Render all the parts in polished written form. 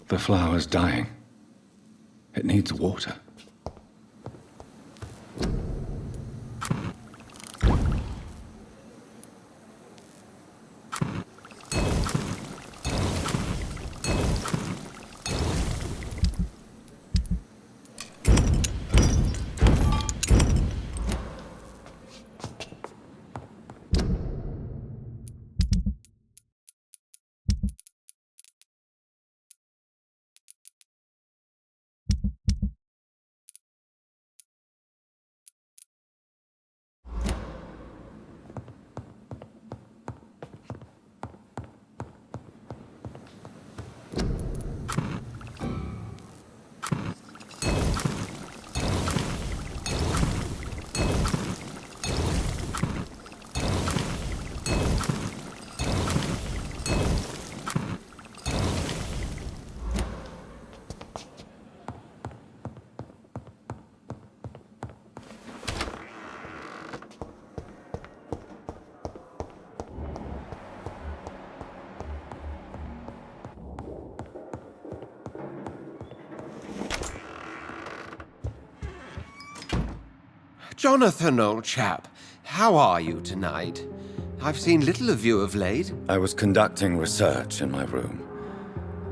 The flower's dying. It needs water. Jonathan, old chap, how are you tonight? I've seen little of you of late. I was conducting research in my room,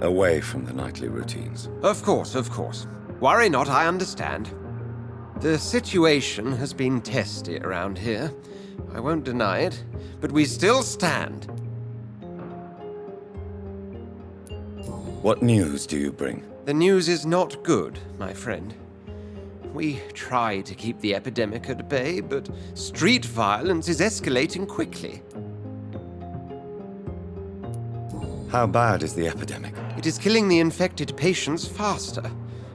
away from the nightly routines. Of course, of course. Worry not, I understand. The situation has been testy around here. I won't deny it, but we still stand. What news do you bring? The news is not good, my friend. We try to keep the epidemic at bay, but street violence is escalating quickly. How bad is the epidemic? It is killing the infected patients faster,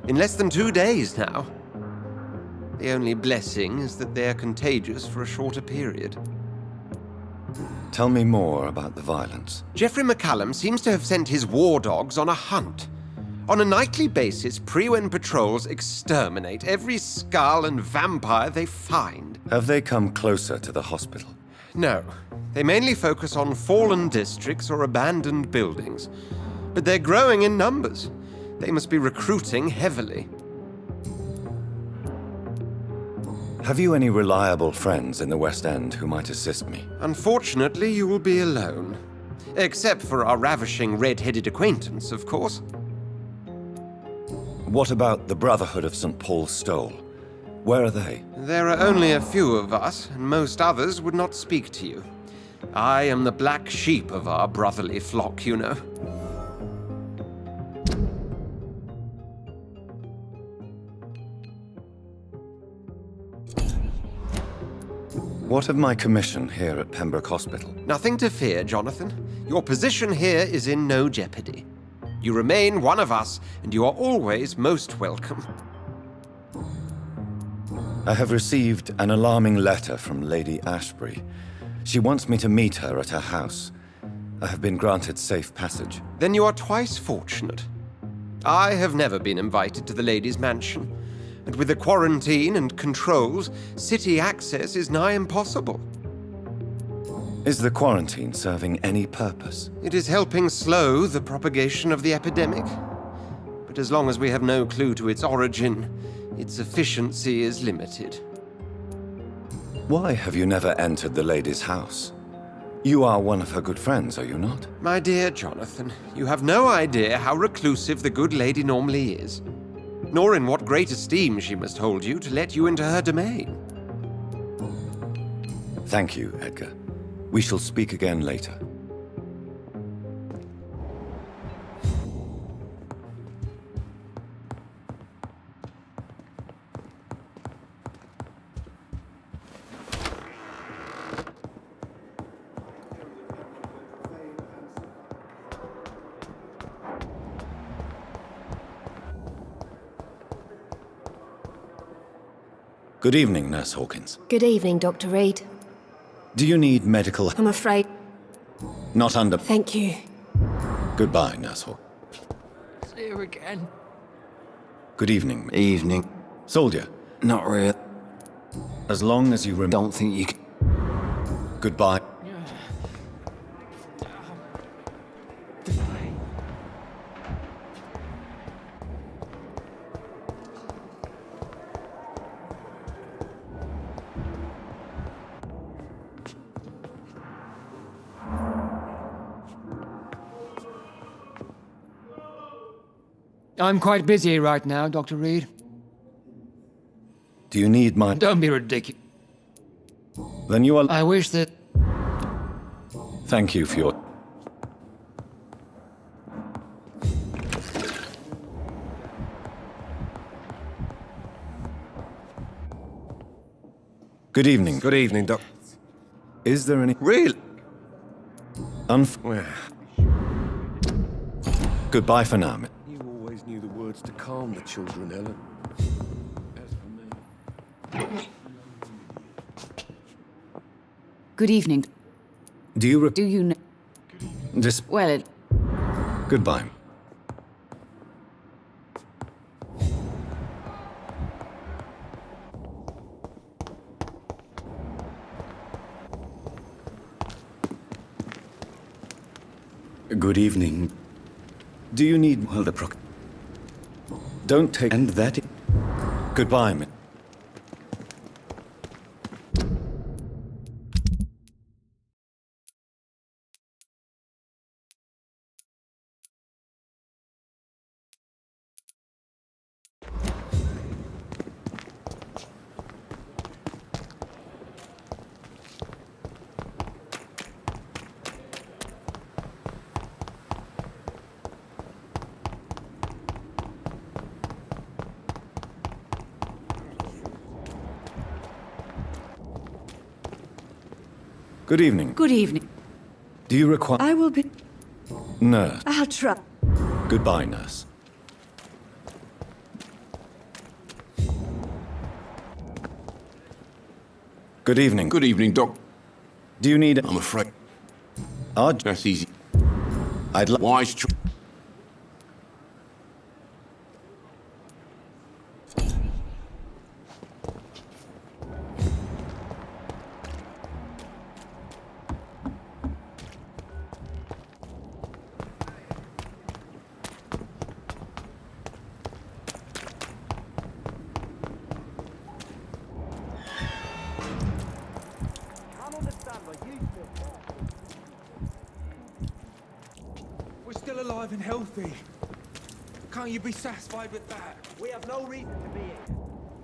in less than 2 days now. The only blessing is that they are contagious for a shorter period. Tell me more about the violence. Geoffrey McCallum seems to have sent his war dogs on a hunt. On a nightly basis, Pre-Wen patrols exterminate every skull and vampire they find. Have they come closer to the hospital? No. They mainly focus on fallen districts or abandoned buildings. But they're growing in numbers. They must be recruiting heavily. Have you any reliable friends in the West End who might assist me? Unfortunately, you will be alone. Except for our ravishing red-headed acquaintance, of course. What about the Brotherhood of St. Paul's Stole? Where are they? There are only a few of us, and most others would not speak to you. I am the black sheep of our brotherly flock, you know. What of my commission here at Pembroke Hospital? Nothing to fear, Jonathan. Your position here is in no jeopardy. You remain one of us, and you are always most welcome. I have received an alarming letter from Lady Ashbury. She wants me to meet her at her house. I have been granted safe passage. Then you are twice fortunate. I have never been invited to the lady's mansion, and with the quarantine and controls, city access is nigh impossible. Is the quarantine serving any purpose? It is helping slow the propagation of the epidemic. But as long as we have no clue to its origin, its efficiency is limited. Why have you never entered the lady's house? You are one of her good friends, are you not? My dear Jonathan, you have no idea how reclusive the good lady normally is, nor in what great esteem she must hold you to let you into her domain. Thank you, Edgar. We shall speak again later. Good evening, Nurse Hawkins. Good evening, Dr. Reid. Do you need medical... I'm afraid... Not under... Thank you. Goodbye, Nurse Hawkins. See you again. Good evening. Evening. Soldier. Not real. As long as you Don't think you can... Goodbye. I'm quite busy right now, Dr. Reid. Do you need my... Don't be ridiculous. Then you are... I wish that... Thank you for your... Good evening. Good evening, Doc. Is there any... Really? Well... Goodbye for now. You always knew the words to calm the children, Ellen. As for me... Good evening. Do you... Do you know... Well, Goodbye. Good evening. Do you need... Well, the proc... Don't take... And that... Goodbye, man. Good evening. good evening. Do you require... I will be... Nurse. I'll try. Goodbye, nurse. Good evening. Good evening, Doc. Do you need... I'm afraid I'd... that's easy. I'd like... Wise choice. We're still alive and healthy. Can't you be satisfied with that? We have no reason to be here.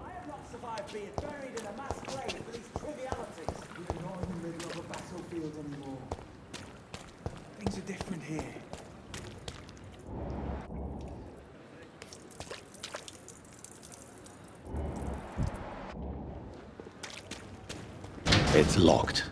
I have not survived being buried in a mass grave for these trivialities. We are not in the middle of a battlefield anymore. Things are different here. It's locked.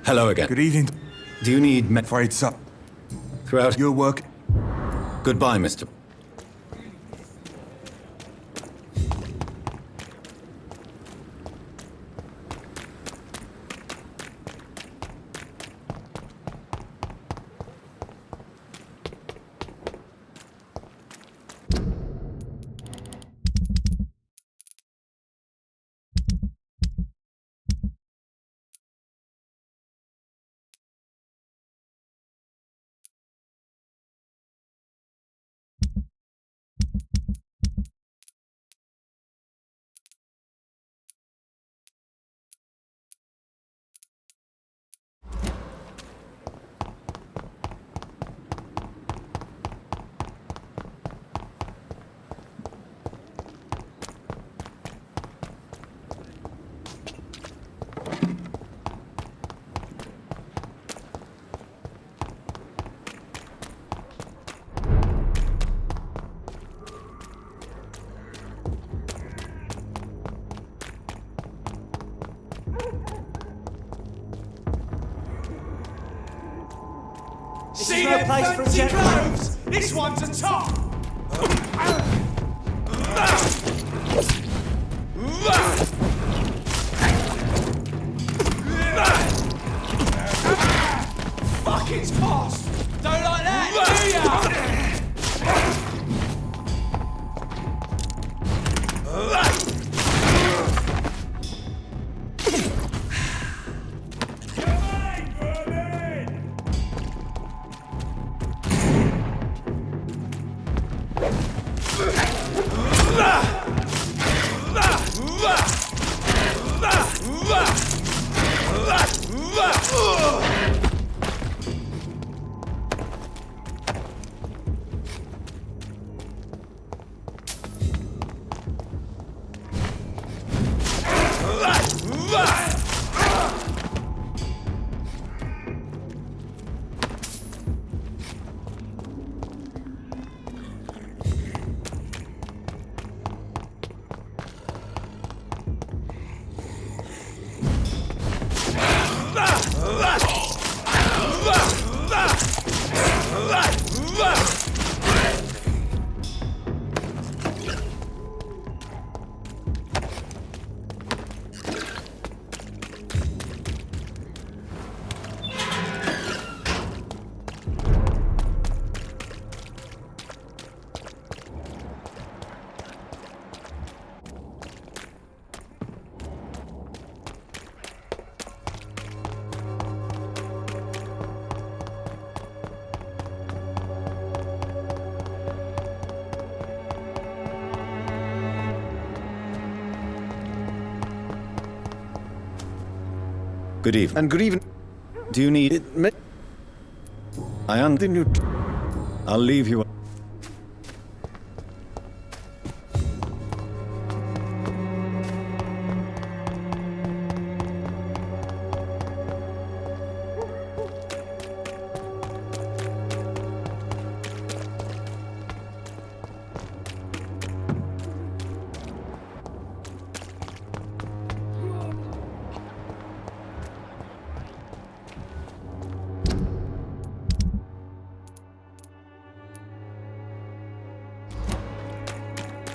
Hello again. Good evening. Do you need... Afraid so. Throughout... Your work. Goodbye, Mr. See them fancy clothes? This one's a top! Fuck its cost! Don't like that, do ya? Good evening. And good evening. Do you need... It may... I understand. I'll leave you...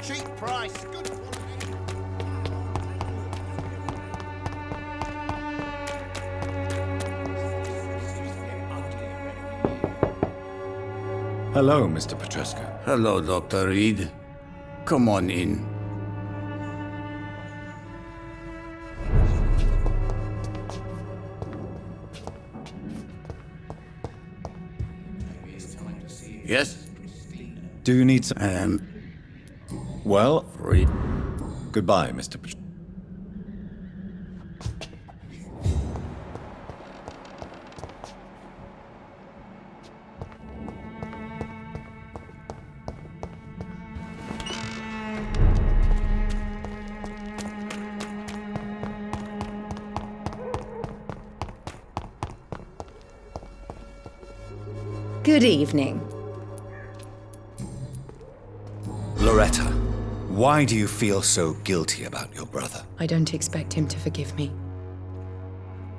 Cheap price, good quality. Hello, Mr. Petrescu. Hello, Dr. Reid. Come on in. Yes? Do you need some... Well, Reid. goodbye, Mr. Petrescu. Good evening. Loretta, why do you feel so guilty about your brother? I don't expect him to forgive me.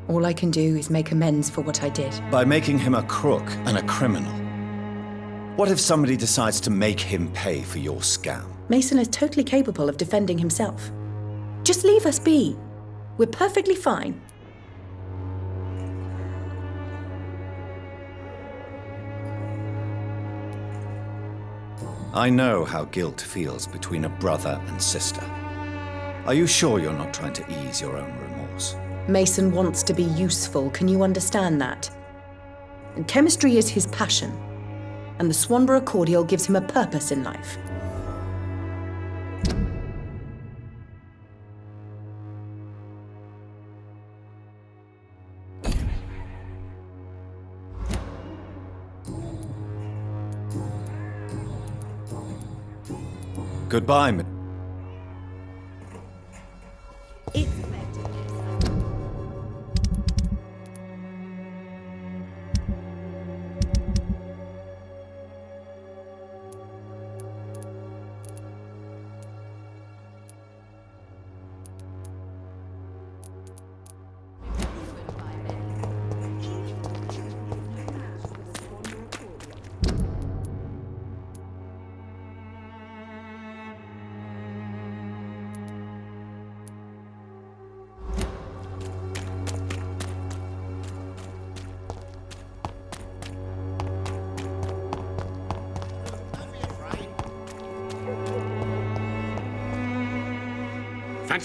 All I can do is make amends for what I did. By making him a crook and a criminal. What if somebody decides to make him pay for your scam? Mason is totally capable of defending himself. Just leave us be. We're perfectly fine. I know how guilt feels between a brother and sister. Are you sure you're not trying to ease your own remorse? Mason wants to be useful, can you understand that? And chemistry is his passion. And the Swanborough cordial gives him a purpose in life. Goodbye,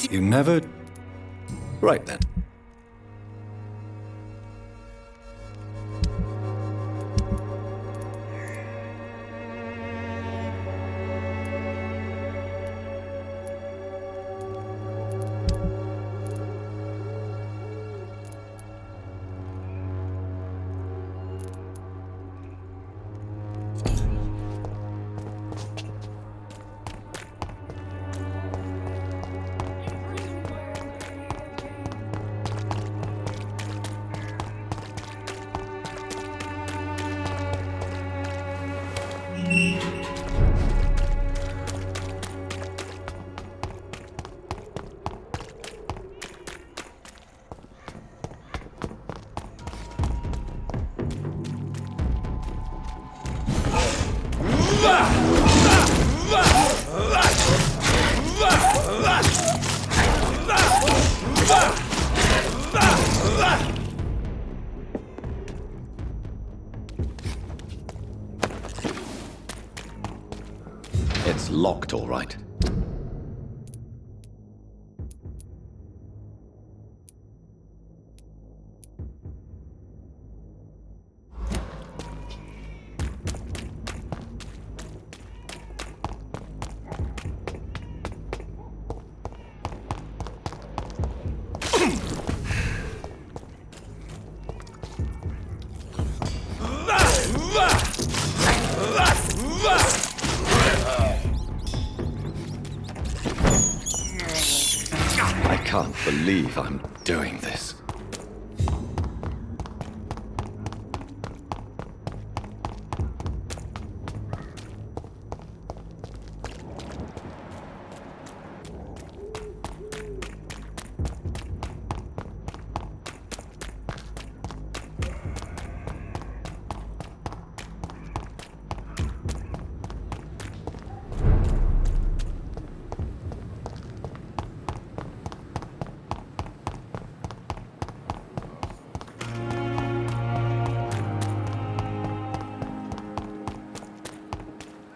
You never... Right then. It's locked, all right. I can't believe I'm doing this.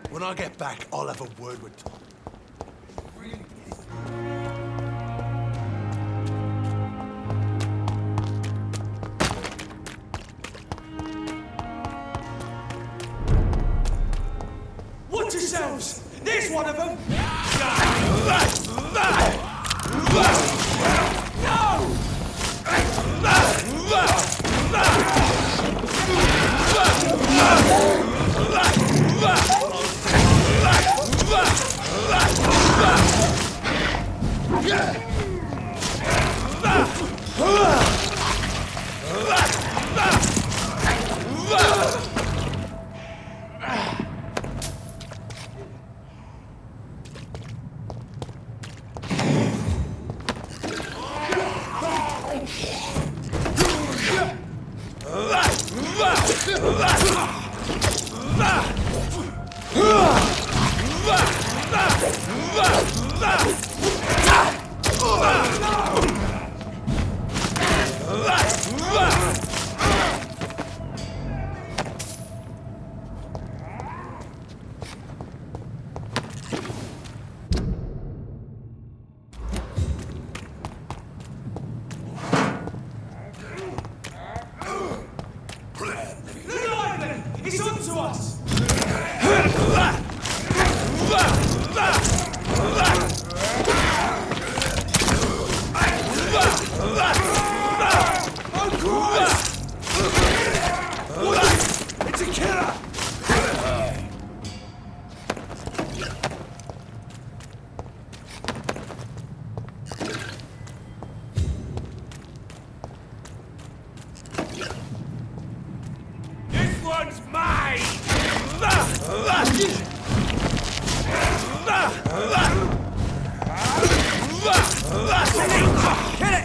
When I get back, I'll have a word with Tom. Watch yourselves! There's one of them! He's on to us! Oh, Christ! What? It's a killer! This one's mine! Get it!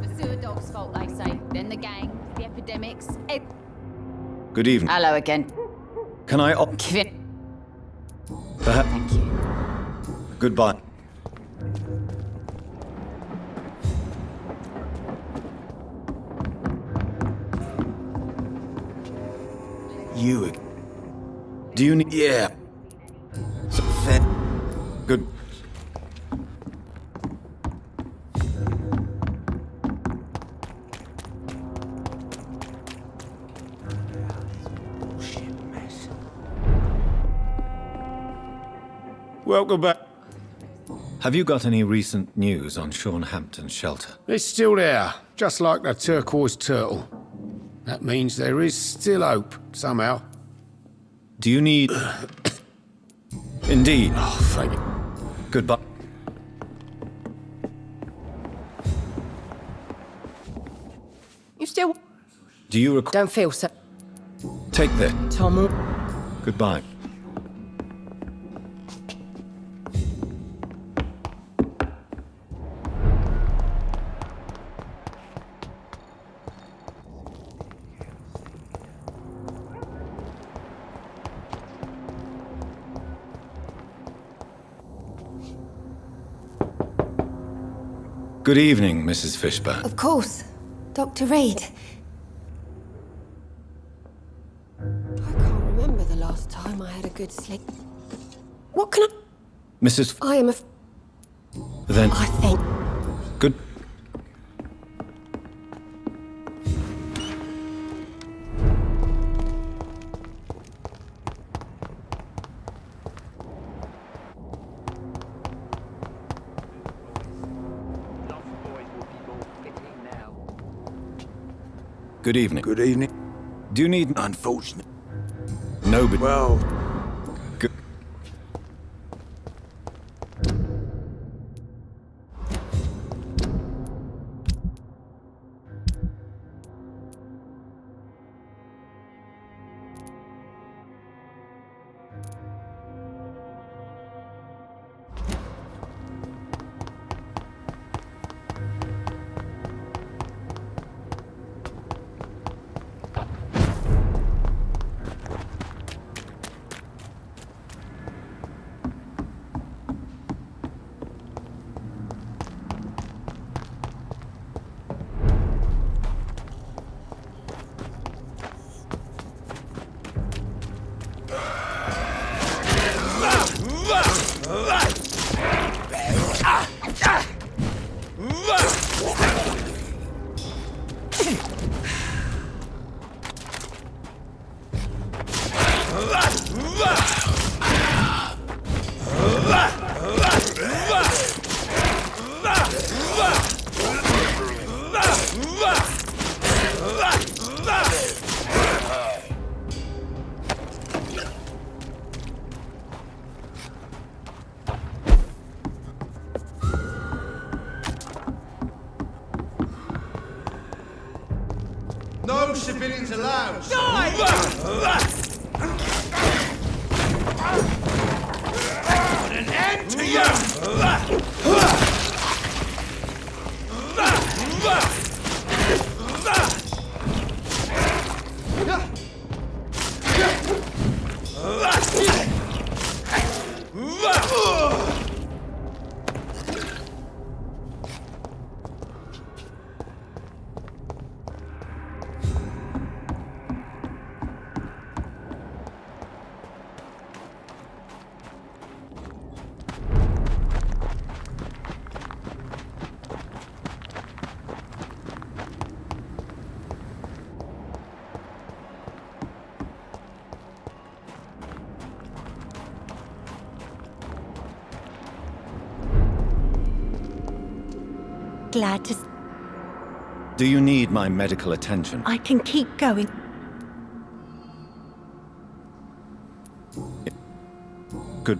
The sewer dog's fault, they say. Then the gang, the epidemics. Good evening. Hello again. Can I Give it. perhaps? Thank you. Goodbye. You. Do you need... Yeah. So, good... Welcome back. Have you got any recent news on Sean Hampton's shelter? It's still there, just like the turquoise turtle. That means there is still hope, somehow. Do you need... Indeed. Oh, thank you. Goodbye. You still Do you require... don't feel so... Take this. Tom... Goodbye. Good evening, Mrs. Fishburne. Of course. Dr. Reid. I can't remember the last time I had a good sleep. What can I... Mrs. I am a... Then... I think... Good... Good evening. Good evening. Do you need... Unfortunate. No, but... Well, Good... No civilians allowed! Put an end to you! Glad to... Do you need my medical attention? I can keep going. Good...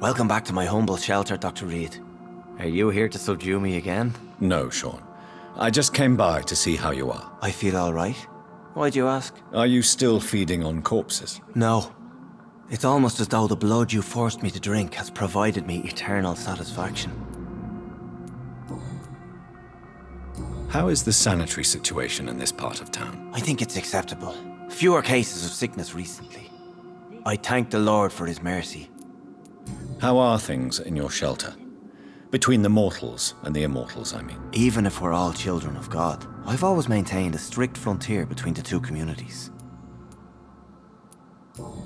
Welcome back to my humble shelter, Dr. Reid. Are you here to subdue me again? No, Sean. I just came by to see how you are. I feel all right. Why'd you ask? Are you still feeding on corpses? No. It's almost as though the blood you forced me to drink has provided me eternal satisfaction. How is the sanitary situation in this part of town? I think it's acceptable. Fewer cases of sickness recently. I thank the Lord for his mercy. How are things in your shelter? Between the mortals and the immortals, I mean. Even if we're all children of God, I've always maintained a strict frontier between the two communities.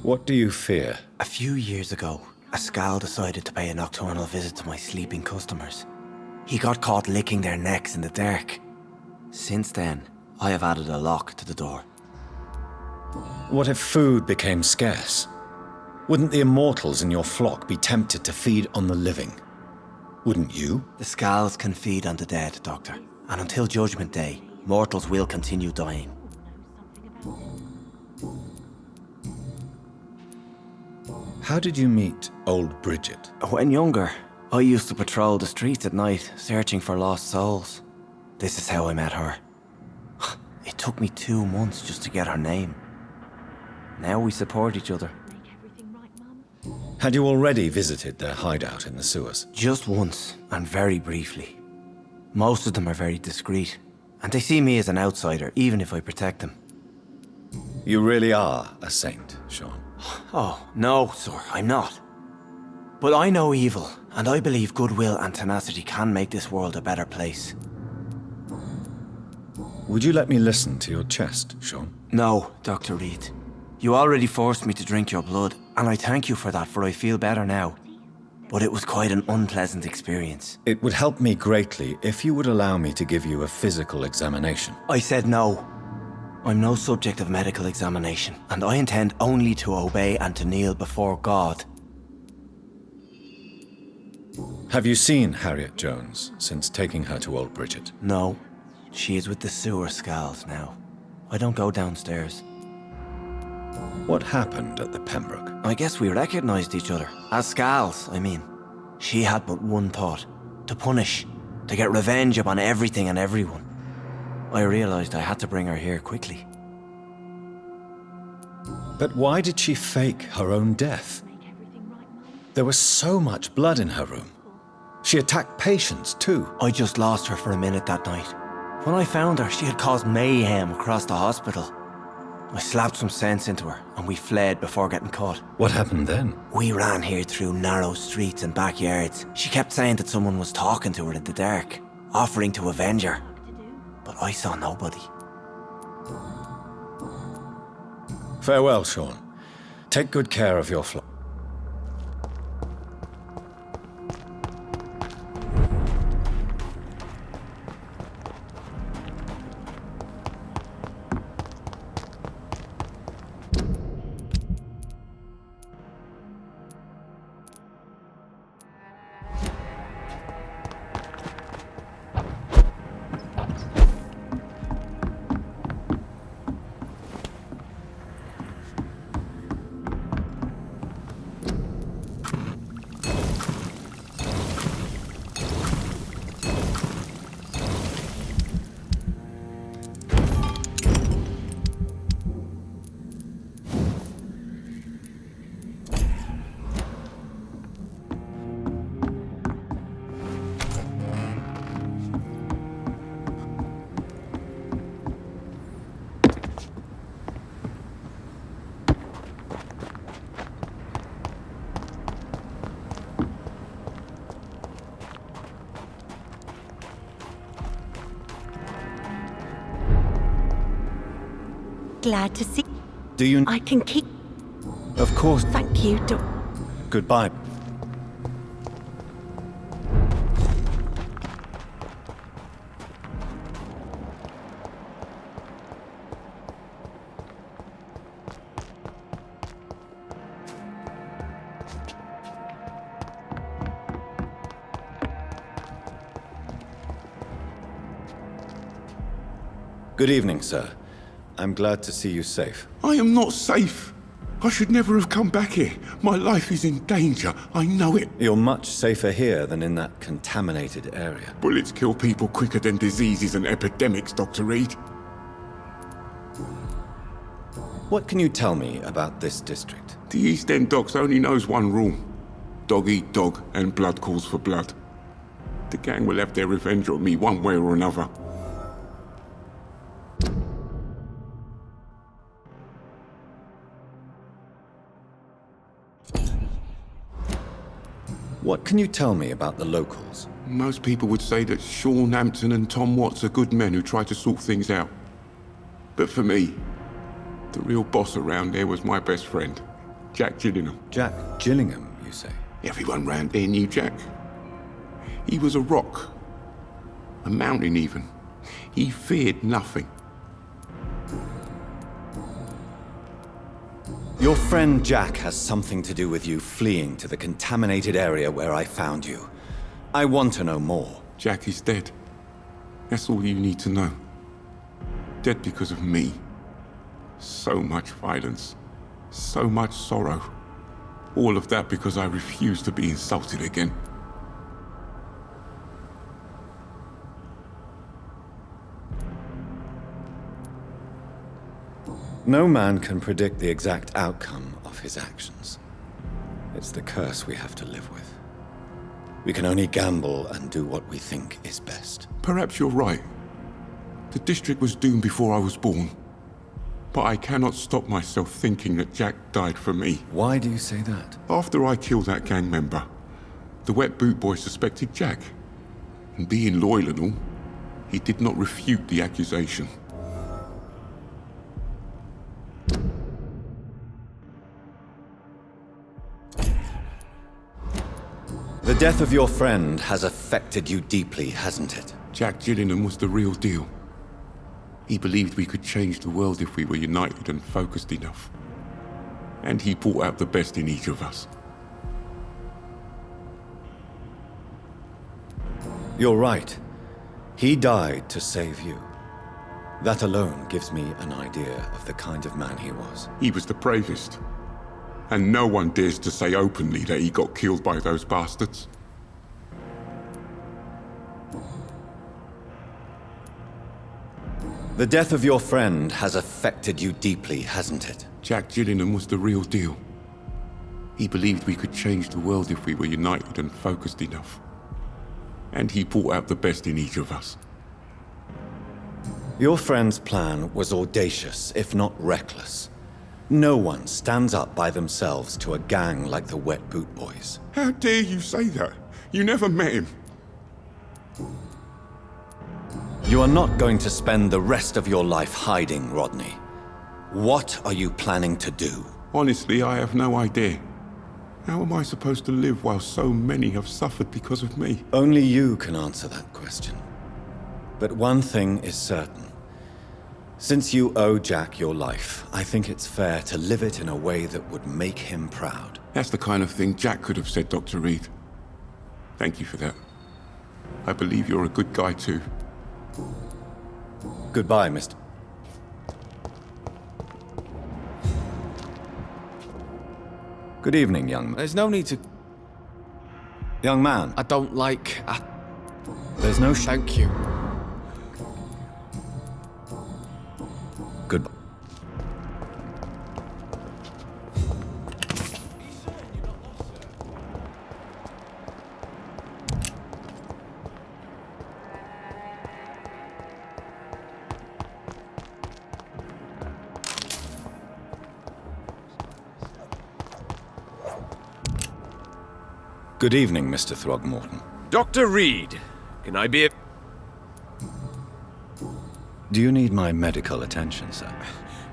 What do you fear? A few years ago, a Skal decided to pay a nocturnal visit to my sleeping customers. He got caught licking their necks in the dark. Since then, I have added a lock to the door. What if food became scarce? Wouldn't the immortals in your flock be tempted to feed on the living? Wouldn't you? The Skals can feed on the dead, Doctor. And until Judgment Day, mortals will continue dying. How did you meet old Bridget? When younger, I used to patrol the streets at night, searching for lost souls. This is how I met her. It took me 2 months just to get her name. Now we support each other. Had you already visited their hideout in the sewers? Just once, and very briefly. Most of them are very discreet, and they see me as an outsider, even if I protect them. You really are a saint, Sean. Oh, no, sir, I'm not. But I know evil, and I believe goodwill and tenacity can make this world a better place. Would you let me listen to your chest, Sean? No, Dr. Reid. You already forced me to drink your blood, and I thank you for that, for I feel better now. But it was quite an unpleasant experience. It would help me greatly if you would allow me to give you a physical examination. I said no. I'm no subject of medical examination, and I intend only to obey and to kneel before God. Have you seen Harriet Jones since taking her to old Bridget? No. She is with the sewer Skals now. I don't go downstairs. What happened at the Pembroke? I guess we recognized each other. As Skals, I mean. She had but one thought. To punish. To get revenge upon everything and everyone. I realized I had to bring her here quickly. But why did she fake her own death? There was so much blood in her room. She attacked patients, too. I just lost her for a minute that night. When I found her, she had caused mayhem across the hospital. I slapped some sense into her, and we fled before getting caught. What happened then? We ran here through narrow streets and backyards. She kept saying that someone was talking to her in the dark, offering to avenge her. But I saw nobody. Farewell, Sean. Take good care of your flock. Glad to see. Do you... I can keep... Of course. Thank you, Doc. Goodbye. Good evening, sir. I'm glad to see you safe. I am not safe. I should never have come back here. My life is in danger. I know it. You're much safer here than in that contaminated area. Bullets kill people quicker than diseases and epidemics, Dr. Reid. What can you tell me about this district? The East End docks only knows one rule. Dog eat dog, and blood calls for blood. The gang will have their revenge on me one way or another. What can you tell me about the locals? Most people would say that Sean Hampton and Tom Watts are good men who try to sort things out. But for me, the real boss around there was my best friend, Jack Gillingham. Jack Gillingham, you say? Everyone round there knew Jack. He was a rock. A mountain, even. He feared nothing. Your friend Jack has something to do with you fleeing to the contaminated area where I found you. I want to know more. Jack is dead. That's all you need to know. Dead because of me. So much violence. So much sorrow. All of that because I refused to be insulted again. No man can predict the exact outcome of his actions. It's the curse we have to live with. We can only gamble and do what we think is best. Perhaps you're right. The district was doomed before I was born. But I cannot stop myself thinking that Jack died for me. Why do you say that? After I killed that gang member, the Wet Boot Boy suspected Jack. And being loyal and all, he did not refute the accusation. The death of your friend has affected you deeply, hasn't it? Jack Gillingham was the real deal. He believed we could change the world if we were united and focused enough. And he brought out the best in each of us. You're right. He died to save you. That alone gives me an idea of the kind of man he was. He was the bravest. And no one dares to say openly that he got killed by those bastards. The death of your friend has affected you deeply, hasn't it? Jack Gillingham was the real deal. He believed we could change the world if we were united and focused enough. And he brought out the best in each of us. Your friend's plan was audacious, if not reckless. No one stands up by themselves to a gang like the Wet Boot Boys. How dare you say that? You never met him. You are not going to spend the rest of your life hiding, Rodney. What are you planning to do? Honestly, I have no idea. How am I supposed to live while so many have suffered because of me? Only you can answer that question. But one thing is certain. Since you owe Jack your life, I think it's fair to live it in a way that would make him proud. That's the kind of thing Jack could have said, Dr. Reid. Thank you for that. I believe you're a good guy too. Goodbye, Mr. Good evening, young man. There's no need to... Young man. I don't like... There's no... Thank you. Goodbye. Good evening, Mr. Throgmorton. Dr. Reid, can I be a... Do you need my medical attention, sir?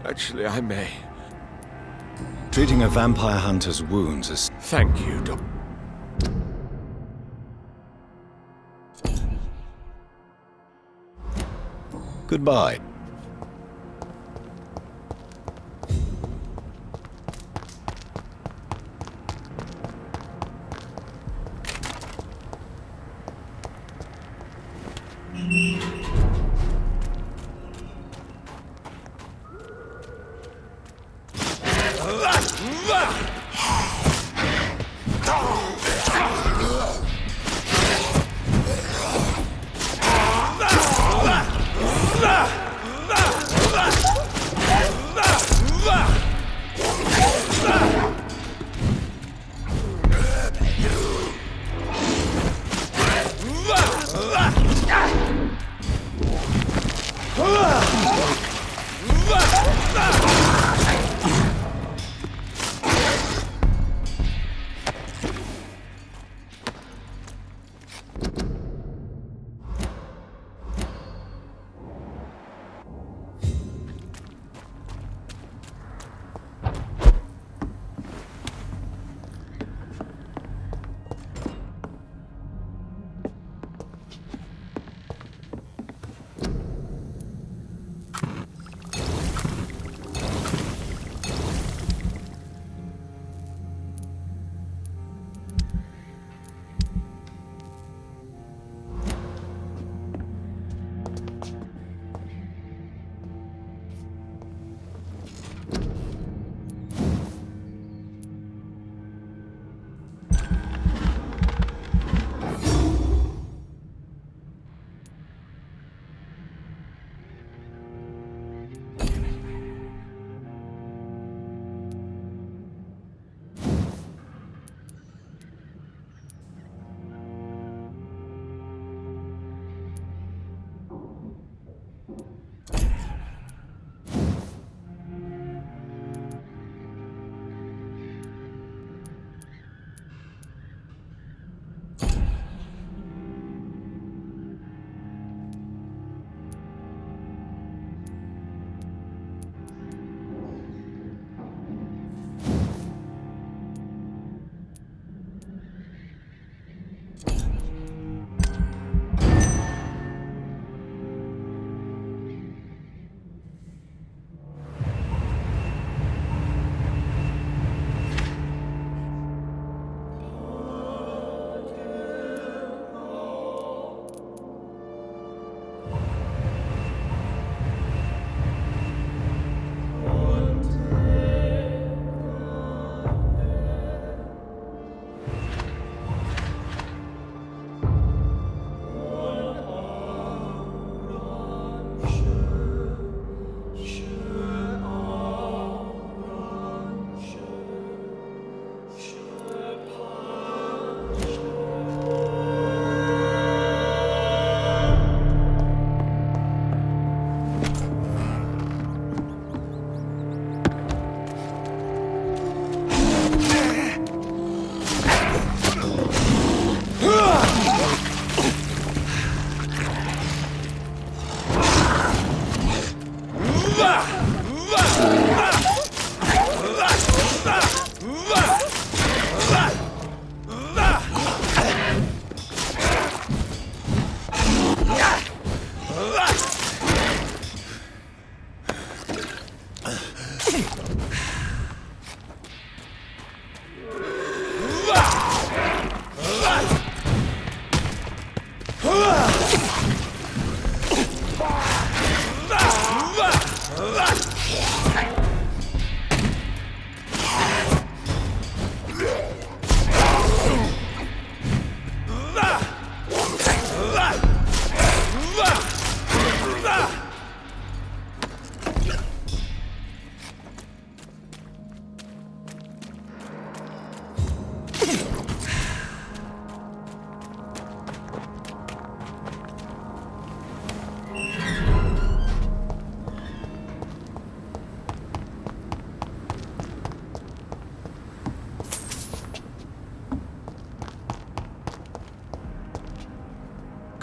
Actually, I may. Treating a vampire hunter's wounds is... Thank you, Doc. Goodbye.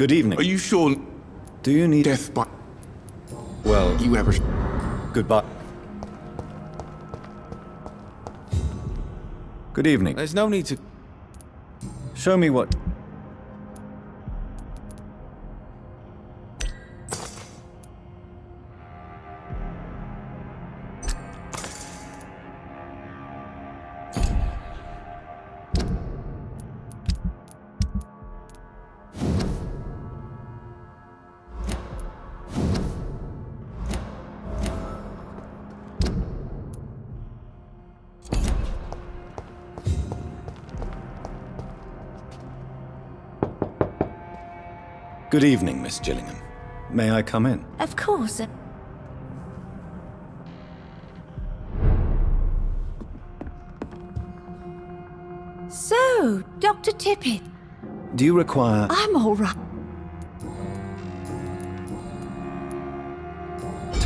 Good evening. Are you sure? Do you need death by... Well... You ever... Goodbye. Good evening. There's no need to... Show me what... Good evening, Miss Gillingham. May I come in? Of course. So, Dr. Tippett. Do you require... I'm all right.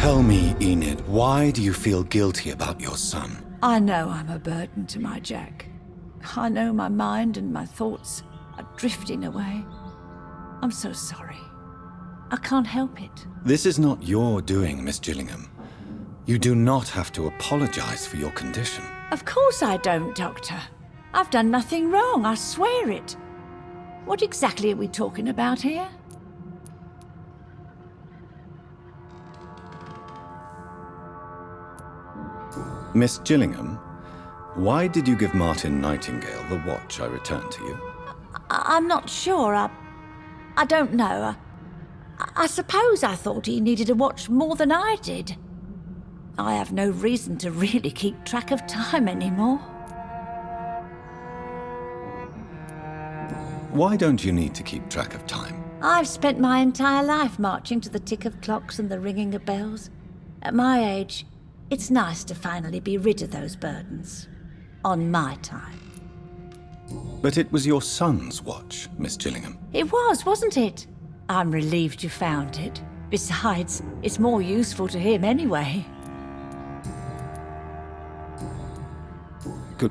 Tell me, Enid, why do you feel guilty about your son? I know I'm a burden to my Jack. I know my mind and my thoughts are drifting away. I'm so sorry. I can't help it. This is not your doing, Miss Gillingham. You do not have to apologize for your condition. Of course I don't, Doctor. I've done nothing wrong, I swear it. What exactly are we talking about here? Miss Gillingham, why did you give Martin Nightingale the watch I returned to you? I'm not sure. I don't know. I suppose I thought he needed a watch more than I did. I have no reason to really keep track of time anymore. Why don't you need to keep track of time? I've spent my entire life marching to the tick of clocks and the ringing of bells. At my age, it's nice to finally be rid of those burdens. On my time. But it was your son's watch, Miss Gillingham. It was, wasn't it? I'm relieved you found it. Besides, it's more useful to him anyway. Good.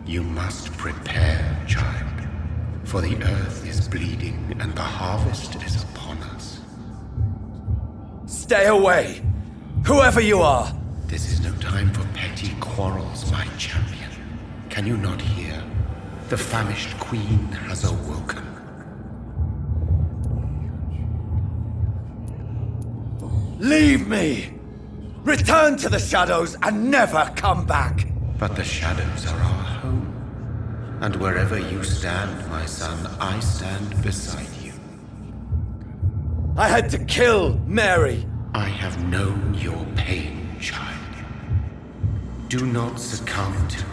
You must prepare, child, for the earth is bleeding and the harvest is upon us. Stay away! Whoever you are! This is no time for petty quarrels, my champion. Can you not hear? The famished queen has awoken. Leave me! Return to the shadows and never come back! But the shadows are our home. And wherever you stand, my son, I stand beside you. I had to kill Mary! I have known your pain, child. Do not succumb to...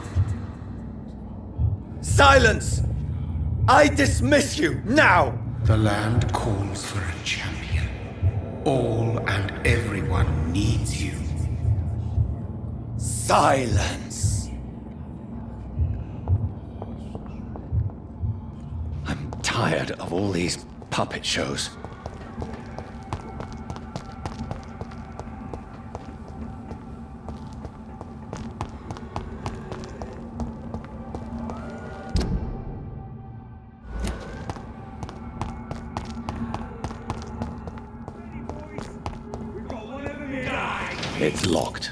Silence! I dismiss you, now! The land calls for a champion. All and everyone needs you. Silence! I'm tired of all these puppet shows. It's locked.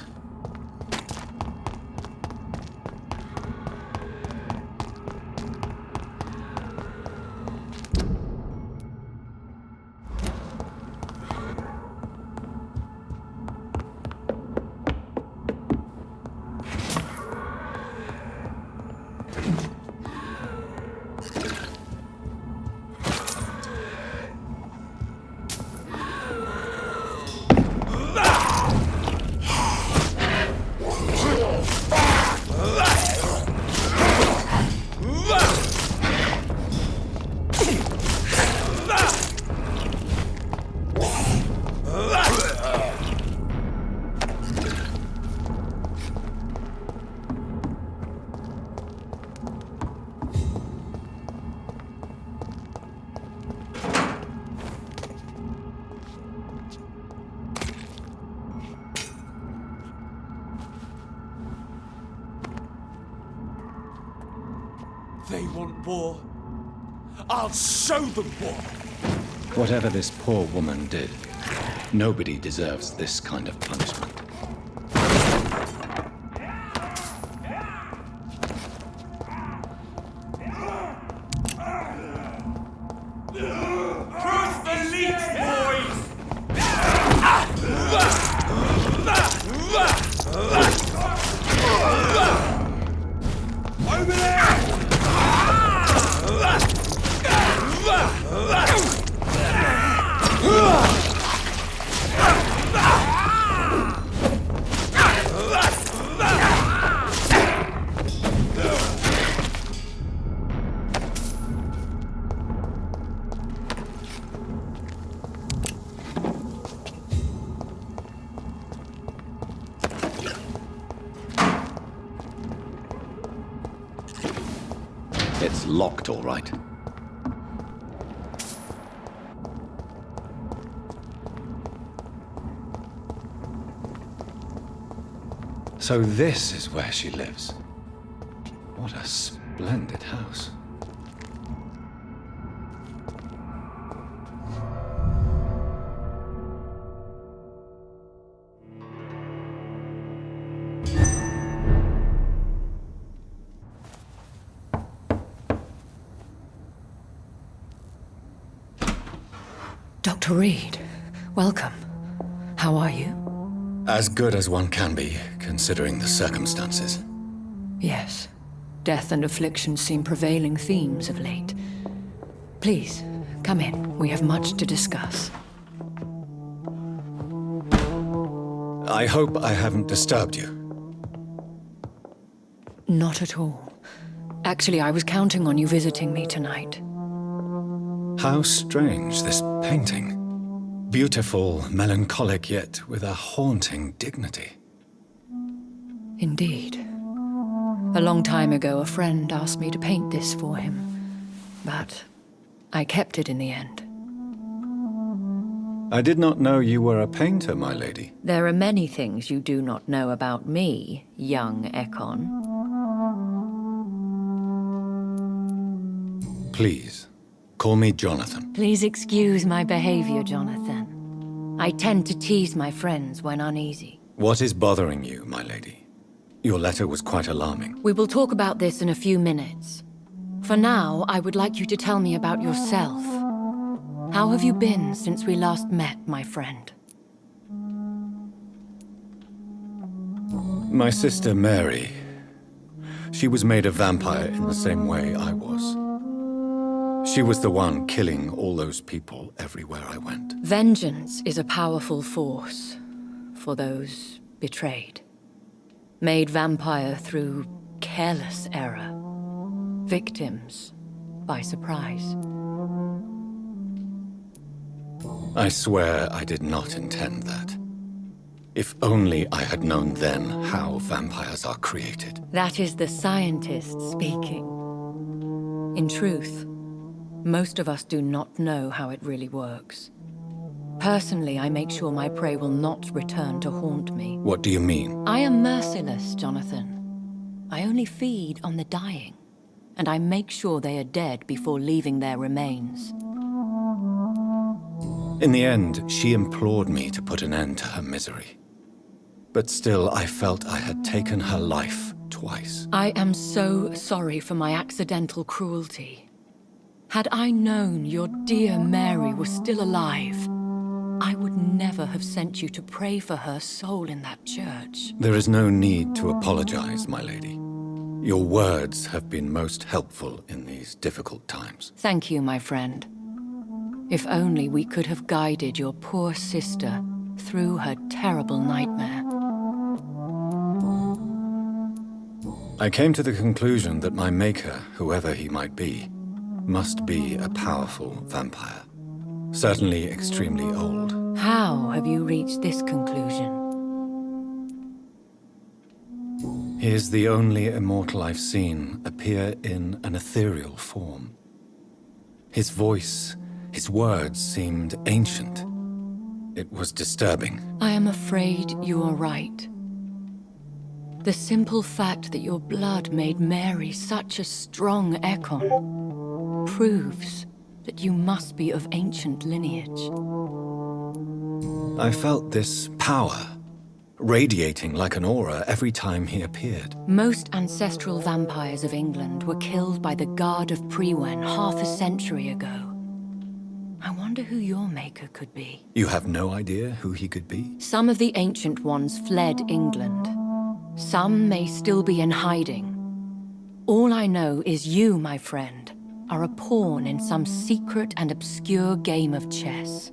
want war. I'll show them war. Whatever this poor woman did, nobody deserves this kind of punishment. Cross the leech, boys! Over there! It's locked, all right. So this is where she lives. What a splendid house. Dr. Reid, welcome. How are you? As good as one can be, considering the circumstances. Yes. Death and affliction seem prevailing themes of late. Please, come in. We have much to discuss. I hope I haven't disturbed you. Not at all. Actually, I was counting on you visiting me tonight. How strange, this painting. Beautiful, melancholic, yet with a haunting dignity. Indeed. A long time ago, a friend asked me to paint this for him, but I kept it in the end. I did not know you were a painter, my lady. There are many things you do not know about me, young Ekon. Please, call me Jonathan. Please excuse my behavior, Jonathan. I tend to tease my friends when uneasy. What is bothering you, my lady? Your letter was quite alarming. We will talk about this in a few minutes. For now, I would like you to tell me about yourself. How have you been since we last met, my friend? My sister Mary. She was made a vampire in the same way I was. She was the one killing all those people everywhere I went. Vengeance is a powerful force for those betrayed. Made vampire through careless error. Victims by surprise. I swear I did not intend that. If only I had known then how vampires are created. That is the scientist speaking. In truth, most of us do not know how it really works. Personally, I make sure my prey will not return to haunt me. What do you mean? I am merciless, Jonathan. I only feed on the dying, and I make sure they are dead before leaving their remains. In the end, she implored me to put an end to her misery. But still, I felt I had taken her life twice. I am so sorry for my accidental cruelty. Had I known your dear Mary was still alive, I would never have sent you to pray for her soul in that church. There is no need to apologize, my lady. Your words have been most helpful in these difficult times. Thank you, my friend. If only we could have guided your poor sister through her terrible nightmare. I came to the conclusion that my maker, whoever he might be, must be a powerful vampire. Certainly extremely old. How have you reached this conclusion? He is the only immortal I've seen appear in an ethereal form. His voice, his words seemed ancient. It was disturbing. I am afraid you are right. The simple fact that your blood made Mary such a strong Ekon proves that you must be of ancient lineage. I felt this power radiating like an aura every time he appeared. Most ancestral vampires of England were killed by the Guard of Prewen half a century ago. I wonder who your maker could be. You have no idea who he could be? Some of the ancient ones fled England. Some may still be in hiding. All I know is you, my friend, are a pawn in some secret and obscure game of chess.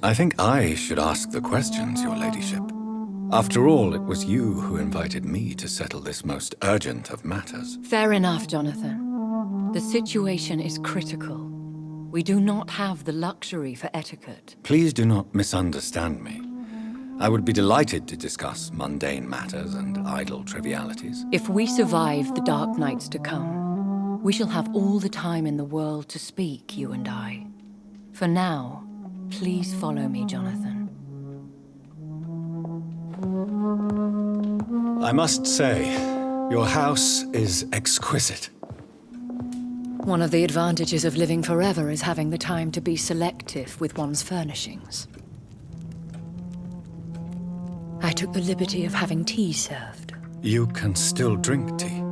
I think I should ask the questions, your ladyship. After all, it was you who invited me to settle this most urgent of matters. Fair enough, Jonathan. The situation is critical. We do not have the luxury for etiquette. Please do not misunderstand me. I would be delighted to discuss mundane matters and idle trivialities. If we survive the dark nights to come, we shall have all the time in the world to speak, you and I. For now, please follow me, Jonathan. I must say, your house is exquisite. One of the advantages of living forever is having the time to be selective with one's furnishings. I took the liberty of having tea served. You can still drink tea?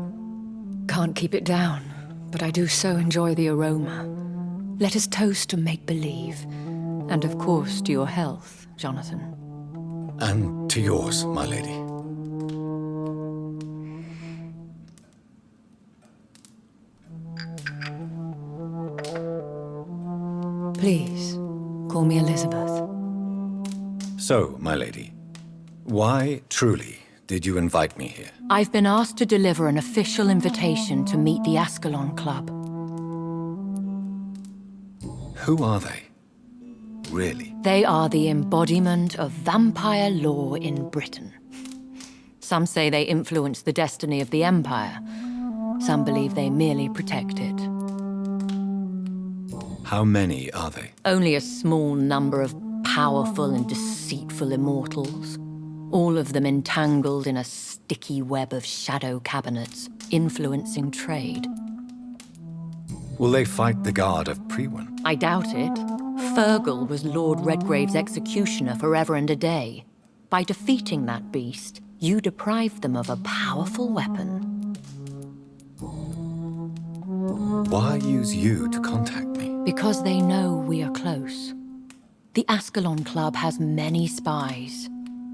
Can't keep it down, but I do so enjoy the aroma. Let us toast to make-believe. And of course to your health, Jonathan. And to yours, my lady. Please, call me Elizabeth. So, my lady, why, truly, did you invite me here? I've been asked to deliver an official invitation to meet the Ascalon Club. Who are they? Really? They are the embodiment of vampire law in Britain. Some say they influence the destiny of the Empire. Some believe they merely protect it. How many are they? Only a small number of powerful and deceitful immortals. All of them entangled in a sticky web of shadow cabinets, influencing trade. Will they fight the Guard of Prewen? I doubt it. Fergal was Lord Redgrave's executioner forever and a day. By defeating that beast, you deprived them of a powerful weapon. Why use you to contact me? Because they know we are close. The Ascalon Club has many spies.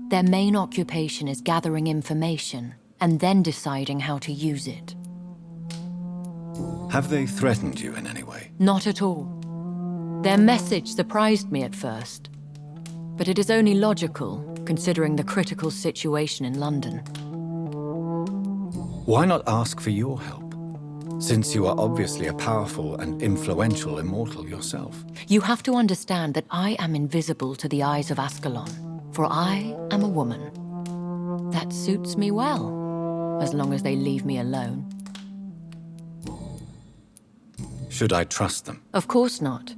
Their main occupation is gathering information and then deciding how to use it. Have they threatened you in any way? Not at all. Their message surprised me at first, but it is only logical, considering the critical situation in London. Why not ask for your help, since you are obviously a powerful and influential immortal yourself? You have to understand that I am invisible to the eyes of Ascalon, for I am a woman. That suits me well, as long as they leave me alone. Should I trust them? Of course not.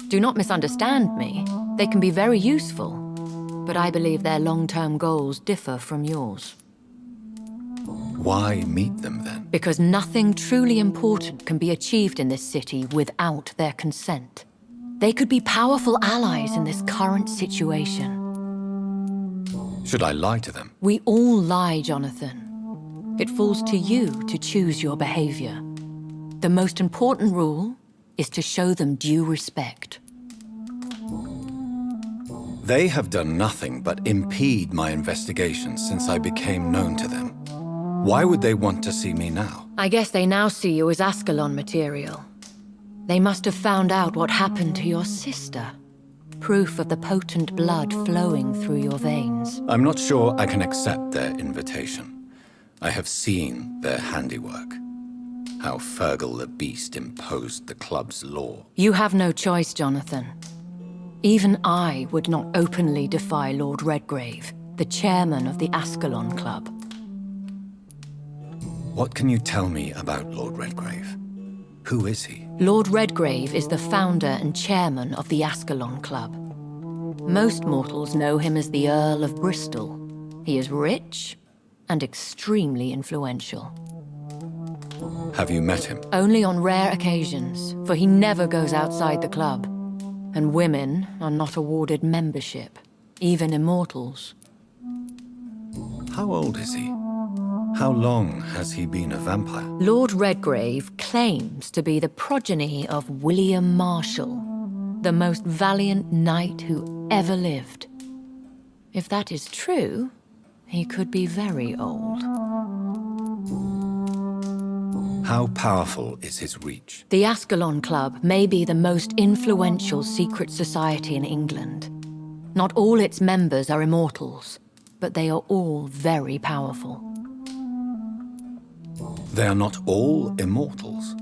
Do not misunderstand me. They can be very useful, but I believe their long-term goals differ from yours. Why meet them then? Because nothing truly important can be achieved in this city without their consent. They could be powerful allies in this current situation. Should I lie to them? We all lie, Jonathan. It falls to you to choose your behavior. The most important rule is to show them due respect. They have done nothing but impede my investigations since I became known to them. Why would they want to see me now? I guess they now see you as Ascalon material. They must have found out what happened to your sister. Proof of the potent blood flowing through your veins. I'm not sure I can accept their invitation. I have seen their handiwork. How Fergal the Beast imposed the club's law. You have no choice, Jonathan. Even I would not openly defy Lord Redgrave, the chairman of the Ascalon Club. What can you tell me about Lord Redgrave? Who is he? Lord Redgrave is the founder and chairman of the Ascalon Club. Most mortals know him as the Earl of Bristol. He is rich and extremely influential. Have you met him? Only on rare occasions, for he never goes outside the club. And women are not awarded membership, even immortals. How old is he? How long has he been a vampire? Lord Redgrave claims to be the progeny of William Marshall, the most valiant knight who ever lived. If that is true, he could be very old. How powerful is his reach? The Ascalon Club may be the most influential secret society in England. Not all its members are immortals, but they are all very powerful. They are not all immortals.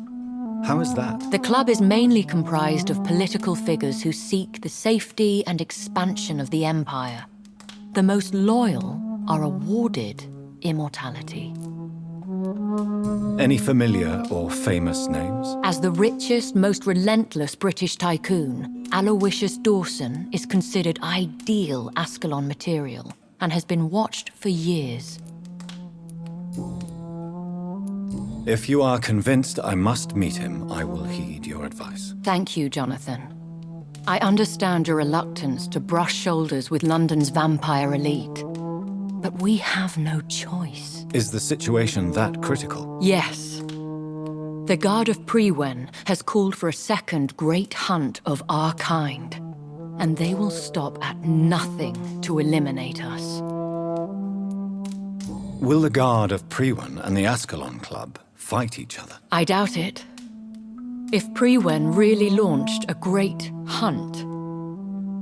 How is that? The club is mainly comprised of political figures who seek the safety and expansion of the Empire. The most loyal are awarded immortality. Any familiar or famous names? As the richest, most relentless British tycoon, Aloysius Dawson is considered ideal Ascalon material and has been watched for years. If you are convinced I must meet him, I will heed your advice. Thank you, Jonathan. I understand your reluctance to brush shoulders with London's vampire elite, but we have no choice. Is the situation that critical? Yes. The Guard of Prewen has called for a second great hunt of our kind, and they will stop at nothing to eliminate us. Will the Guard of Prewen and the Ascalon Club fight each other? I doubt it. If Prewen really launched a great hunt,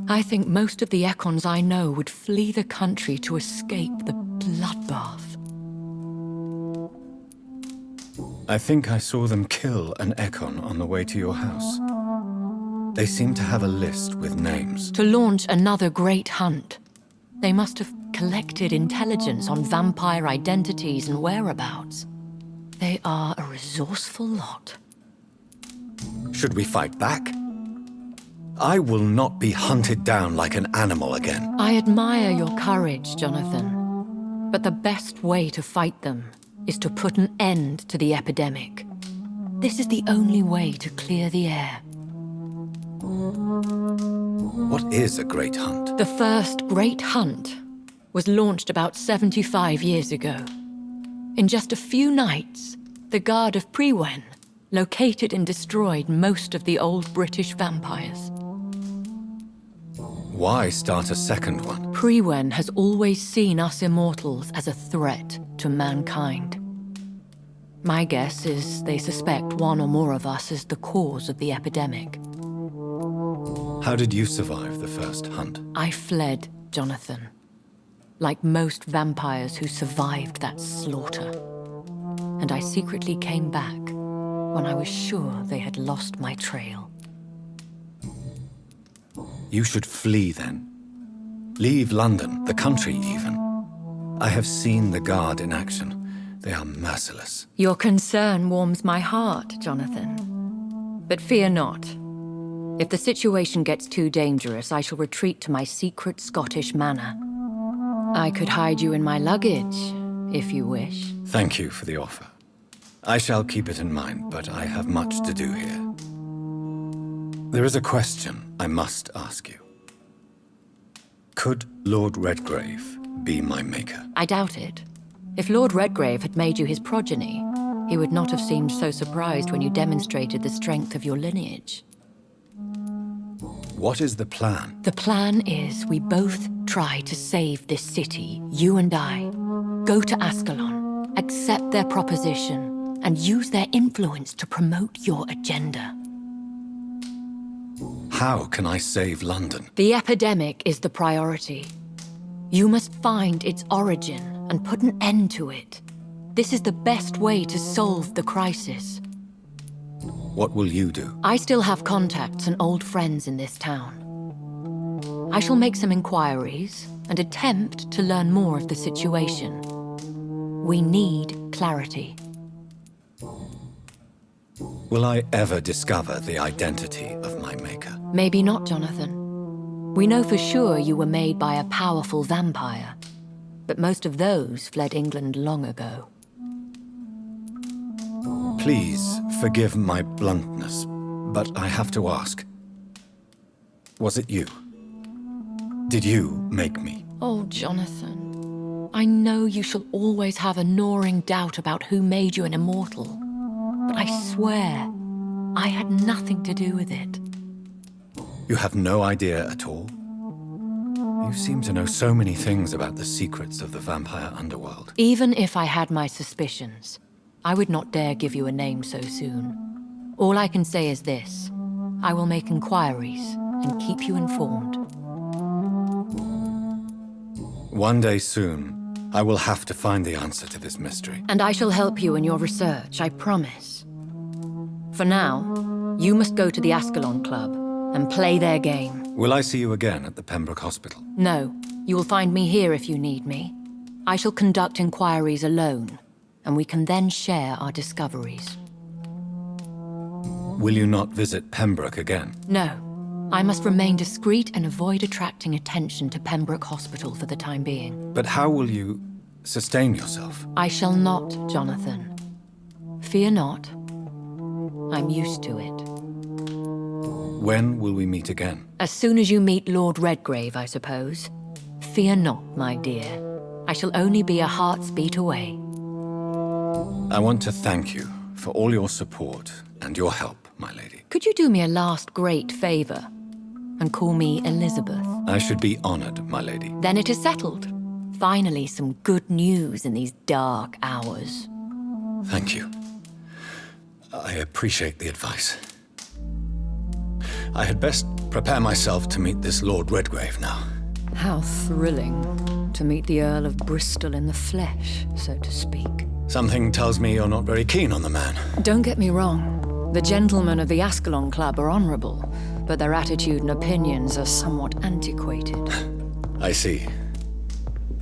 I think most of the Ekons I know would flee the country to escape the bloodbath. I think I saw them kill an Ekon on the way to your house. They seem to have a list with names. To launch another great hunt, they must have collected intelligence on vampire identities and whereabouts. They are a resourceful lot. Should we fight back? I will not be hunted down like an animal again. I admire your courage, Jonathan. But the best way to fight them is to put an end to the epidemic. This is the only way to clear the air. What is a great hunt? The first great hunt was launched about 75 years ago. In just a few nights, the Guard of Prewen located and destroyed most of the old British vampires. Why start a second one? Prewen has always seen us immortals as a threat to mankind. My guess is they suspect one or more of us as the cause of the epidemic. How did you survive the first hunt? I fled, Jonathan. Like most vampires who survived that slaughter. And I secretly came back when I was sure they had lost my trail. You should flee then. Leave London, the country even. I have seen the Guard in action. They are merciless. Your concern warms my heart, Jonathan. But fear not. If the situation gets too dangerous, I shall retreat to my secret Scottish manor. I could hide you in my luggage, if you wish. Thank you for the offer. I shall keep it in mind, but I have much to do here. There is a question I must ask you. Could Lord Redgrave be my maker? I doubt it. If Lord Redgrave had made you his progeny, he would not have seemed so surprised when you demonstrated the strength of your lineage. What is the plan? The plan is we both try to save this city, you and I. Go to Ascalon, accept their proposition, and use their influence to promote your agenda. How can I save London? The epidemic is the priority. You must find its origin and put an end to it. This is the best way to solve the crisis. What will you do? I still have contacts and old friends in this town. I shall make some inquiries and attempt to learn more of the situation. We need clarity. Will I ever discover the identity of my maker? Maybe not, Jonathan. We know for sure you were made by a powerful vampire. but most of those fled England long ago. Please forgive my bluntness, but I have to ask. Was it you? Did you make me? Oh, Jonathan. I know you shall always have a gnawing doubt about who made you an immortal. But I swear, I had nothing to do with it. You have no idea at all? You seem to know so many things about the secrets of the vampire underworld. Even if I had my suspicions, I would not dare give you a name so soon. All I can say is this. I will make inquiries and keep you informed. One day soon, I will have to find the answer to this mystery. And I shall help you in your research, I promise. For now, you must go to the Ascalon Club and play their game. Will I see you again at the Pembroke Hospital? No, you will find me here if you need me. I shall conduct inquiries alone, and we can then share our discoveries. Will you not visit Pembroke again? No. I must remain discreet and avoid attracting attention to Pembroke Hospital for the time being. But how will you sustain yourself? I shall not, Jonathan. Fear not. I'm used to it. When will we meet again? As soon as you meet Lord Redgrave, I suppose. Fear not, my dear. I shall only be a heart's beat away. I want to thank you for all your support and your help, my lady. Could you do me a last great favor and call me Elizabeth? I should be honored, my lady. Then it is settled. Finally, some good news in these dark hours. Thank you. I appreciate the advice. I had best prepare myself to meet this Lord Redgrave now. How thrilling to meet the Earl of Bristol in the flesh, so to speak. Something tells me you're not very keen on the man. Don't get me wrong. The gentlemen of the Ascalon Club are honorable, but their attitude and opinions are somewhat antiquated. I see.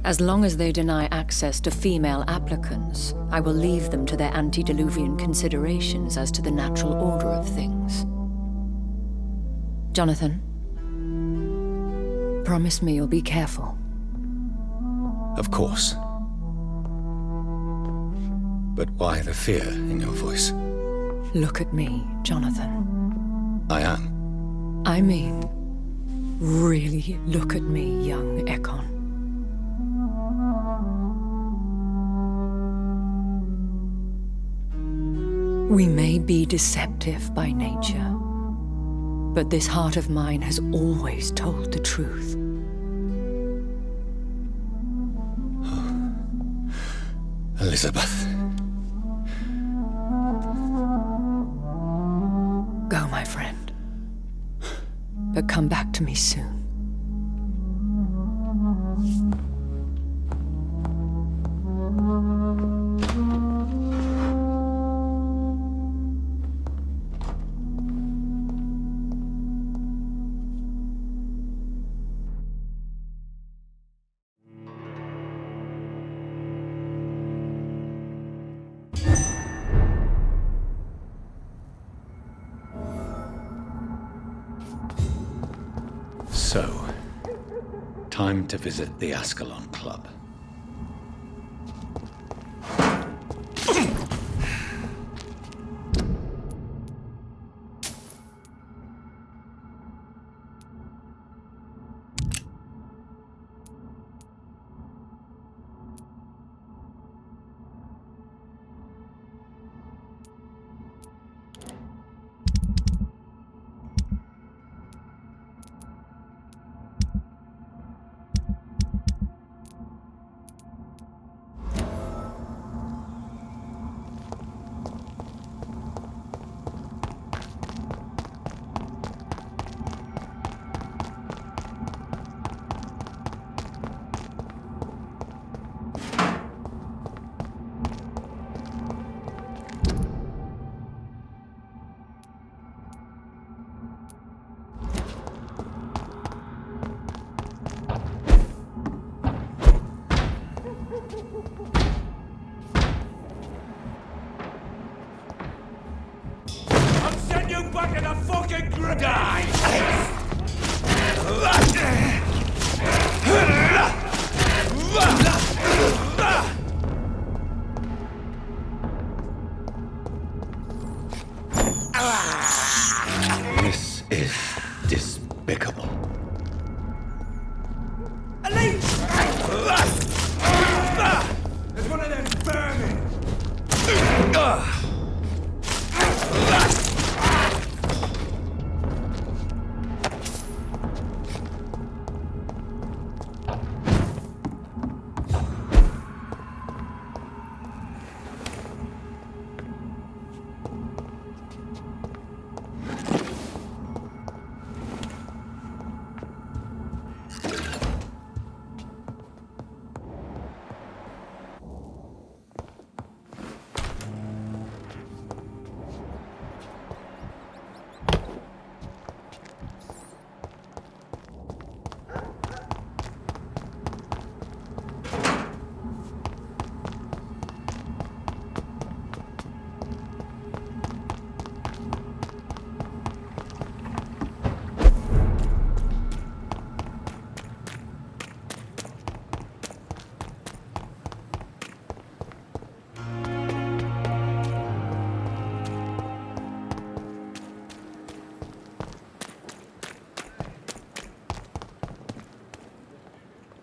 As long as they deny access to female applicants, I will leave them to their antediluvian considerations as to the natural order of things. Jonathan, promise me you'll be careful. Of course. But why the fear in your voice? Look at me, Jonathan. I am. I mean, really look at me, young Ekon. We may be deceptive by nature, but this heart of mine has always told the truth. Elizabeth. Go, my friend. But come back to me soon. So, time to visit the Ascalon Club. Back in the fucking grave! Die!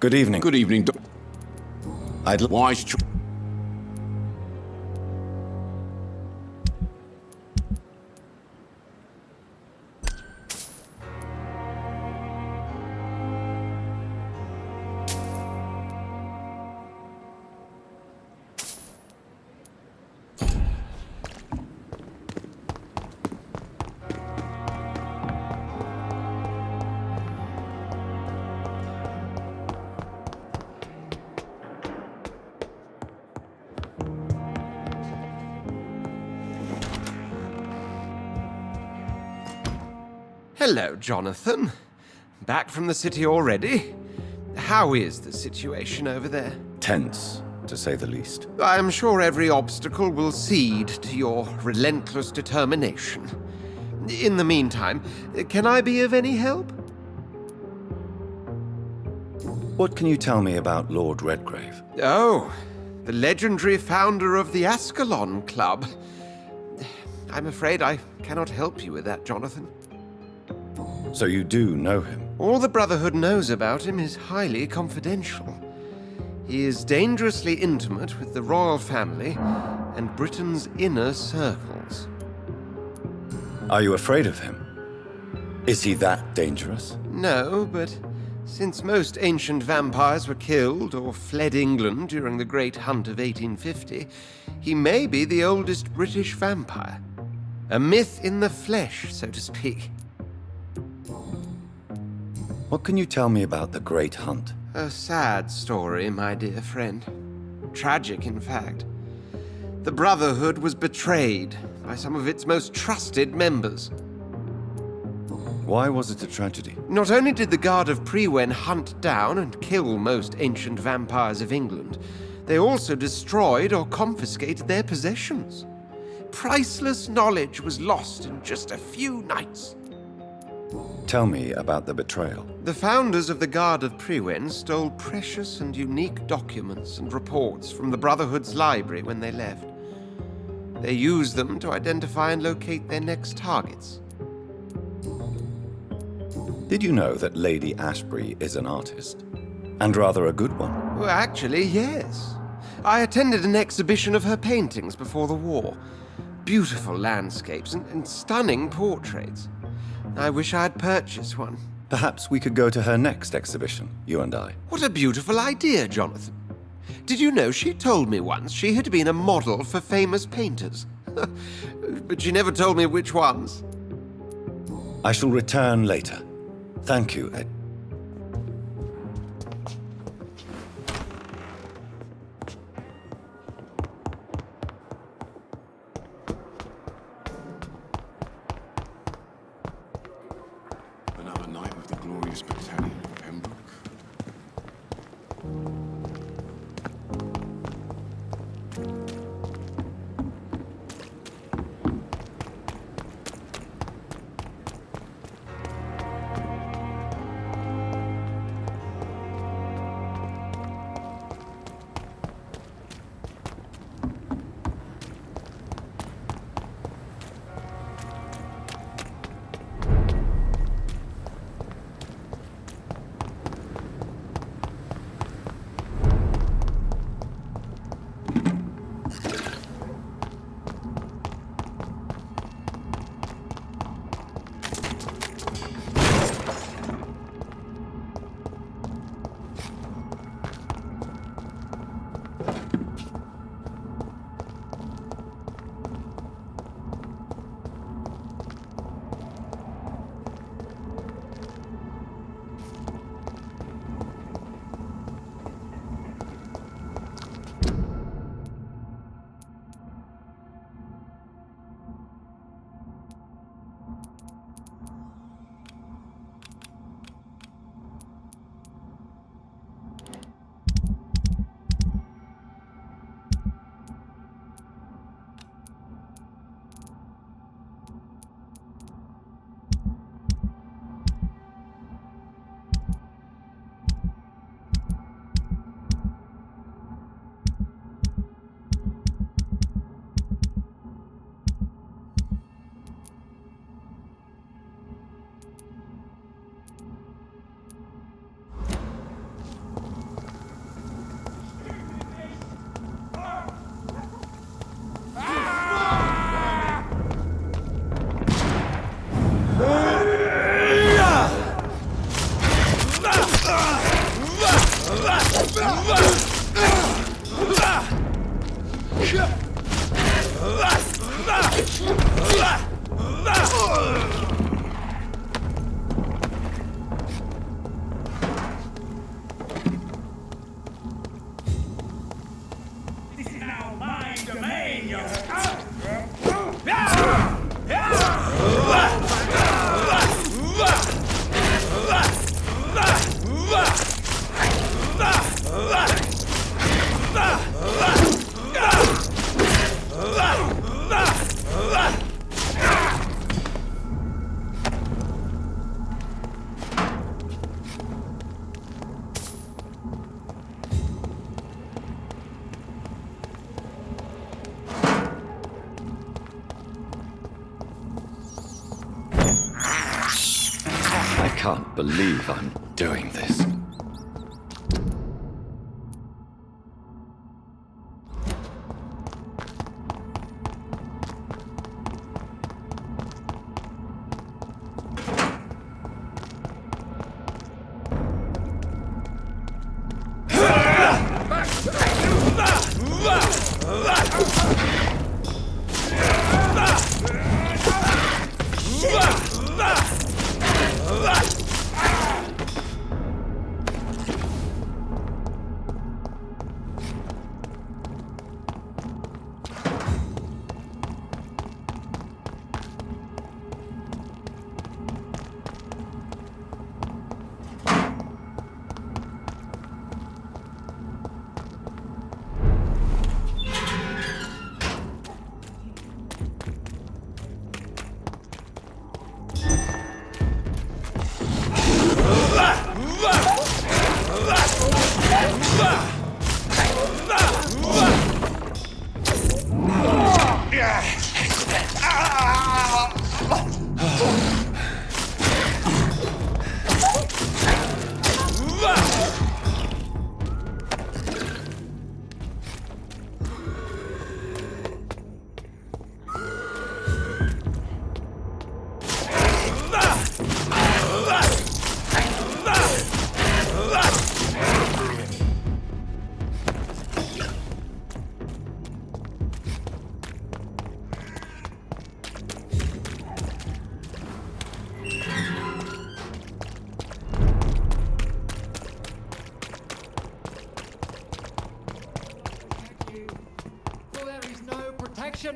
Good evening. Good evening, Doc. Wise choice. Hello, Jonathan. Back from the city already? How is the situation over there? Tense, to say the least. I am sure every obstacle will cede to your relentless determination. In the meantime, can I be of any help? What can you tell me about Lord Redgrave? Oh, the legendary founder of the Ascalon Club. I'm afraid I cannot help you with that, Jonathan. So you do know him? All the Brotherhood knows about him is highly confidential. He is dangerously intimate with the royal family and Britain's inner circles. Are you afraid of him? Is he that dangerous? No, but since most ancient vampires were killed or fled England during the Great Hunt of 1850, he may be the oldest British vampire. A myth in the flesh, so to speak. What can you tell me about the Great Hunt? A sad story, my dear friend. Tragic, in fact. The Brotherhood was betrayed by some of its most trusted members. Why was it a tragedy? Not only did the Guard of Prewen hunt down and kill most ancient vampires of England, they also destroyed or confiscated their possessions. Priceless knowledge was lost in just a few nights. Tell me about the betrayal. The founders of the Guard of Prewen stole precious and unique documents and reports from the Brotherhood's library when they left. They used them to identify and locate their next targets. Did you know that Lady Ashbury is an artist? And rather a good one? Well, actually, yes. I attended an exhibition of her paintings before the war. Beautiful landscapes and stunning portraits. I wish I had purchased one. Perhaps we could go to her next exhibition, you and I. What a beautiful idea, Jonathan. Did you know she told me once she had been a model for famous painters? But she never told me which ones. I shall return later. Thank you, Ed. Another night with the glorious battalion of Pembroke. This is now my domain, you I can't believe I'm doing this.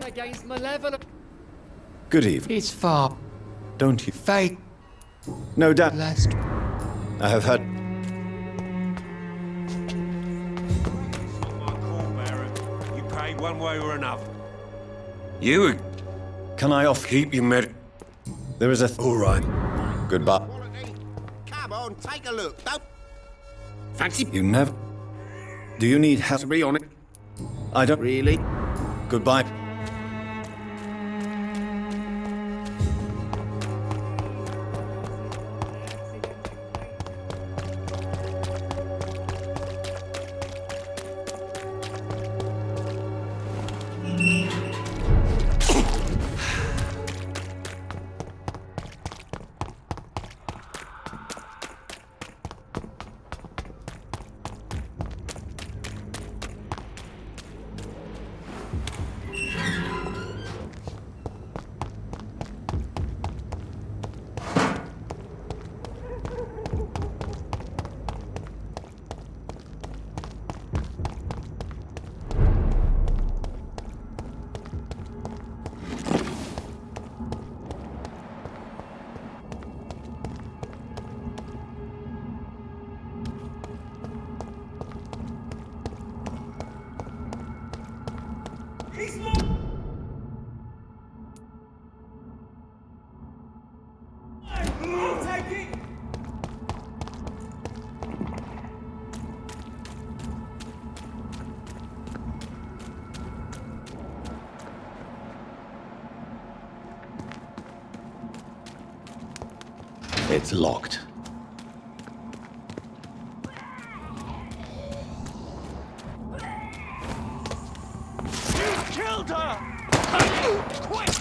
Against malevolent. Good evening. It's far. Don't you? Fate. No doubt. Blessed. I have had. You pay one way or another. You. Can I off? Keep your med. There is a. All right. Goodbye. Come on, take a look. Don't. Fancy. You never. Do you need help? To be on it. I don't. Really? Goodbye. I'll take it! It's locked. You killed her! Quick!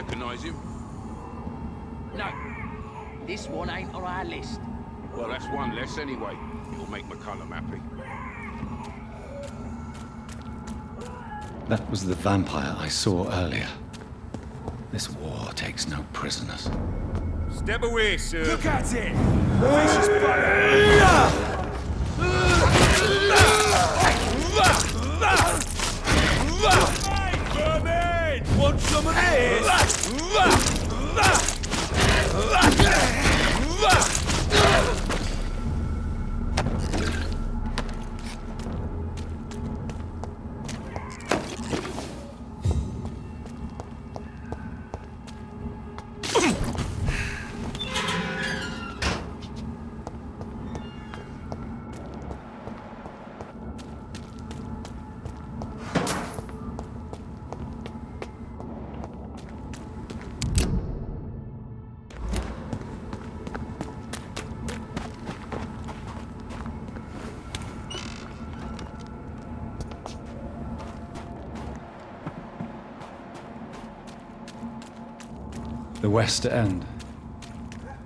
recognize him? No, this one ain't on our list. Well, that's one less anyway. It'll make McCullum happy. That was the vampire I saw earlier. This war takes no prisoners. Step away, sir. Look at it! Vicious bugger! Hey, Vermin! Want some of this? The West End.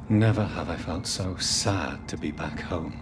Never have I felt so sad to be back home.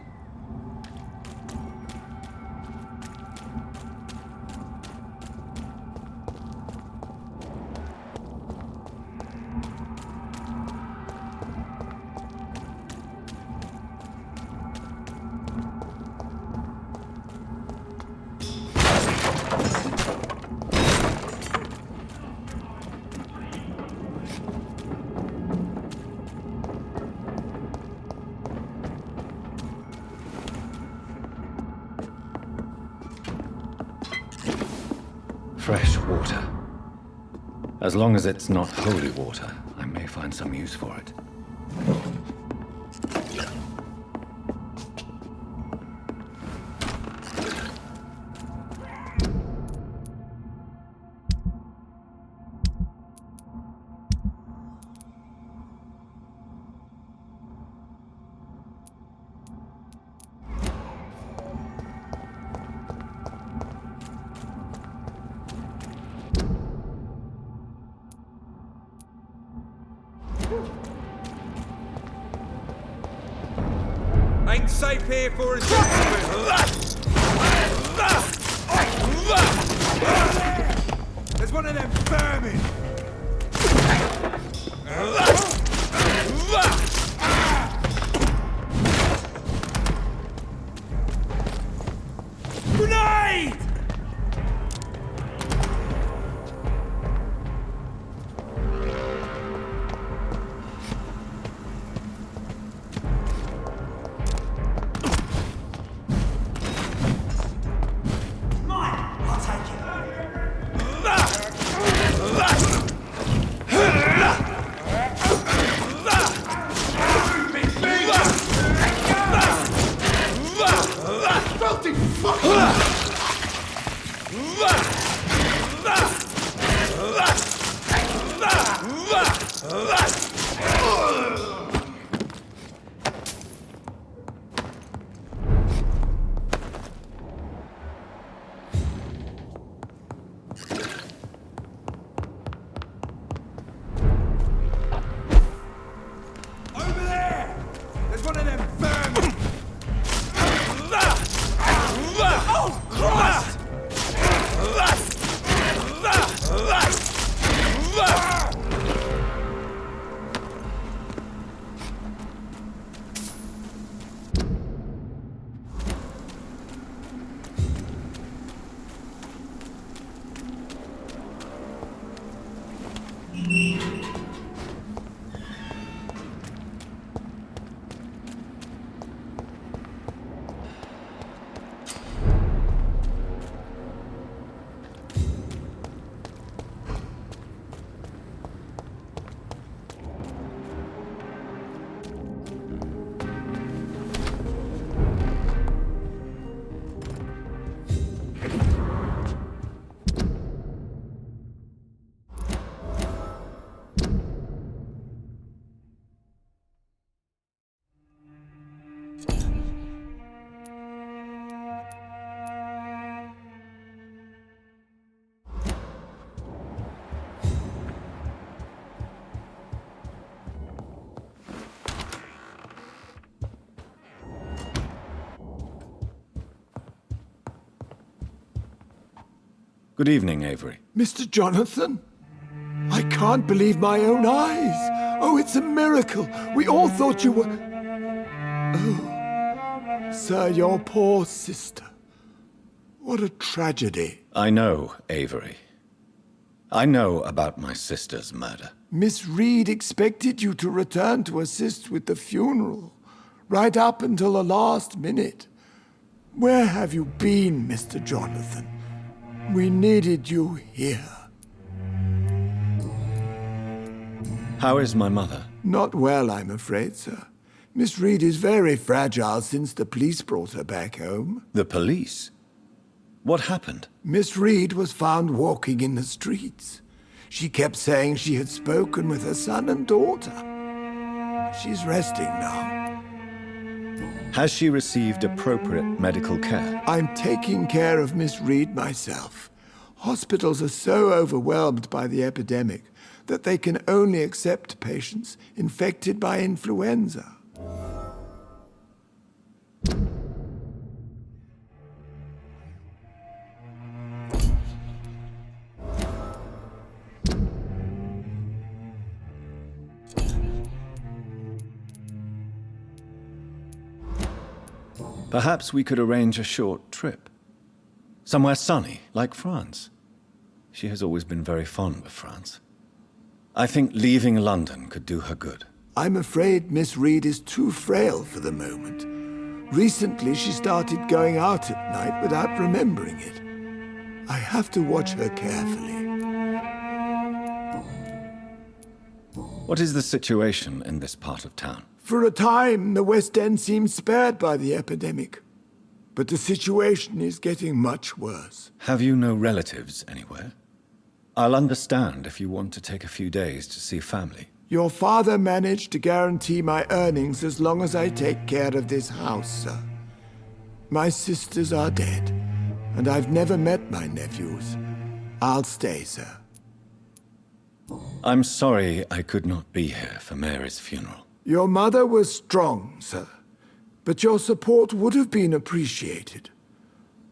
Fresh water. As long as it's not holy water, I may find some use for it. Ain't safe here for us. There's one of them vermin. Grenade! Good evening, Avery. Mr. Jonathan? I can't believe my own eyes. Oh, it's a miracle. We all thought you were... Oh, sir, your poor sister. What a tragedy. I know, Avery. I know about my sister's murder. Miss Reid expected you to return to assist with the funeral, right up until the last minute. Where have you been, Mr. Jonathan? We needed you here. How is my mother? Not well, I'm afraid, sir. Miss Reid is very fragile since the police brought her back home. The police? What happened? Miss Reid was found walking in the streets. She kept saying she had spoken with her son and daughter. She's resting now. Has she received appropriate medical care? I'm taking care of Miss Reid myself. Hospitals are so overwhelmed by the epidemic that they can only accept patients infected by influenza. Perhaps we could arrange a short trip. Somewhere sunny, like France. She has always been very fond of France. I think leaving London could do her good. I'm afraid Miss Reid is too frail for the moment. Recently, she started going out at night without remembering it. I have to watch her carefully. What is the situation in this part of town? For a time, the West End seemed spared by the epidemic. But the situation is getting much worse. Have you no relatives anywhere? I'll understand if you want to take a few days to see family. Your father managed to guarantee my earnings as long as I take care of this house, sir. My sisters are dead, and I've never met my nephews. I'll stay, sir. I'm sorry I could not be here for Mary's funeral. Your mother was strong, sir, but your support would have been appreciated.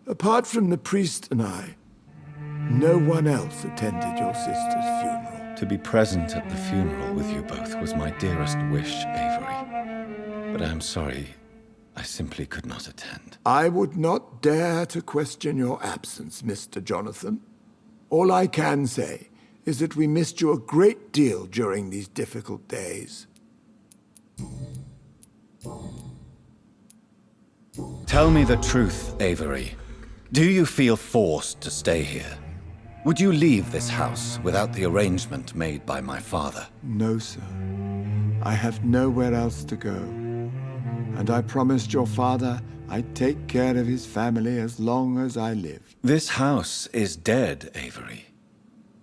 Apart from the priest and I, no one else attended your sister's funeral. To be present at the funeral with you both was my dearest wish, Avery. But I'm sorry, I simply could not attend. I would not dare to question your absence, Mr. Jonathan. All I can say is that we missed you a great deal during these difficult days. Tell me the truth, Avery. Do you feel forced to stay here? Would you leave this house without the arrangement made by my father? No, sir. I have nowhere else to go. And I promised your father I'd take care of his family as long as I live. This house is dead, Avery.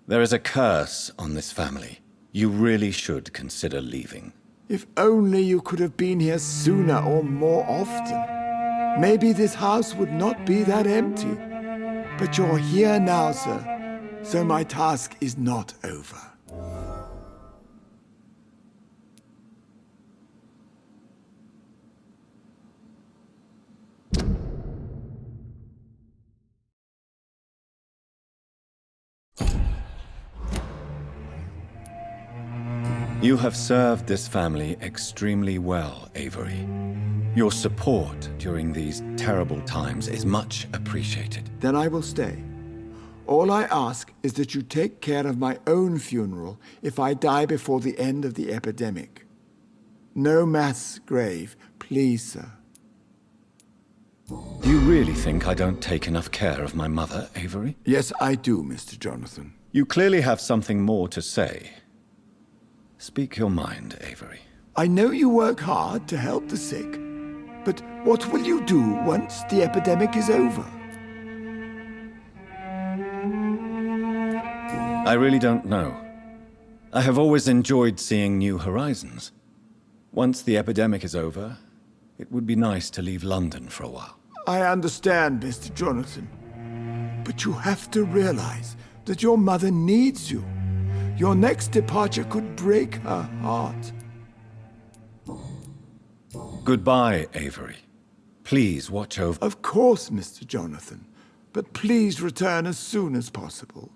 There is a curse on this family. You really should consider leaving. If only you could have been here sooner or more often. Maybe this house would not be that empty. But you're here now, sir, so my task is not over. You have served this family extremely well, Avery. Your support during these terrible times is much appreciated. Then I will stay. All I ask is that you take care of my own funeral if I die before the end of the epidemic. No mass grave, please, sir. Do you really think I don't take enough care of my mother, Avery? Yes, I do, Mr. Jonathan. You clearly have something more to say. Speak your mind, Avery. I know you work hard to help the sick, but what will you do once the epidemic is over? I really don't know. I have always enjoyed seeing new horizons. Once the epidemic is over, it would be nice to leave London for a while. I understand, Mr. Jonathan. But you have to realize that your mother needs you. Your next departure could break her heart. Goodbye, Avery. Please watch over... Of course, Mr. Jonathan. but please return as soon as possible.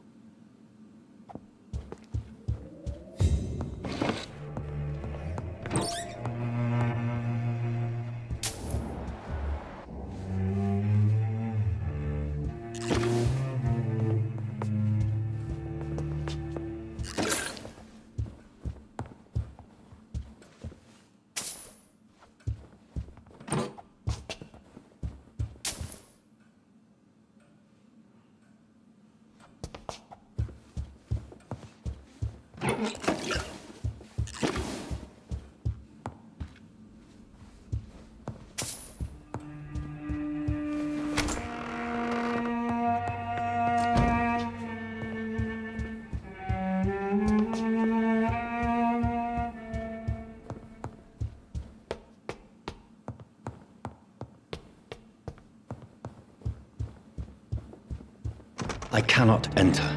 I cannot enter.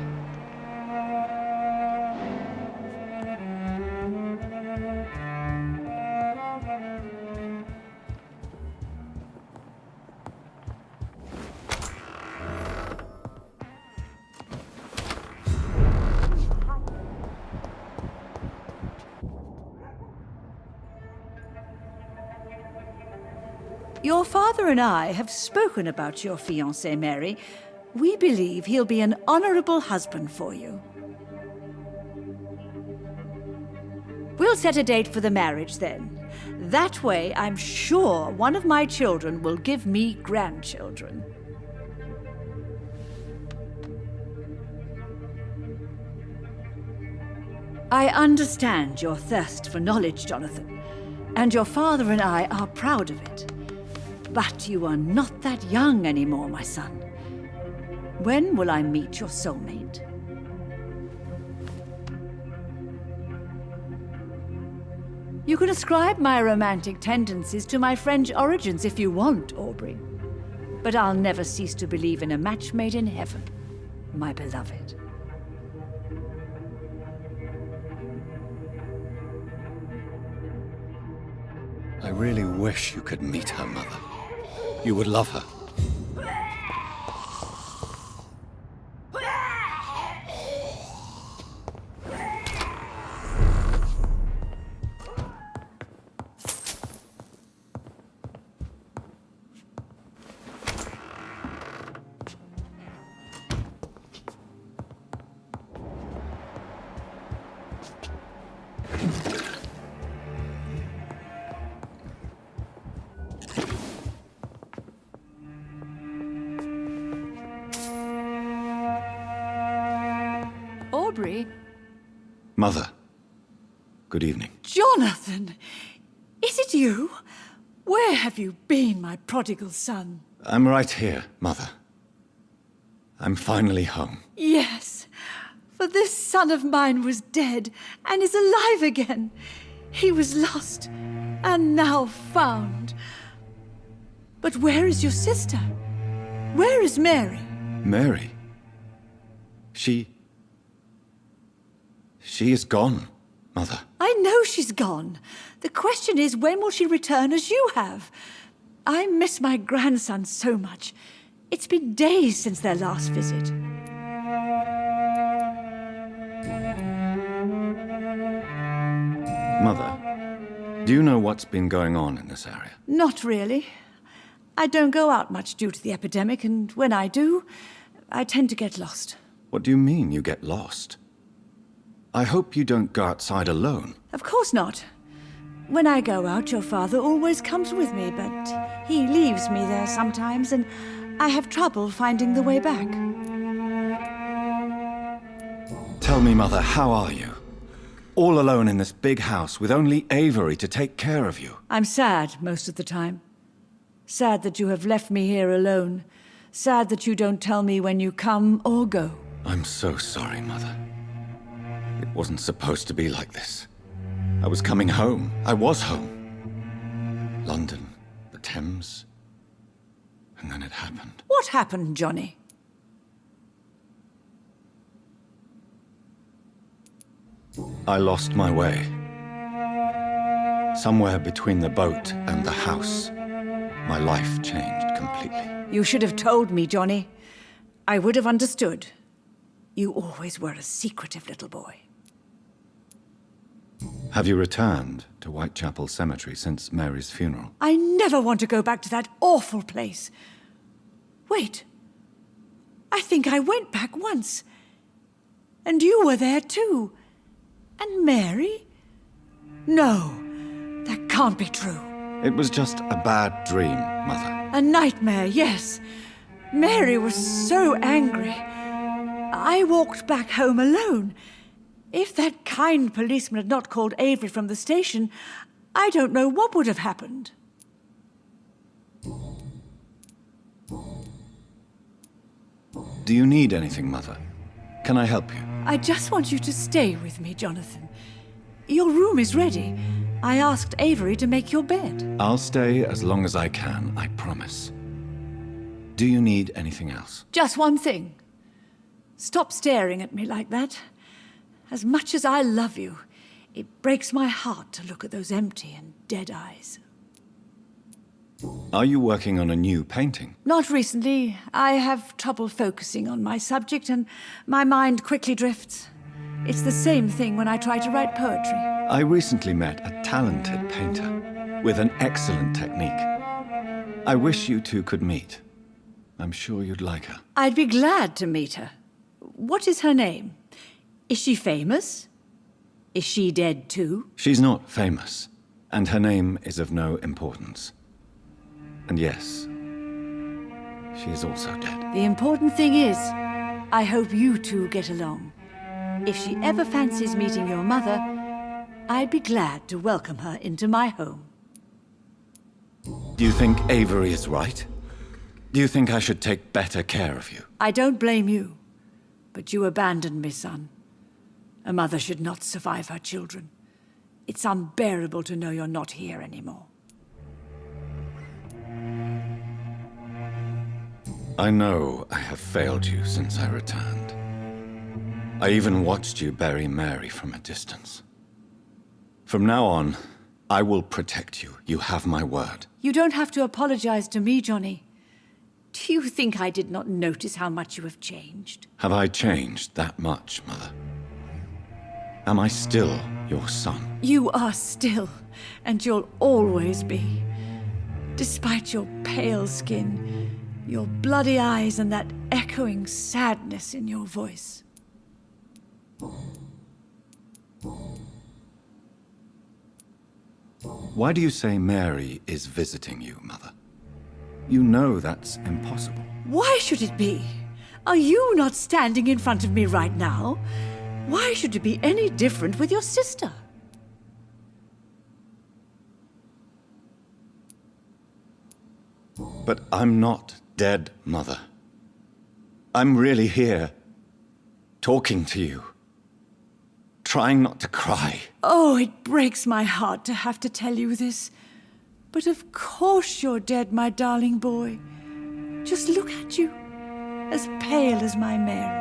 Your father and I have spoken about your fiancé, Mary. We believe he'll be an honorable husband for you. We'll set a date for the marriage then. That way, I'm sure one of my children will give me grandchildren. I understand your thirst for knowledge, Jonathan, and your father and I are proud of it. But you are not that young anymore, my son. When will I meet your soulmate? You can ascribe my romantic tendencies to my French origins if you want, Aubrey. But I'll never cease to believe in a match made in heaven, my beloved. I really wish you could meet her, Mother. You would love her. Aubrey? Mother, good evening. Jonathan! Is it you? Where have you been, my prodigal son? I'm right here, Mother. I'm finally home. Yes, for this son of mine was dead and is alive again. He was lost and now found. But where is your sister? Where is Mary? Mary? She is gone, Mother. I know she's gone. The question is, when will she return as you have? I miss my grandson so much. It's been days since their last visit. Mother, do you know what's been going on in this area? Not really. I don't go out much due to the epidemic, and when I do, I tend to get lost. What do you mean you get lost? I hope you don't go outside alone. Of course not. When I go out, your father always comes with me, but he leaves me there sometimes, and I have trouble finding the way back. Tell me, Mother, how are you? All alone in this big house with only Avery to take care of you. I'm sad most of the time. Sad that you have left me here alone. Sad that you don't tell me when you come or go. I'm so sorry, Mother. It wasn't supposed to be like this. I was coming home. I was home. London, the Thames, and then it happened. What happened, Johnny? I lost my way. Somewhere between the boat and the house, my life changed completely. You should have told me, Johnny. I would have understood. You always were a secretive little boy. Have you returned to Whitechapel Cemetery since Mary's funeral? I never want to go back to that awful place. Wait. I think I went back once. And you were there too. And Mary? No, that can't be true. It was just a bad dream, Mother. A nightmare, yes. Mary was so angry. I walked back home alone. If that kind policeman had not called Avery from the station, I don't know what would have happened. Do you need anything, Mother? Can I help you? I just want you to stay with me, Jonathan. Your room is ready. I asked Avery to make your bed. I'll stay as long as I can, I promise. Do you need anything else? Just one thing. Stop staring at me like that. As much as I love you, it breaks my heart to look at those empty and dead eyes. Are you working on a new painting? Not recently. I have trouble focusing on my subject and my mind quickly drifts. It's the same thing when I try to write poetry. I recently met a talented painter with an excellent technique. I wish you two could meet. I'm sure you'd like her. I'd be glad to meet her. What is her name? Is she famous? Is she dead too? She's not famous, and her name is of no importance. And yes, she is also dead. The important thing is, I hope you two get along. If she ever fancies meeting your mother, I'd be glad to welcome her into my home. Do you think Avery is right? Do you think I should take better care of you? I don't blame you, but you abandoned me, son. A mother should not survive her children. It's unbearable to know you're not here anymore. I know I have failed you since I returned. I even watched you bury Mary from a distance. From now on, I will protect you. You have my word. You don't have to apologize to me, Johnny. Do you think I did not notice how much you have changed? Have I changed that much, Mother? Am I still your son? You are still, and you'll always be. Despite your pale skin, your bloody eyes, and that echoing sadness in your voice. Why do you say Mary is visiting you, Mother? You know that's impossible. Why should it be? Are you not standing in front of me right now? Why should it be any different with your sister? But I'm not dead, Mother. I'm really here, talking to you, trying not to cry. Oh, it breaks my heart to have to tell you this. But of course you're dead, my darling boy. Just look at you, as pale as my Mary.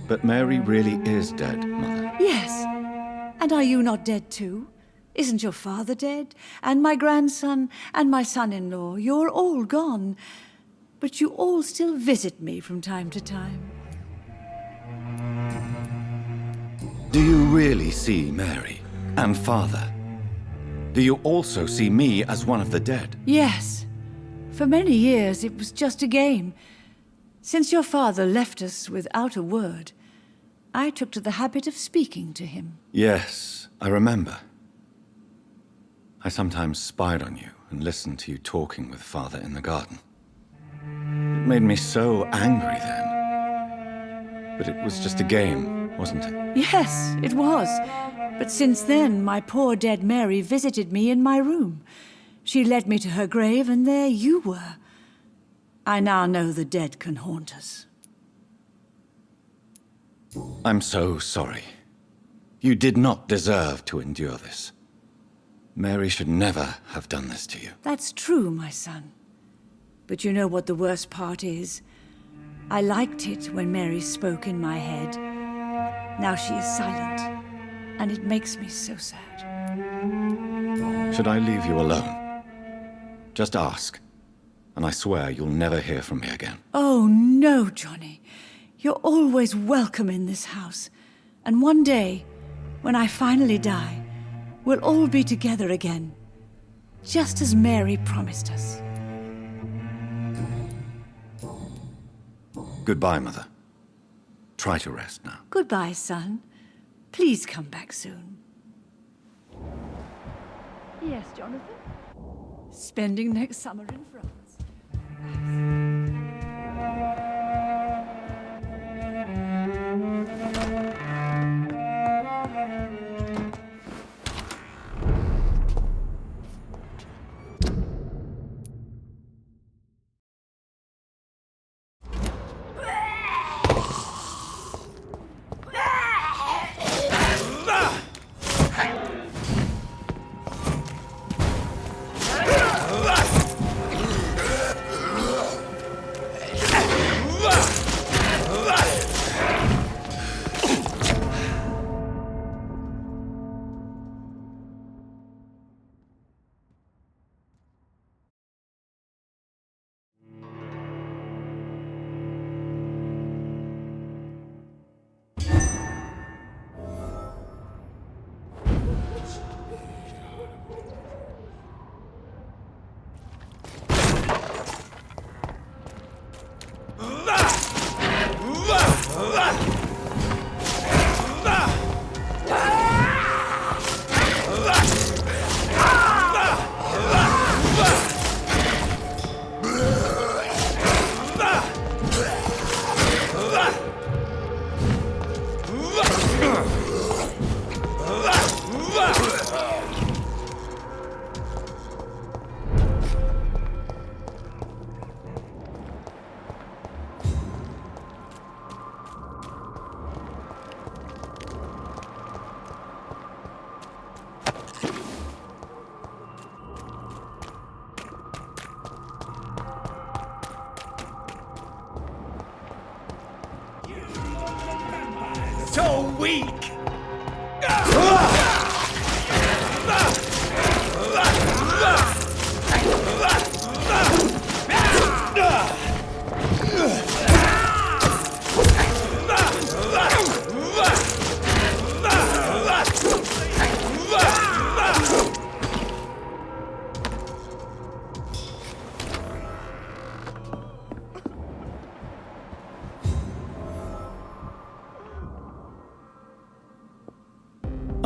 But Mary really is dead, Mother. Yes. And are you not dead too? Isn't your father dead? And my grandson, and my son-in-law? You're all gone. But you all still visit me from time to time. Do you really see Mary and Father? Do you also see me as one of the dead? Yes. For many years it was just a game. Since your father left us without a word, I took to the habit of speaking to him. Yes, I remember. I sometimes spied on you and listened to you talking with Father in the garden. It made me so angry then. But it was just a game, wasn't it? Yes, it was. But since then, my poor dead Mary visited me in my room. She led me to her grave, and there you were. I now know the dead can haunt us. I'm so sorry. You did not deserve to endure this. Mary should never have done this to you. That's true, my son. But you know what the worst part is? I liked it when Mary spoke in my head. Now she is silent, and it makes me so sad. Should I leave you alone? Just ask. and I swear you'll never hear from me again. Oh, no, Johnny. You're always welcome in this house. And one day, when I finally die, we'll all be together again. Just as Mary promised us. Goodbye, Mother. Try to rest now. Goodbye, son. Please come back soon. Yes, Jonathan? Spending next summer in France. So weak!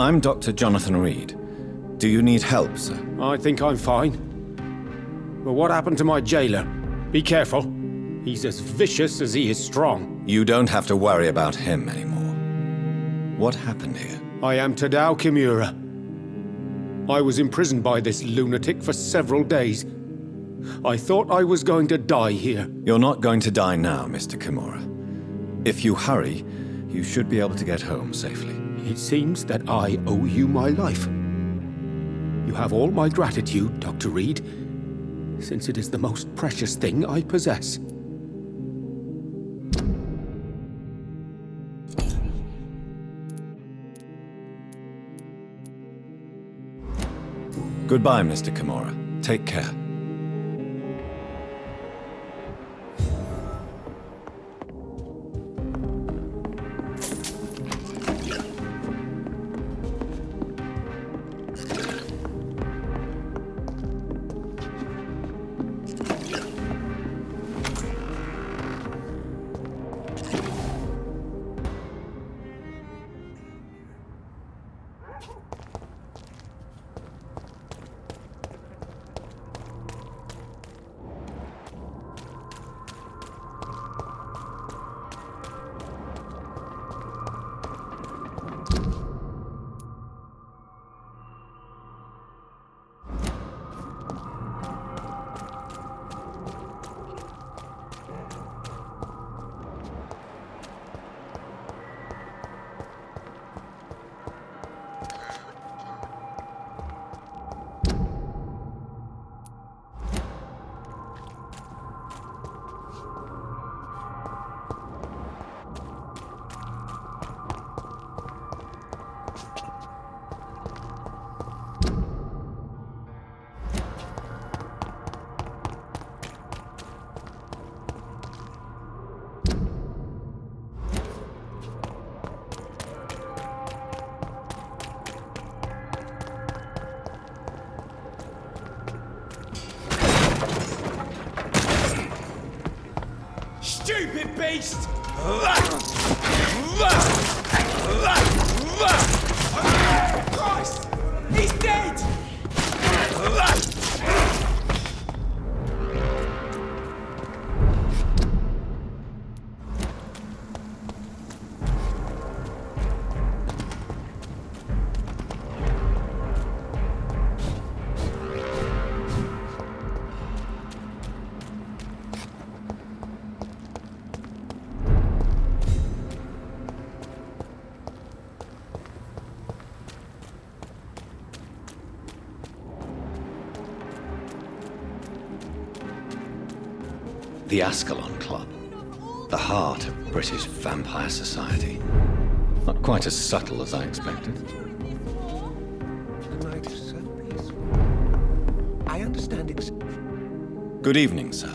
I'm Dr. Jonathan Reid. Do you need help, sir? I think I'm fine. But what happened to my jailer? Be careful. He's as vicious as he is strong. You don't have to worry about him anymore. What happened here? I am Tadao Kimura. I was imprisoned by this lunatic for several days. I thought I was going to die here. You're not going to die now, Mr. Kimura. If you hurry, you should be able to get home safely. It seems that I owe you my life. You have all my gratitude, Dr. Reid, since it is the most precious thing I possess. Goodbye, Mr. Kimura. Take care. stupid beast! Christ! He's dead! The Ascalon Club. The heart of British vampire society. Not quite as subtle as I expected. The night is so peaceful. I understand Good evening, sir.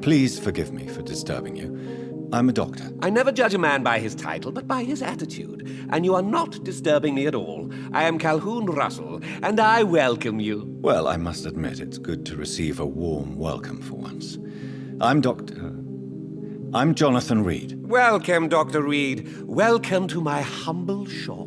Please forgive me for disturbing you. I'm a doctor. I never judge a man by his title, but by his attitude. And you are not disturbing me at all. I am Calhoun Russell, and I welcome you. Well, I must admit it's good to receive a warm welcome for once. I'm Jonathan Reid. Welcome, Dr. Reid. Welcome to my humble shop.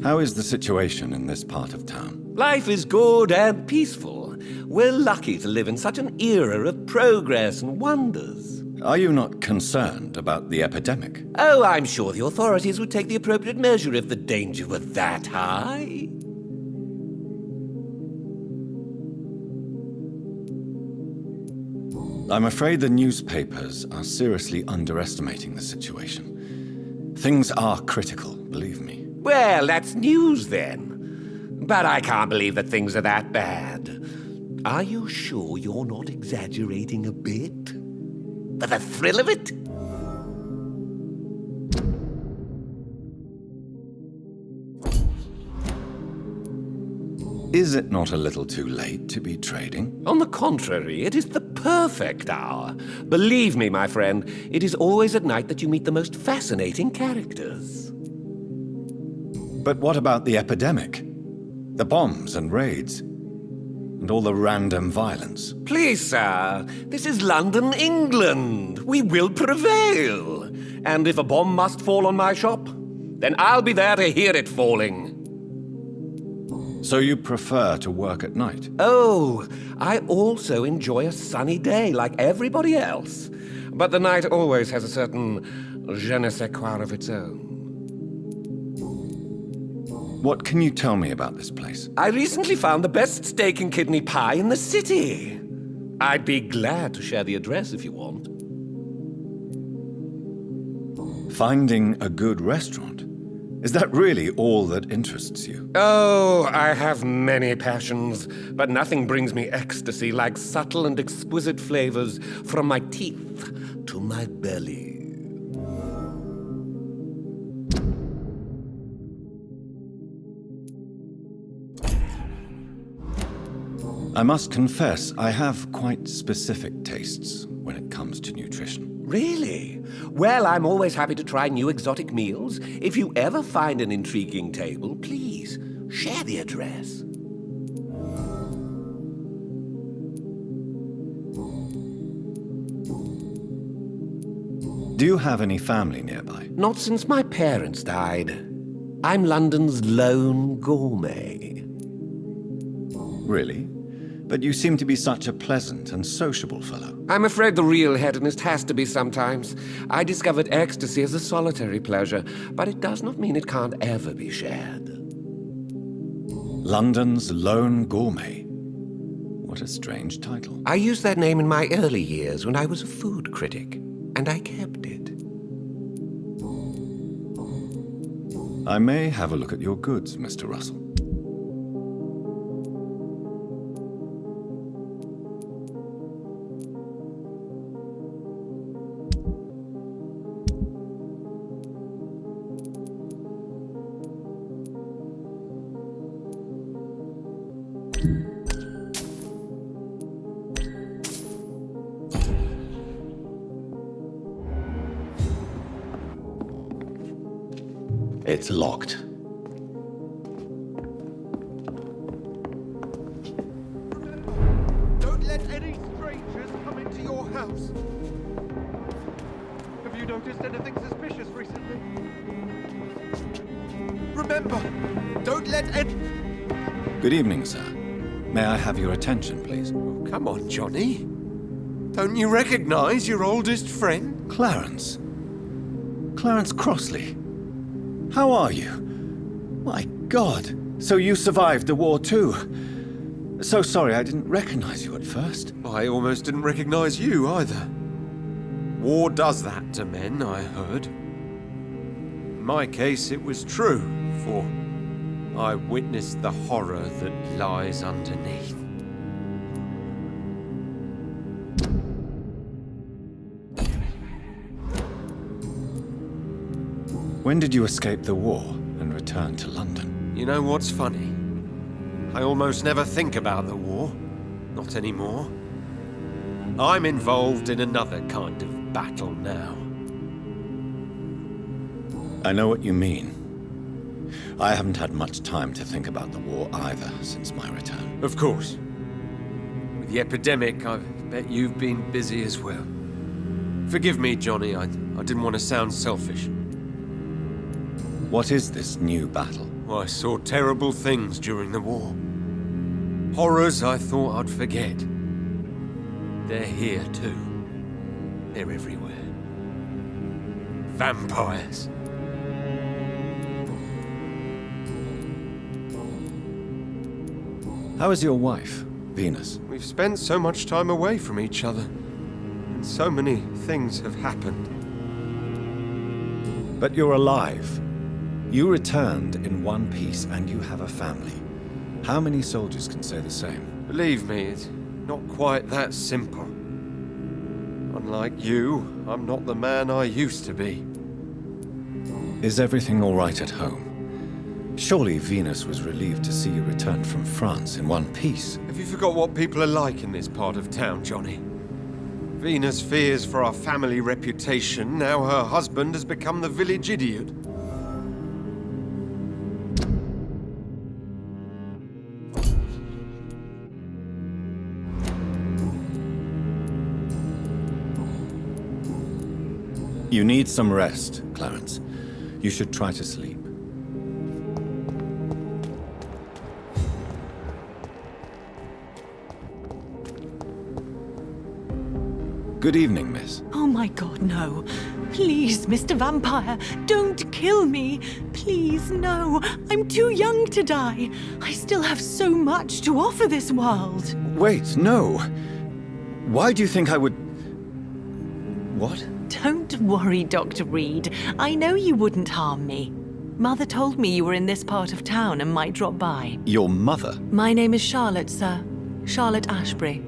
How is the situation in this part of town? Life is good and peaceful. We're lucky to live in such an era of progress and wonders. Are you not concerned about the epidemic? Oh, I'm sure the authorities would take the appropriate measure if the danger were that high. I'm afraid the newspapers are seriously underestimating the situation. Things are critical, believe me. Well, that's news then. But I can't believe that things are that bad. Are you sure you're not exaggerating a bit? For the thrill of it? Is it not a little too late to be trading? On the contrary, it is the perfect hour. Believe me, my friend, it is always at night that you meet the most fascinating characters. But what about the epidemic? The bombs and raids? And all the random violence? Please, sir, this is London, England. We will prevail. And if a bomb must fall on my shop, then I'll be there to hear it falling. So you prefer to work at night? Oh, I also enjoy a sunny day like everybody else. But the night always has a certain je ne sais quoi of its own. What can you tell me about this place? I recently found the best steak and kidney pie in the city. I'd be glad to share the address if you want. Finding a good restaurant? Is that really all that interests you? Oh, I have many passions, but nothing brings me ecstasy like subtle and exquisite flavors from my teeth to my belly. I must confess, I have quite specific tastes when it comes to nutrition. Really? Well, I'm always happy to try new exotic meals. If you ever find an intriguing table, please share the address. Do you have any family nearby? Not since my parents died. I'm London's lone gourmet. Really? But you seem to be such a pleasant and sociable fellow. I'm afraid the real hedonist has to be sometimes. I discovered ecstasy as a solitary pleasure, but it does not mean it can't ever be shared. London's lone gourmet. What a strange title. I used that name in my early years when I was a food critic, and I kept it. I may have a look at your goods, Mr. Russell. It's locked. house. Have you noticed anything suspicious recently? Remember, don't let Good evening, sir. May I have your attention, please? Oh, come on, Johnny. Don't you recognize your oldest friend? Clarence. Clarence Crossley. How are you? My God. So you survived the war too. So sorry I didn't recognize you at first. I almost didn't recognize you either. War does that to men, I heard. In my case, it was true, for I witnessed the horror that lies underneath. When did you escape the war and return to London? You know what's funny? I almost never think about the war. Not anymore. I'm involved in another kind of battle now. I know what you mean. I haven't had much time to think about the war either since my return. Of course. With the epidemic, I bet you've been busy as well. Forgive me, Johnny, I didn't want to sound selfish. What is this new battle? I saw terrible things during the war. Horrors I thought I'd forget. They're here too. They're everywhere. Vampires. How is your wife, Venus? We've spent so much time away from each other, and so many things have happened. But you're alive. You returned in one piece, and you have a family. How many soldiers can say the same? Believe me, it's not quite that simple. Unlike you, I'm not the man I used to be. Is everything all right at home? Surely Venus was relieved to see you return from France in one piece. Have you forgot what people are like in this part of town, Johnny? Venus fears for our family reputation. Now her husband has become the village idiot. You need some rest, Clarence. You should try to sleep. Good evening, miss. Oh my God, no. Please, Mr. Vampire, don't kill me. Please, no. I'm too young to die. I still have so much to offer this world. Wait, no. Why do you think I would... What? Don't worry, Dr. Reid. I know you wouldn't harm me. Mother told me you were in this part of town and might drop by. Your mother? My name is Charlotte, sir. Charlotte Ashbury.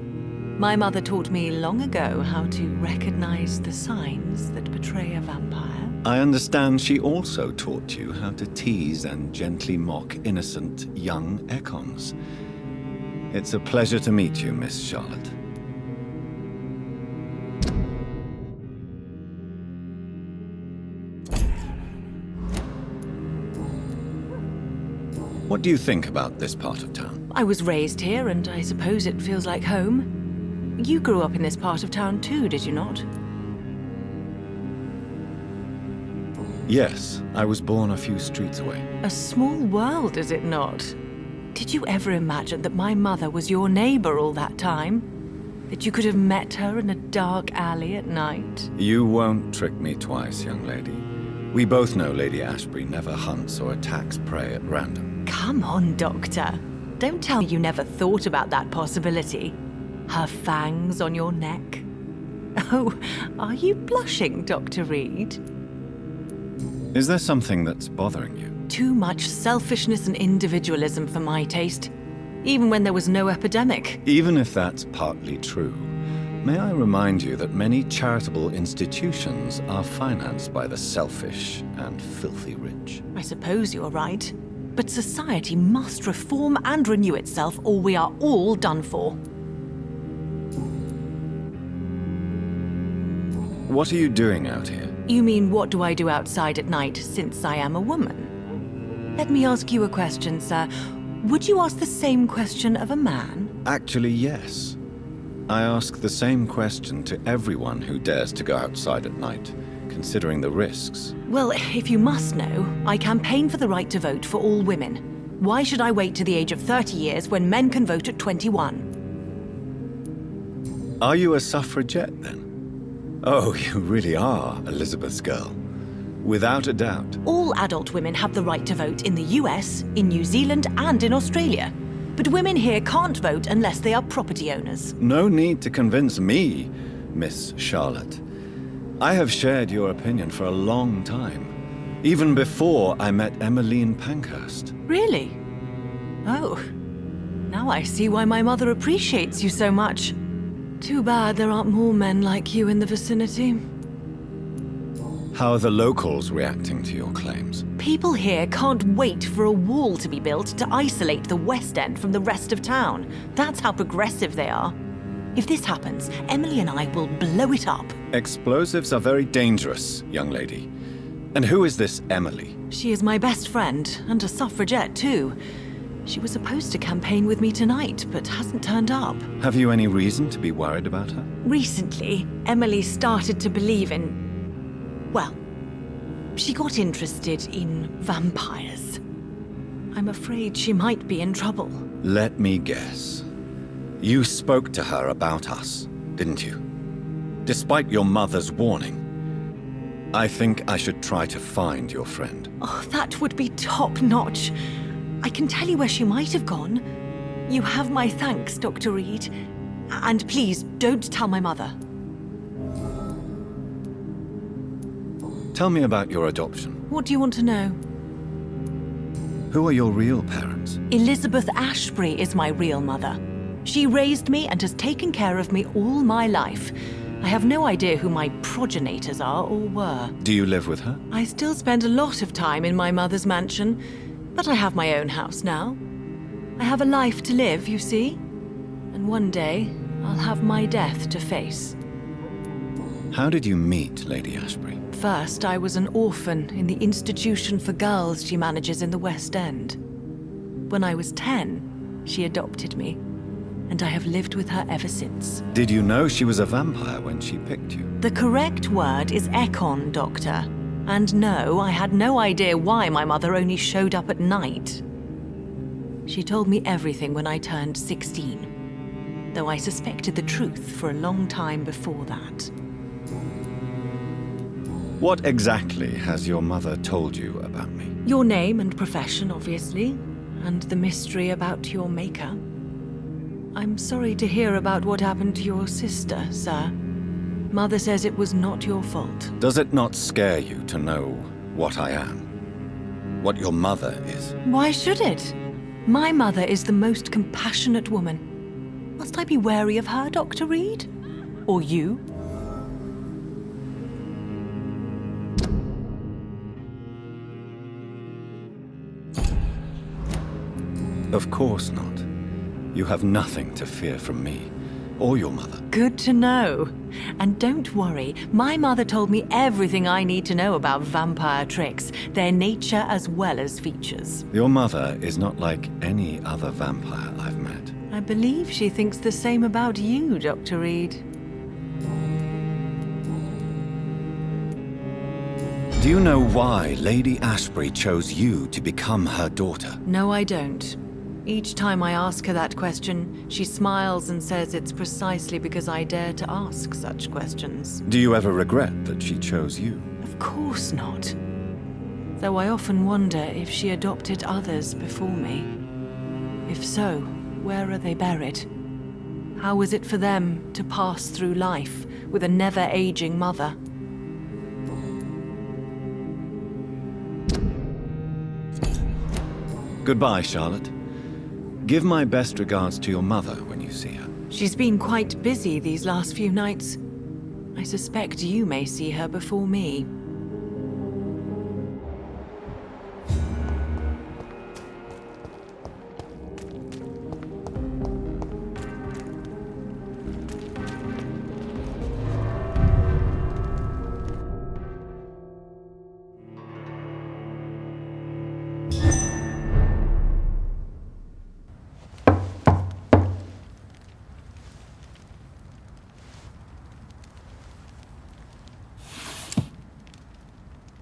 My mother taught me long ago how to recognize the signs that betray a vampire. I understand she also taught you how to tease and gently mock innocent young Ekons. It's a pleasure to meet you, Miss Charlotte. What do you think about this part of town? I was raised here, and I suppose it feels like home. You grew up in this part of town too, did you not? Yes, I was born a few streets away. A small world, is it not? Did you ever imagine that my mother was your neighbor all that time? That you could have met her in a dark alley at night? You won't trick me twice, young lady. We both know Lady Ashbury never hunts or attacks prey at random. Come on, Doctor. Don't tell me you never thought about that possibility. Her fangs on your neck. Oh, are you blushing, Dr. Reid? Is there something that's bothering you? Too much selfishness and individualism for my taste, even when there was no epidemic. Even if that's partly true, may I remind you that many charitable institutions are financed by the selfish and filthy rich. I suppose you're right. But society must reform and renew itself, or we are all done for. What are you doing out here? You mean, what do I do outside at night, since I am a woman? Let me ask you a question, sir. Would you ask the same question of a man? Actually, yes. I ask the same question to everyone who dares to go outside at night, considering the risks. Well, if you must know, I campaign for the right to vote for all women. Why should I wait to the age of 30 years when men can vote at 21? Are you a suffragette, then? Oh, you really are Elizabeth's girl. Without a doubt. All adult women have the right to vote in the US, in New Zealand, and in Australia. But women here can't vote unless they are property owners. No need to convince me, Miss Charlotte. I have shared your opinion for a long time. Even before I met Emmeline Pankhurst. Really? Oh. Now I see why my mother appreciates you so much. Too bad there aren't more men like you in the vicinity. How are the locals reacting to your claims? People here can't wait for a wall to be built to isolate the West End from the rest of town. That's how progressive they are. If this happens, Emily and I will blow it up. Explosives are very dangerous, young lady. And who is this Emily? She is my best friend, and a suffragette too. She was supposed to campaign with me tonight, but hasn't turned up. Have you any reason to be worried about her? Recently, Emily started to believe in... well, she got interested in vampires. I'm afraid she might be in trouble. Let me guess. You spoke to her about us, didn't you? Despite your mother's warning. I think I should try to find your friend. Oh, that would be top-notch. I can tell you where she might have gone. You have my thanks, Dr. Reid. And please, don't tell my mother. Tell me about your adoption. What do you want to know? Who are your real parents? Elizabeth Ashbury is my real mother. She raised me and has taken care of me all my life. I have no idea who my progenitors are or were. Do you live with her? I still spend a lot of time in my mother's mansion, but I have my own house now. I have a life to live, you see. And one day, I'll have my death to face. How did you meet Lady Ashbury? First, I was an orphan in the institution for girls she manages in the West End. When I was 10, she adopted me, and I have lived with her ever since. Did you know she was a vampire when she picked you? The correct word is Econ, Doctor. And no, I had no idea why my mother only showed up at night. She told me everything when I turned 16, though I suspected the truth for a long time before that. What exactly has your mother told you about me? Your name and profession, obviously, and the mystery about your maker. I'm sorry to hear about what happened to your sister, sir. Mother says it was not your fault. Does it not scare you to know what I am? What your mother is? Why should it? My mother is the most compassionate woman. Must I be wary of her, Dr. Reid? Or you? Of course not. You have nothing to fear from me, or your mother. Good to know. And don't worry, my mother told me everything I need to know about vampire tricks, their nature as well as features. Your mother is not like any other vampire I've met. I believe she thinks the same about you, Dr. Reid. Do you know why Lady Ashbury chose you to become her daughter? No, I don't. Each time I ask her that question, she smiles and says it's precisely because I dare to ask such questions. Do you ever regret that she chose you? Of course not. Though I often wonder if she adopted others before me. If so, where are they buried? How was it for them to pass through life with a never-aging mother? Goodbye, Charlotte. Give my best regards to your mother when you see her. She's been quite busy these last few nights. I suspect you may see her before me.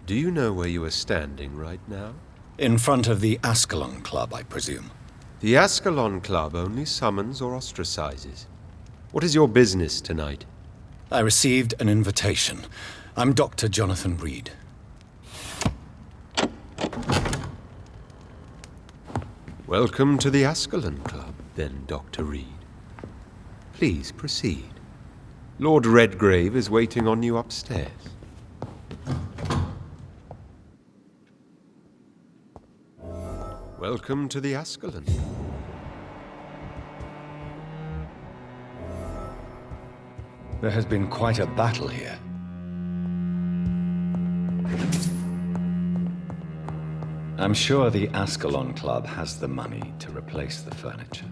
Do you know where you are standing right now? In front of the Ascalon Club, I presume. The Ascalon Club only summons or ostracizes. What is your business tonight? I received an invitation. I'm Dr. Jonathan Reid. Welcome to the Ascalon Club, then, Dr. Reid. Please proceed. Lord Redgrave is waiting on you upstairs. Welcome to the Ascalon. There has been quite a battle here. I'm sure the Ascalon Club has the money to replace the furniture.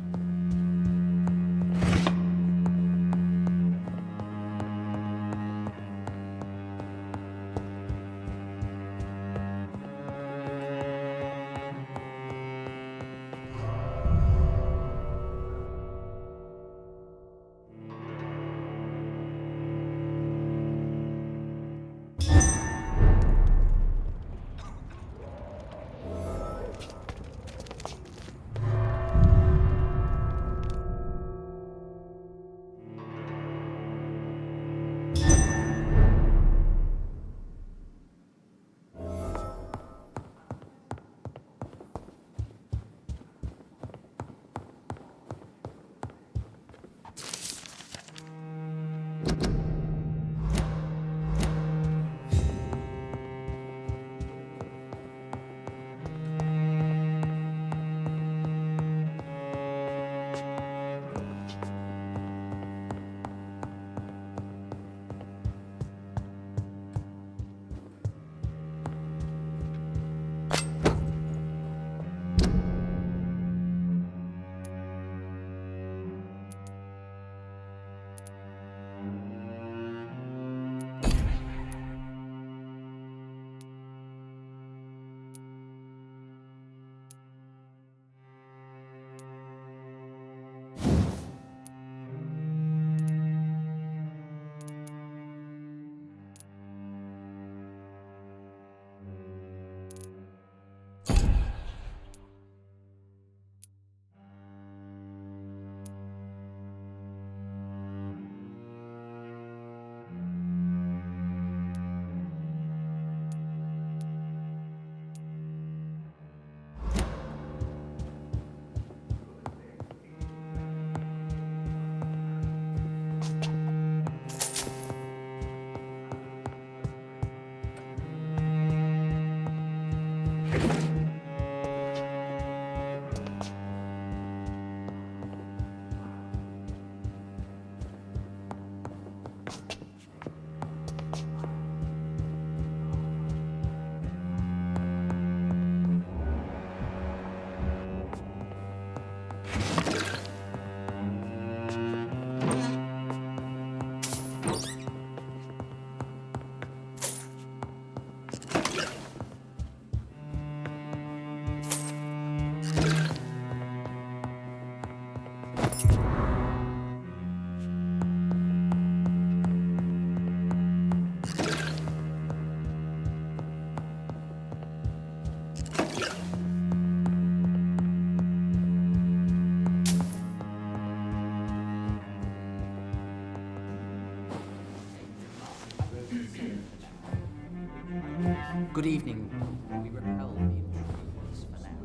Good evening. We repel the intruders for now.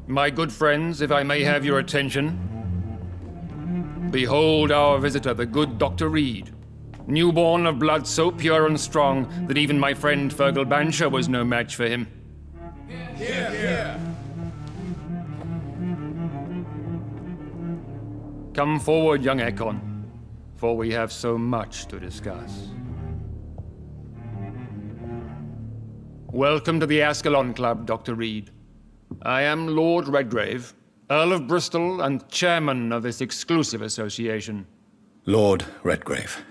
My good friends, if I may have your attention. Behold our visitor, the good Dr. Reid. Newborn of blood so pure and strong that even my friend Fergal Bansher was no match for him. Here, here. Come forward, young Ekon, for we have so much to discuss. Welcome to the Ascalon Club, Dr. Reid. I am Lord Redgrave, Earl of Bristol and chairman of this exclusive association. Lord Redgrave.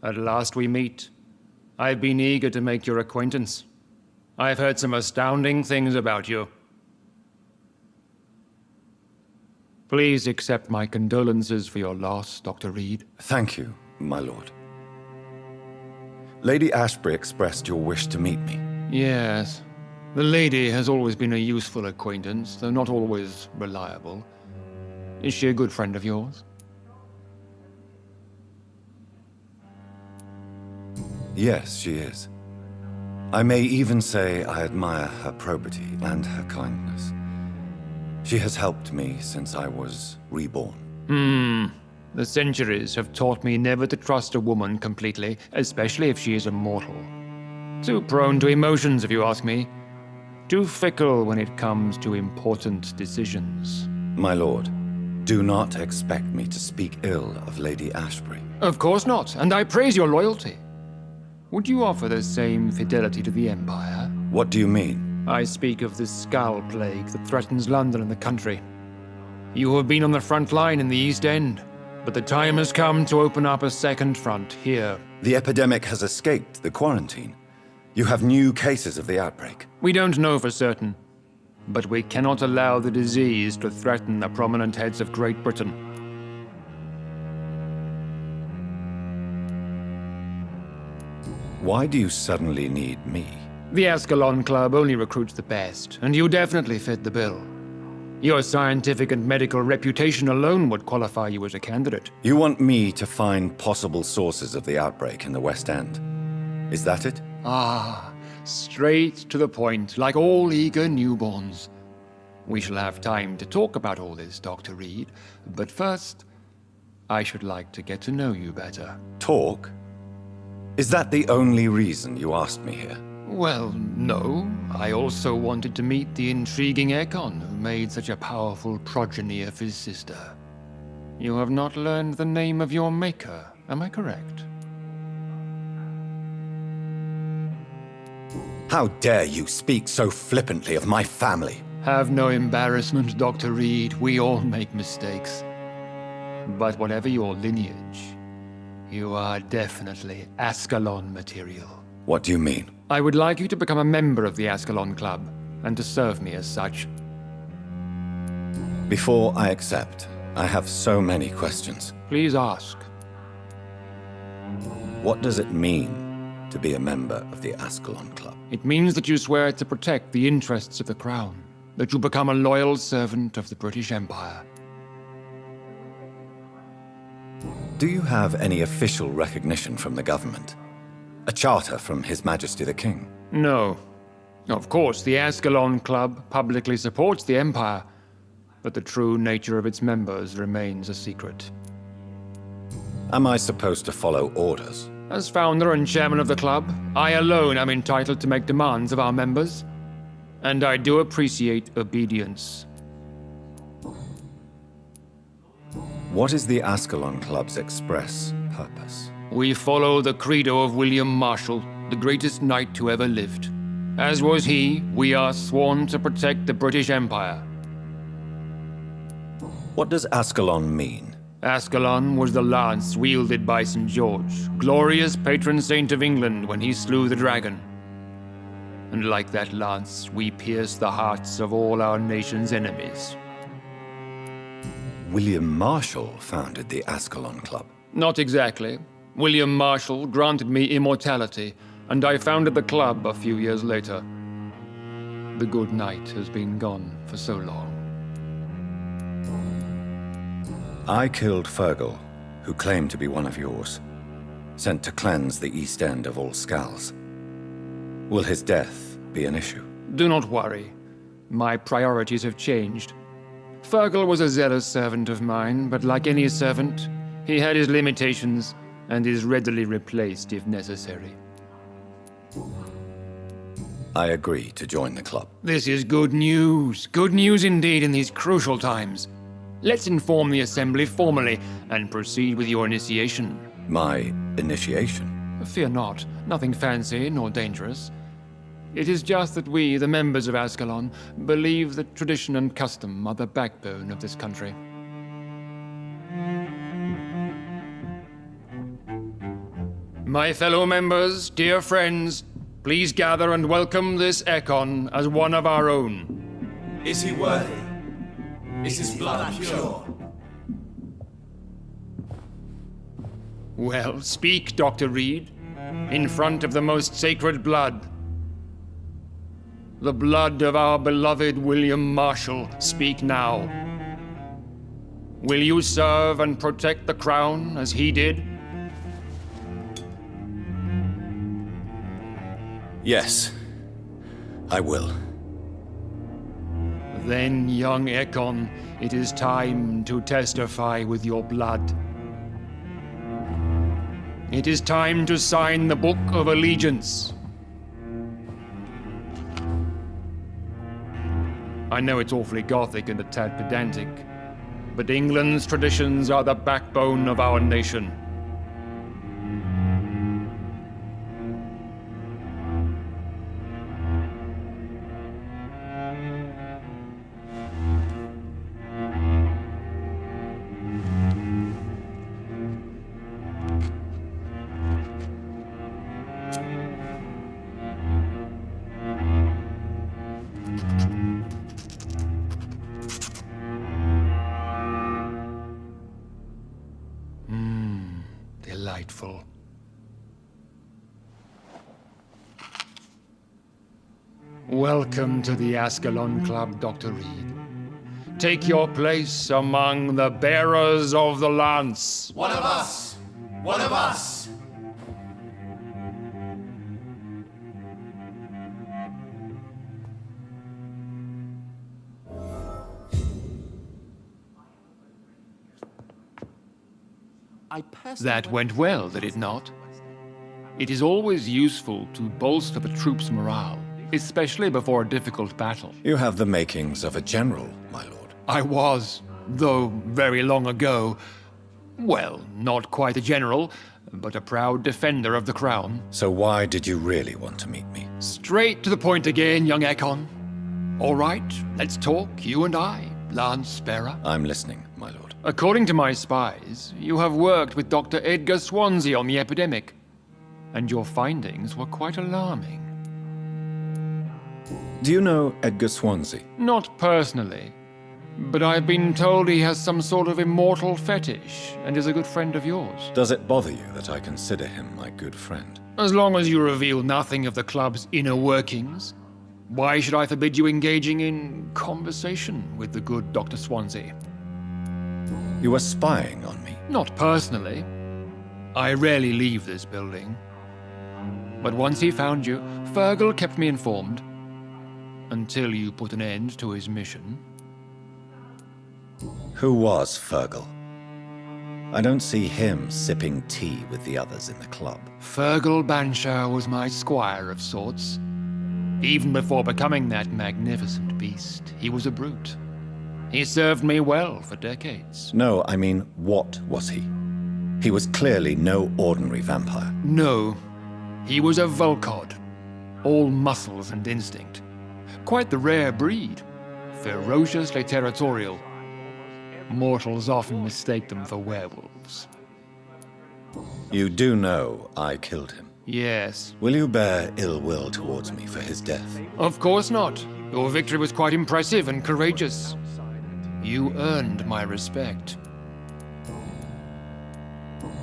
At last we meet. I've been eager to make your acquaintance. I've heard some astounding things about you. Please accept my condolences for your loss, Dr. Reid. Thank you, my lord. Lady Ashbury expressed your wish to meet me. Yes. The lady has always been a useful acquaintance, though not always reliable. Is she a good friend of yours? Yes, she is. I may even say I admire her probity and her kindness. She has helped me since I was reborn. The centuries have taught me never to trust a woman completely, especially if she is immortal. Too prone to emotions, if you ask me. Too fickle when it comes to important decisions. My lord, do not expect me to speak ill of Lady Ashbury. Of course not, and I praise your loyalty. Would you offer the same fidelity to the Empire? What do you mean? I speak of the Skull Plague that threatens London and the country. You have been on the front line in the East End, but the time has come to open up a second front here. The epidemic has escaped the quarantine. You have new cases of the outbreak. We don't know for certain, but we cannot allow the disease to threaten the prominent heads of Great Britain. Why do you suddenly need me? The Ascalon Club only recruits the best, and you definitely fit the bill. Your scientific and medical reputation alone would qualify you as a candidate. You want me to find possible sources of the outbreak in the West End. Is that it? Straight to the point, like all eager newborns. We shall have time to talk about all this, Dr. Reid, but first, I should like to get to know you better. Talk? Is that the only reason you asked me here? Well, no. I also wanted to meet the intriguing Ekon, who made such a powerful progeny of his sister. You have not learned the name of your maker, am I correct? How dare you speak so flippantly of my family? Have no embarrassment, Dr. Reid. We all make mistakes. But whatever your lineage, you are definitely Ascalon material. What do you mean? I would like you to become a member of the Ascalon Club, and to serve me as such. Before I accept, I have so many questions. Please ask. What does it mean to be a member of the Ascalon Club? It means that you swear to protect the interests of the Crown, that you become a loyal servant of the British Empire. Do you have any official recognition from the government? A charter from His Majesty the King? No. Of course, the Ascalon Club publicly supports the Empire, but the true nature of its members remains a secret. Am I supposed to follow orders? As founder and chairman of the club, I alone am entitled to make demands of our members, and I do appreciate obedience. What is the Ascalon Club's express purpose? We follow the credo of William Marshall, the greatest knight who ever lived. As was he, we are sworn to protect the British Empire. What does Ascalon mean? Ascalon was the lance wielded by St. George, glorious patron saint of England when he slew the dragon. And like that lance, we pierce the hearts of all our nation's enemies. William Marshall founded the Ascalon Club. Not exactly. William Marshall granted me immortality, and I founded the club a few years later. The good knight has been gone for so long. I killed Fergal, who claimed to be one of yours, sent to cleanse the East End of all skulls. Will his death be an issue? Do not worry. My priorities have changed. Fergal was a zealous servant of mine, but like any servant, he had his limitations and is readily replaced if necessary. I agree to join the club. This is good news. Good news indeed in these crucial times. Let's inform the Assembly formally and proceed with your initiation. My initiation? Fear not. Nothing fancy nor dangerous. It is just that we, the members of Ascalon, believe that tradition and custom are the backbone of this country. My fellow members, dear friends, please gather and welcome this Ekon as one of our own. Is he worthy? Is his blood pure? Well, speak, Dr. Reid, in front of the most sacred blood. The blood of our beloved William Marshall, speak now. Will you serve and protect the crown as he did? Yes, I will. Then, young Ekon, it is time to testify with your blood. It is time to sign the Book of Allegiance. I know it's awfully gothic and a tad pedantic, but England's traditions are the backbone of our nation. Delightful. Welcome to the Ascalon Club, Dr. Reid. Take your place among the bearers of the lance. One of us! One of us! That went well, did it not? It is always useful to bolster the troops' morale, especially before a difficult battle. You have the makings of a general, my lord. I was, though very long ago. Well, not quite a general, but a proud defender of the crown. So why did you really want to meet me? Straight to the point again, young Ekon. All right, let's talk, you and I, Lance Bearer. I'm listening, my lord. According to my spies, you have worked with Dr. Edgar Swansea on the epidemic, and your findings were quite alarming. Do you know Edgar Swansea? Not personally, but I've been told he has some sort of immortal fetish and is a good friend of yours. Does it bother you that I consider him my good friend? As long as you reveal nothing of the club's inner workings, why should I forbid you engaging in conversation with the good Dr. Swansea? You were spying on me? Not personally. I rarely leave this building. But once he found you, Fergal kept me informed. Until you put an end to his mission. Who was Fergal? I don't see him sipping tea with the others in the club. Fergal Banshire was my squire of sorts. Even before becoming that magnificent beast, he was a brute. He served me well for decades. No, I mean, what was he? He was clearly no ordinary vampire. No, he was a Volcod. All muscles and instinct. Quite the rare breed. Ferociously territorial. Mortals often mistake them for werewolves. You do know I killed him? Yes. Will you bear ill will towards me for his death? Of course not. Your victory was quite impressive and courageous. You earned my respect.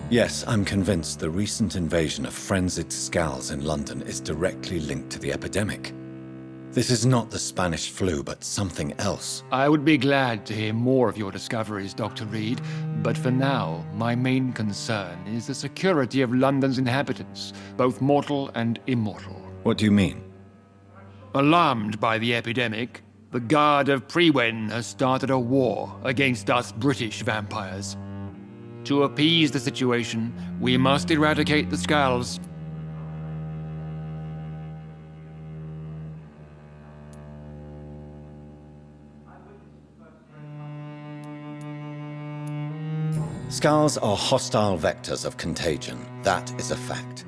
Yes, I'm convinced the recent invasion of frenzied Scowls in London is directly linked to the epidemic. This is not the Spanish flu, but something else. I would be glad to hear more of your discoveries, Dr. Reid, but for now, my main concern is the security of London's inhabitants, both mortal and immortal. What do you mean? Alarmed by the epidemic, the Guard of Prewen has started a war against us British vampires. To appease the situation, we must eradicate the Scowls. Scowls are hostile vectors of contagion, that is a fact.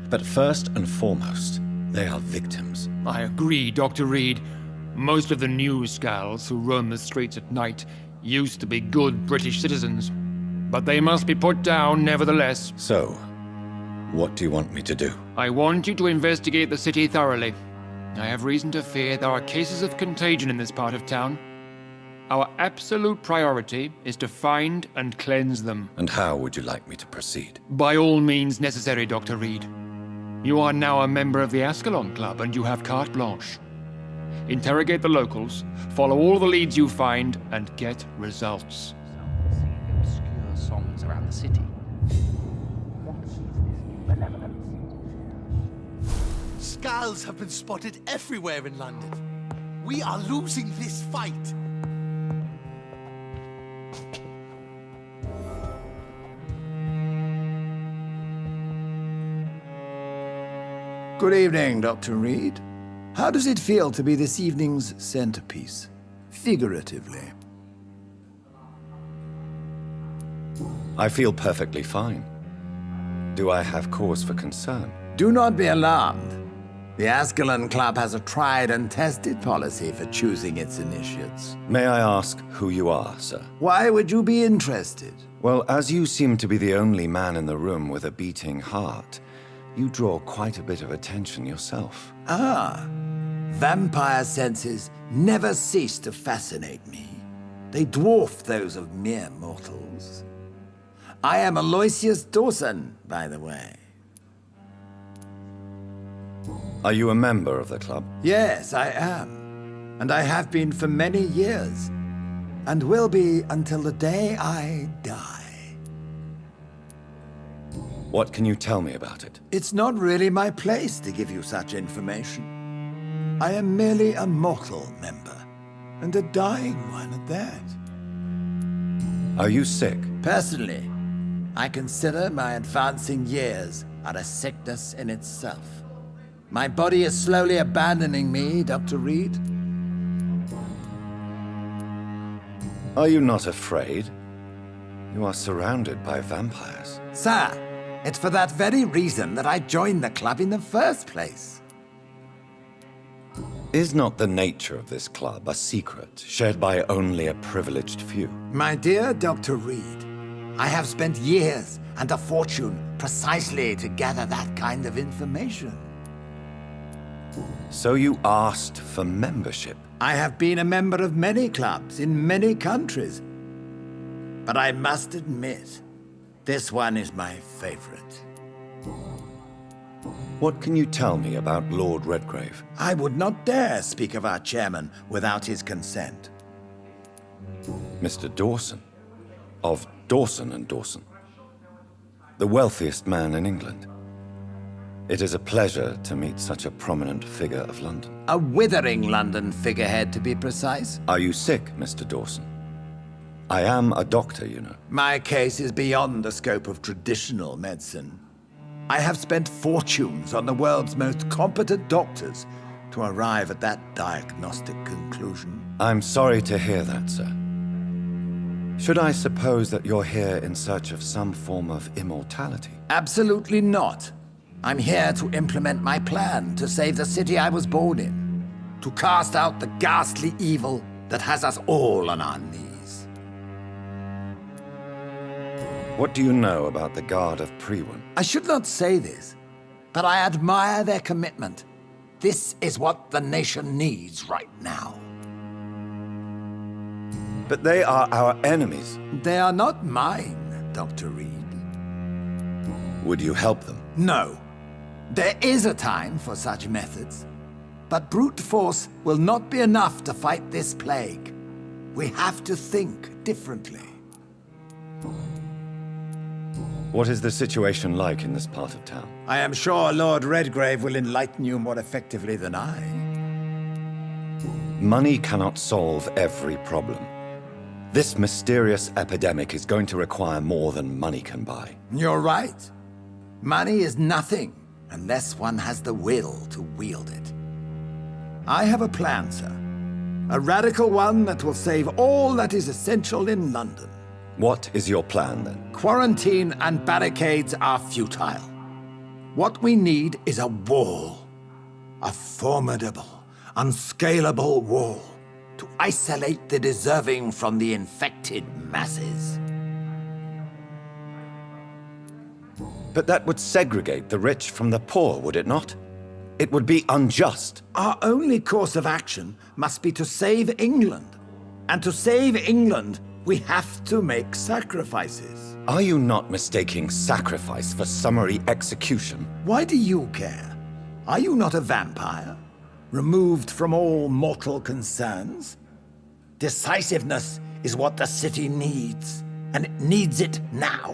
But first and foremost, they are victims. I agree, Dr. Reid. Most of the new Scowls who roam the streets at night used to be good British citizens, but they must be put down nevertheless. So, What do you want me to do? I want you to investigate the city thoroughly. I have reason to fear there are cases of contagion in this part of town. Our absolute priority is to find and cleanse them. And how would you like me to proceed? By all means necessary, Dr. Reid. You are now a member of the Ascalon Club and you have carte blanche. Interrogate the locals, follow all the leads you find, and get results. Singing obscure songs around the city. What is this benevolence? Skulls have been spotted everywhere in London. We are losing this fight. Good evening, Dr. Reid. How does it feel to be this evening's centerpiece? Figuratively. I feel perfectly fine. Do I have cause for concern? Do not be alarmed. The Ascalon Club has a tried and tested policy for choosing its initiates. May I ask who you are, sir? Why would you be interested? Well, as you seem to be the only man in the room with a beating heart, you draw quite a bit of attention yourself. Ah, vampire senses never cease to fascinate me. They dwarf those of mere mortals. I am Aloysius Dawson, by the way. Are you a member of the club? Yes, I am. And I have been for many years. And will be until the day I die. What can you tell me about it? It's not really my place to give you such information. I am merely a mortal member, and a dying one at that. Are you sick? Personally, I consider my advancing years are a sickness in itself. My body is slowly abandoning me, Dr. Reid. Are you not afraid? You are surrounded by vampires. Sir, it's for that very reason that I joined the club in the first place. Is not the nature of this club a secret shared by only a privileged few? My dear Dr. Reid, I have spent years and a fortune precisely to gather that kind of information. So you asked for membership? I have been a member of many clubs in many countries. But I must admit, this one is my favorite. What can you tell me about Lord Redgrave? I would not dare speak of our chairman without his consent. Mr. Dawson? Of Dawson and Dawson? The wealthiest man in England. It is a pleasure to meet such a prominent figure of London. A withering London figurehead, to be precise. Are you sick, Mr. Dawson? I am a doctor, you know. My case is beyond the scope of traditional medicine. I have spent fortunes on the world's most competent doctors to arrive at that diagnostic conclusion. I'm sorry to hear that, sir. Should I suppose that you're here in search of some form of immortality? Absolutely not. I'm here to implement my plan to save the city I was born in, to cast out the ghastly evil that has us all on our knees. What do you know about the Guard of Priwen? I should not say this, but I admire their commitment. This is what the nation needs right now. But they are our enemies. They are not mine, Dr. Reid. Would you help them? No. There is a time for such methods. But brute force will not be enough to fight this plague. We have to think differently. What is the situation like in this part of town? I am sure Lord Redgrave will enlighten you more effectively than I. Money cannot solve every problem. This mysterious epidemic is going to require more than money can buy. You're right. Money is nothing unless one has the will to wield it. I have a plan, sir. A radical one that will save all that is essential in London. What is your plan, then? Quarantine and barricades are futile. What we need is a wall. A formidable, unscalable wall to isolate the deserving from the infected masses. But that would segregate the rich from the poor, would it not? It would be unjust. Our only course of action must be to save England. And to save England, we have to make sacrifices. Are you not mistaking sacrifice for summary execution? Why do you care? Are you not a vampire? Removed from all mortal concerns? Decisiveness is what the city needs, and it needs it now.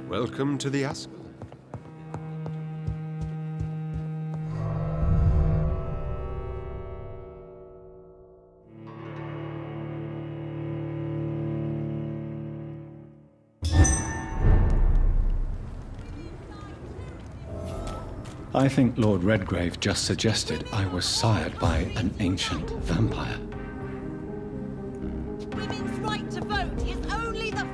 Welcome to the Ascot. I think Lord Redgrave just suggested I was sired by an ancient vampire. Women's right to vote is only the...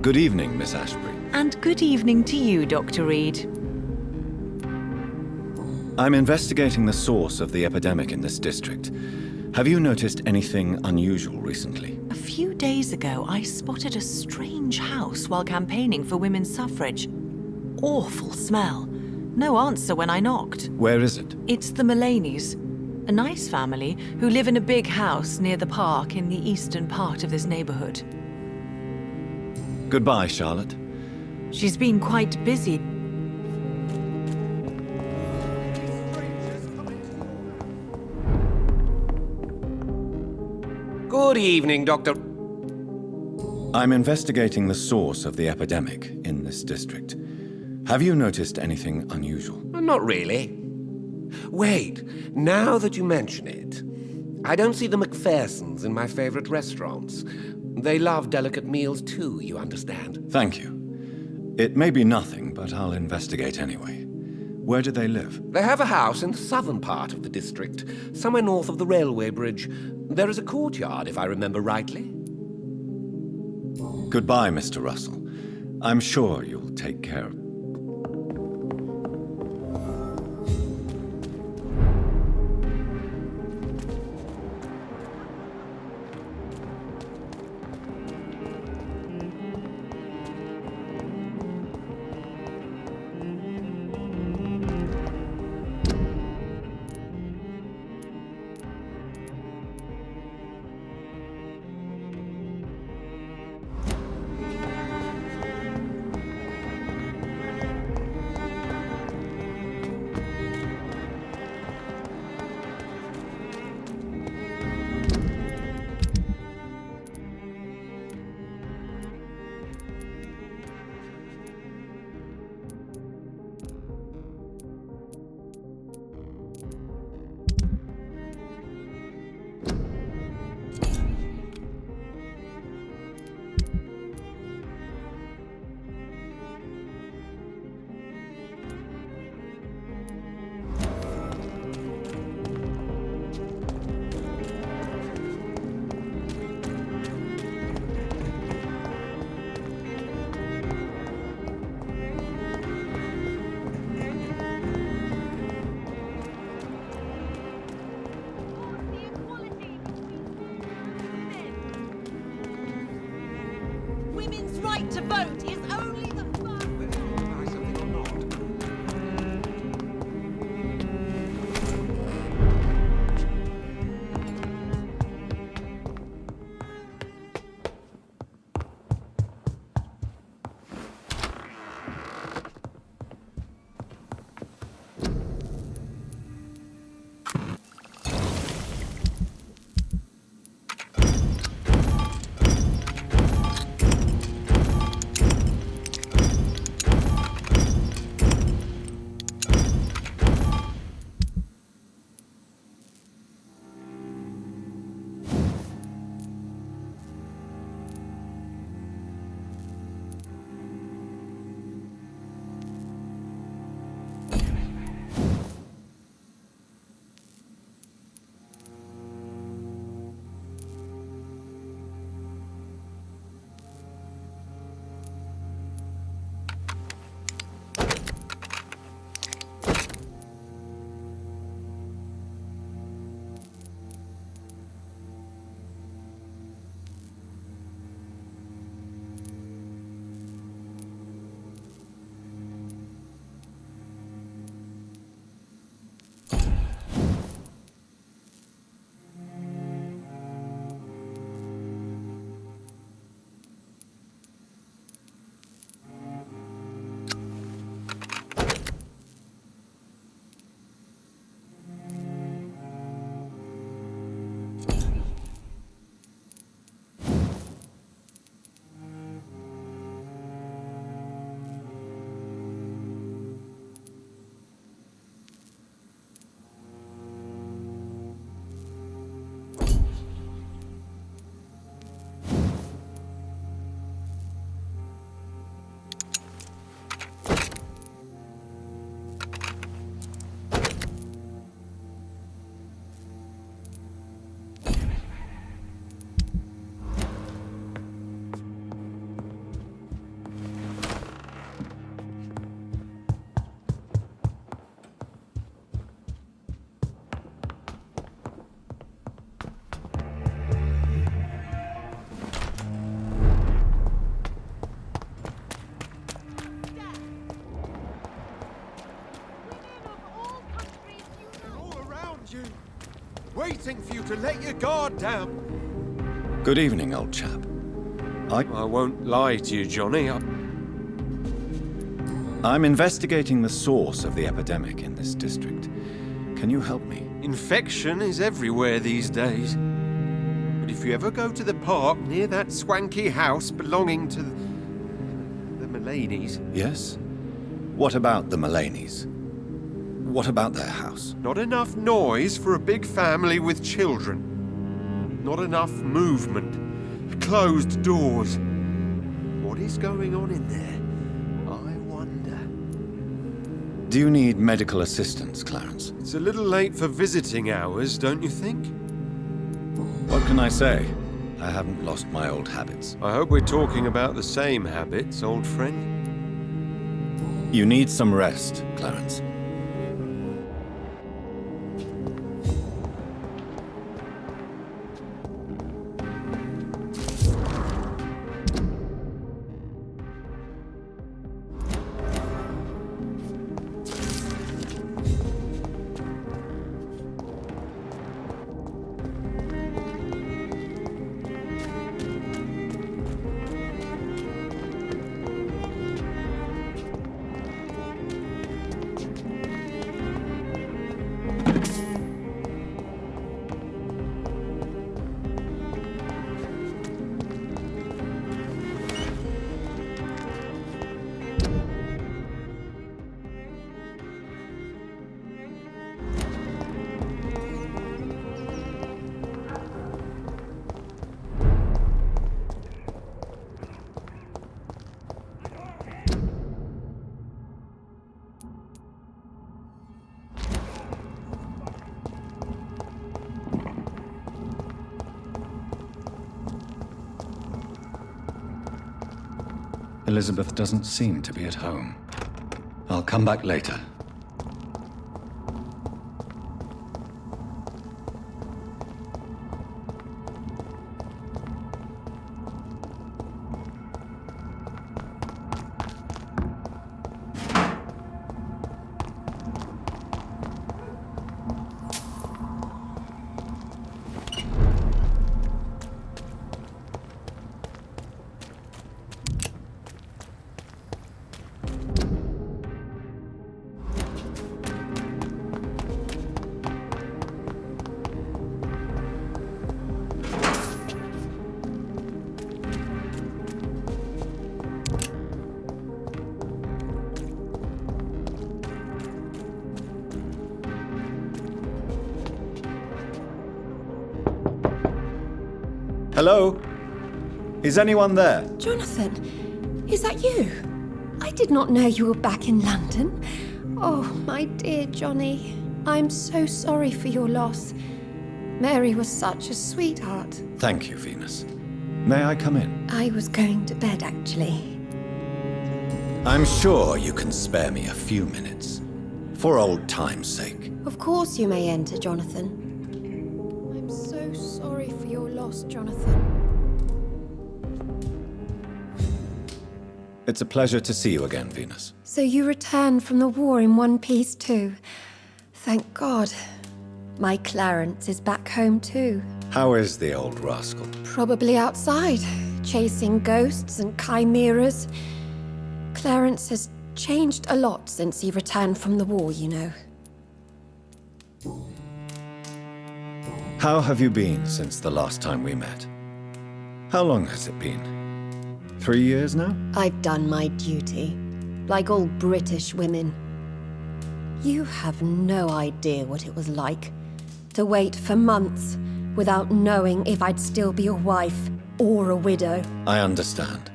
Good evening, Miss Ashbury. And good evening to you, Dr. Reid. I'm investigating the source of the epidemic in this district. Have you noticed anything unusual recently? A few days ago, I spotted a strange house while campaigning for women's suffrage. Awful smell. No answer when I knocked. Where is it? It's the Mullaneys, a nice family who live in a big house near the park in the eastern part of this neighborhood. Goodbye, Charlotte. She's been quite busy. Good evening, Doctor. I'm investigating the source of the epidemic in this district. Have you noticed anything unusual? Not really. Wait, now that you mention it, I don't see the McPhersons in my favorite restaurants. They love delicate meals too, you understand. Thank you. It may be nothing, but I'll investigate anyway. Where do they live? They have a house in the southern part of the district, somewhere north of the railway bridge. There is a courtyard, if I remember rightly. Goodbye, Mr. Russell. I'm sure you'll take care of... woman's right to vote is only the first... Waiting for you to let your guard down. Good evening, old chap. I won't lie to you, Johnny. I'm investigating the source of the epidemic in this district. Can you help me? Infection is everywhere these days. But if you ever go to the park near that swanky house belonging to the Mullaneys... Yes? What about the Mullaneys? What about their house? Not enough noise for a big family with children. Not enough movement. Closed doors. What is going on in there? I wonder. Do you need medical assistance, Clarence? It's a little late for visiting hours, don't you think? What can I say? I haven't lost my old habits. I hope we're talking about the same habits, old friend. You need some rest, Clarence. Elizabeth doesn't seem to be at home. I'll come back later. Hello? Is anyone there? Jonathan, is that you? I did not know you were back in London. Oh, my dear Johnny, I'm so sorry for your loss. Mary was such a sweetheart. Thank you, Venus. May I come in? I was going to bed, actually. I'm sure you can spare me a few minutes. For old time's sake. Of course you may enter, Jonathan. I'm so sorry for your loss, Jonathan. It's a pleasure to see you again, Venus. So you returned from the war in one piece too. Thank God. My Clarence is back home too. How is the old rascal? Probably outside, chasing ghosts and chimeras. Clarence has changed a lot since he returned from the war, you know. How have you been since the last time we met? How long has it been? 3 years now? I've done my duty, like all British women. You have no idea what it was like to wait for months without knowing if I'd still be a wife or a widow. I understand.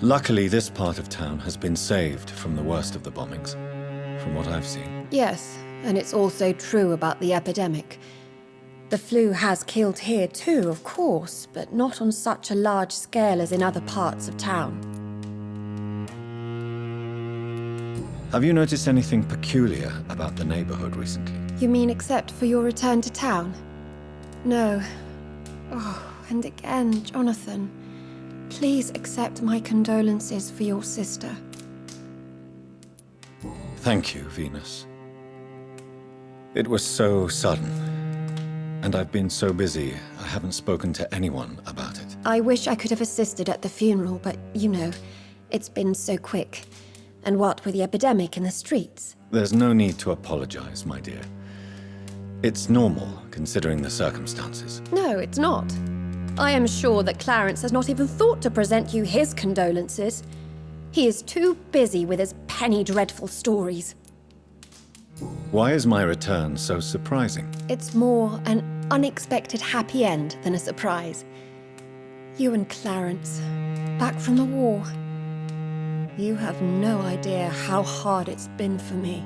Luckily, this part of town has been saved from the worst of the bombings, from what I've seen. Yes, and it's also true about the epidemic. The flu has killed here too, of course, but not on such a large scale as in other parts of town. Have you noticed anything peculiar about the neighborhood recently? You mean except for your return to town? No. Oh, and again, Jonathan, please accept my condolences for your sister. Thank you, Venus. It was so sudden. And I've been so busy, I haven't spoken to anyone about it. I wish I could have assisted at the funeral, but, you know, it's been so quick. And what with the epidemic in the streets? There's no need to apologize, my dear. It's normal, considering the circumstances. No, it's not. I am sure that Clarence has not even thought to present you his condolences. He is too busy with his penny dreadful stories. Why is my return so surprising? It's more an unexpected happy end than a surprise. You and Clarence, back from the war. You have no idea how hard it's been for me.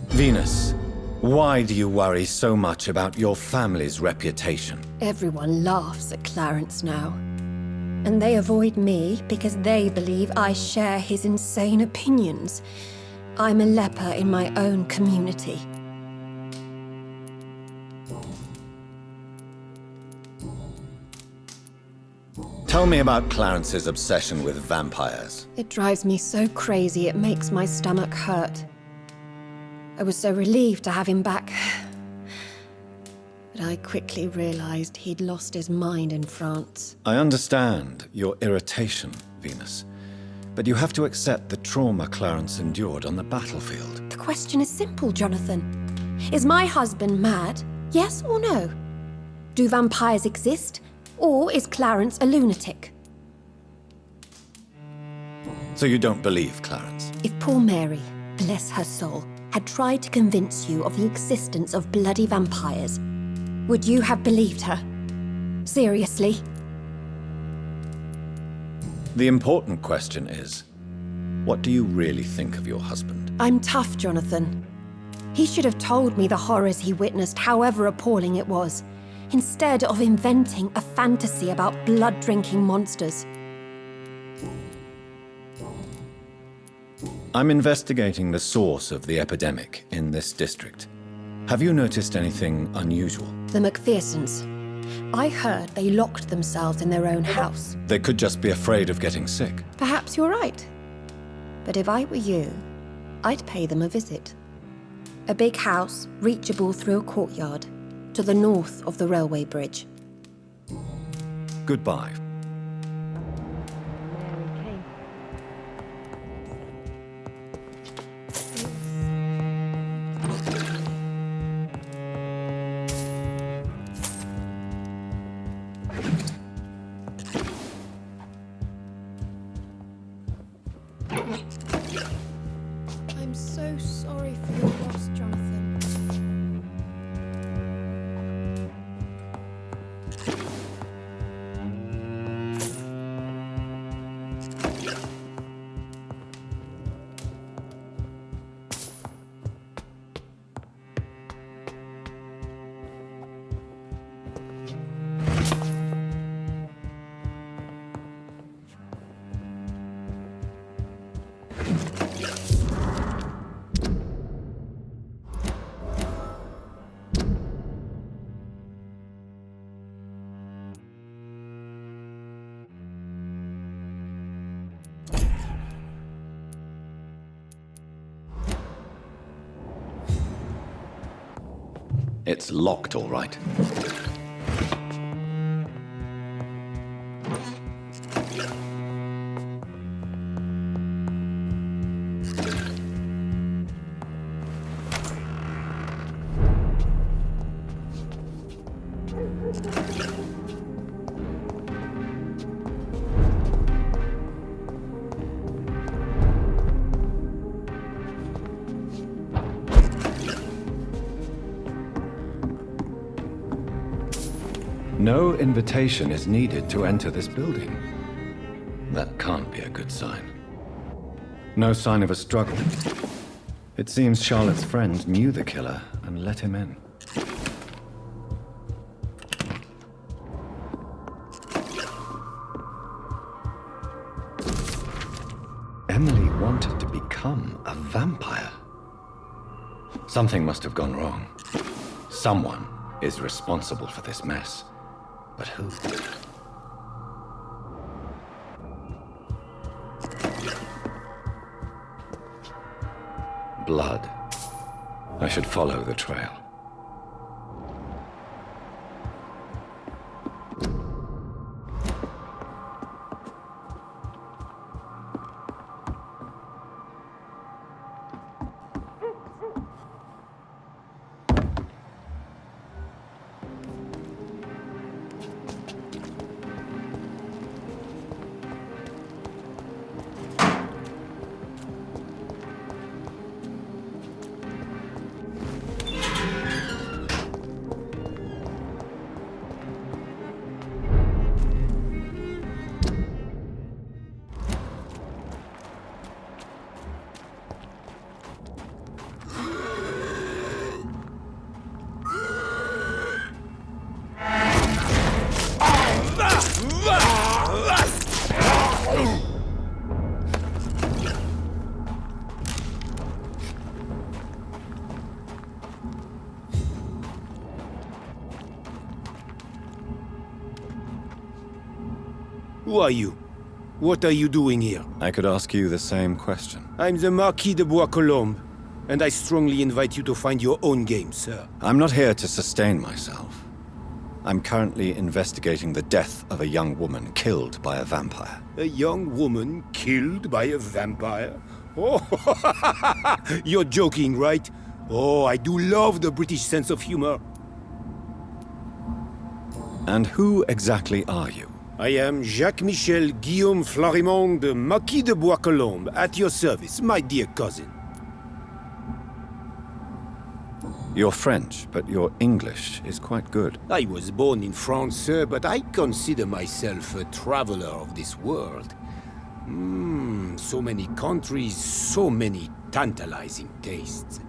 Venus, why do you worry so much about your family's reputation? Everyone laughs at Clarence now. And they avoid me because they believe I share his insane opinions. I'm a leper in my own community. Tell me about Clarence's obsession with vampires. It drives me so crazy it makes my stomach hurt. I was so relieved to have him back. But I quickly realized he'd lost his mind in France. I understand your irritation, Venus. But you have to accept the trauma Clarence endured on the battlefield. The question is simple, Jonathan. Is my husband mad? Yes or no? Do vampires exist? Or is Clarence a lunatic? So you don't believe Clarence? If poor Mary, bless her soul, had tried to convince you of the existence of bloody vampires, would you have believed her? Seriously? The important question is, what do you really think of your husband? I'm tough, Jonathan. He should have told me the horrors he witnessed, however appalling it was, instead of inventing a fantasy about blood-drinking monsters. I'm investigating the source of the epidemic in this district. Have you noticed anything unusual? The McPhersons. I heard they locked themselves in their own house. They could just be afraid of getting sick. Perhaps you're right. But if I were you, I'd pay them a visit. A big house, reachable through a courtyard, to the north of the railway bridge. Goodbye. I'm so sorry for your loss, Jonathan. It's locked, all right. No invitation is needed to enter this building. That can't be a good sign. No sign of a struggle. It seems Charlotte's friend knew the killer and let him in. Emily wanted to become a vampire. Something must have gone wrong. Someone is responsible for this mess. But who? Blood. I should follow the trail. Who are you? What are you doing here? I could ask you the same question. I'm the Marquis de Bois-Colombes, and I strongly invite you to find your own game, sir. I'm not here to sustain myself. I'm currently investigating the death of a young woman killed by a vampire. A young woman killed by a vampire? Oh, you're joking, right? Oh, I do love the British sense of humor. And who exactly are you? I am Jacques-Michel Guillaume Florimond de Marquis de Bois-Colombes, at your service, my dear cousin. You're French, but your English is quite good. I was born in France, sir, but I consider myself a traveler of this world. So many countries, so many tantalizing tastes.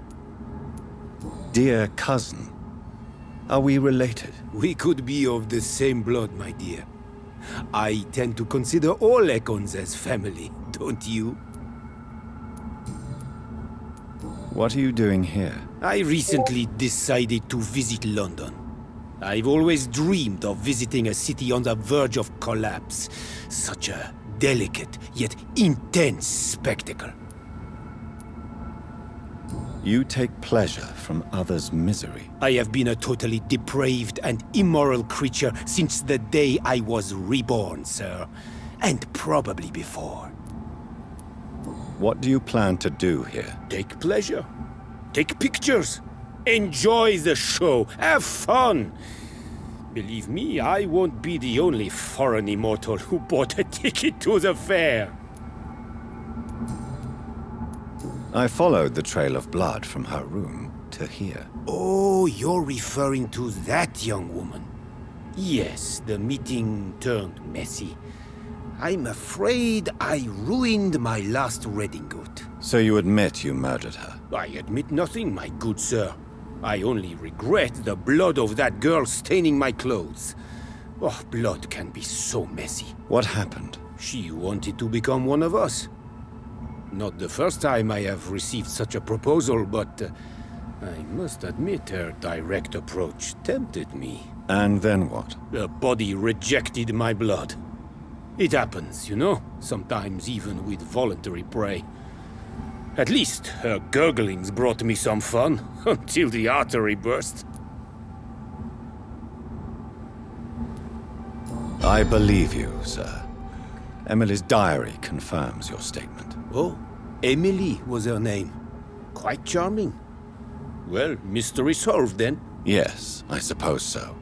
Dear cousin, are we related? We could be of the same blood, my dear. I tend to consider all Econs as family, don't you? What are you doing here? I recently decided to visit London. I've always dreamed of visiting a city on the verge of collapse. Such a delicate, yet intense spectacle. You take pleasure from others' misery. I have been a totally depraved and immoral creature since the day I was reborn, sir. And probably before. What do you plan to do here? Take pleasure. Take pictures. Enjoy the show. Have fun. Believe me, I won't be the only foreign immortal who bought a ticket to the fair. I followed the trail of blood from her room to here. Oh, you're referring to that young woman. Yes, the meeting turned messy. I'm afraid I ruined my last redingote. So you admit you murdered her? I admit nothing, my good sir. I only regret the blood of that girl staining my clothes. Oh, blood can be so messy. What happened? She wanted to become one of us. Not the first time I have received such a proposal, but I must admit her direct approach tempted me. And then what? The body rejected my blood. It happens, you know, sometimes even with voluntary prey. At least her gurglings brought me some fun, until the artery burst. I believe you, sir. Emily's diary confirms your statement. Oh, Emily was her name. Quite charming. Well, mystery solved then. Yes, I suppose so.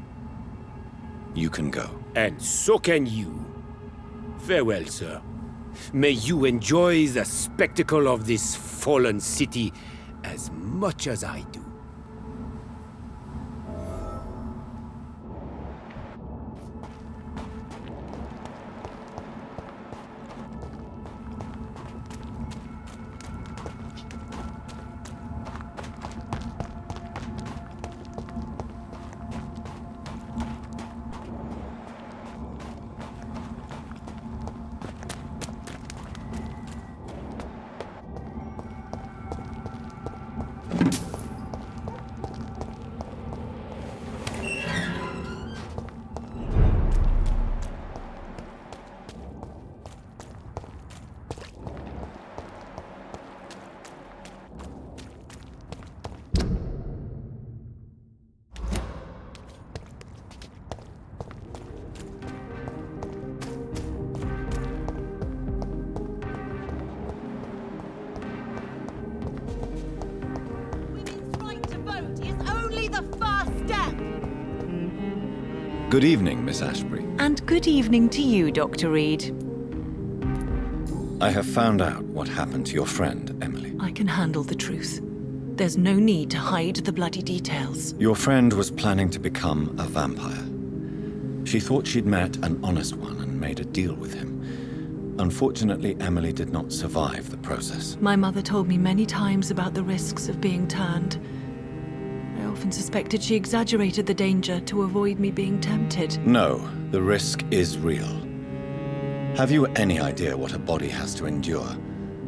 You can go. And so can you. Farewell, sir. May you enjoy the spectacle of this fallen city as much as I do. Good evening, Miss Ashbury. And good evening to you, Dr. Reid. I have found out what happened to your friend, Emily. I can handle the truth. There's no need to hide the bloody details. Your friend was planning to become a vampire. She thought she'd met an honest one and made a deal with him. Unfortunately, Emily did not survive the process. My mother told me many times about the risks of being turned. I often suspected she exaggerated the danger to avoid me being tempted. No, the risk is real. Have you any idea what a body has to endure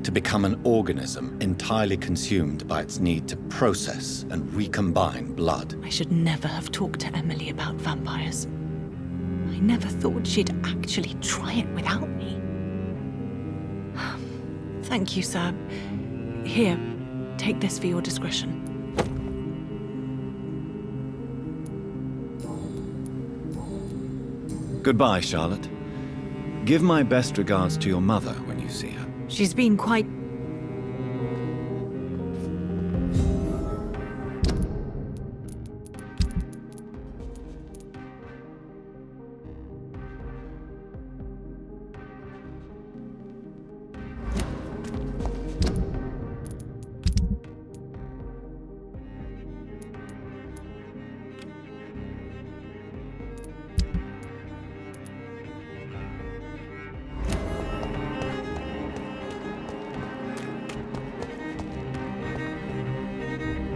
to become an organism entirely consumed by its need to process and recombine blood? I should never have talked to Emily about vampires. I never thought she'd actually try it without me. Thank you, sir. Here, take this for your discretion. Goodbye, Charlotte. Give my best regards to your mother when you see her. She's been quite...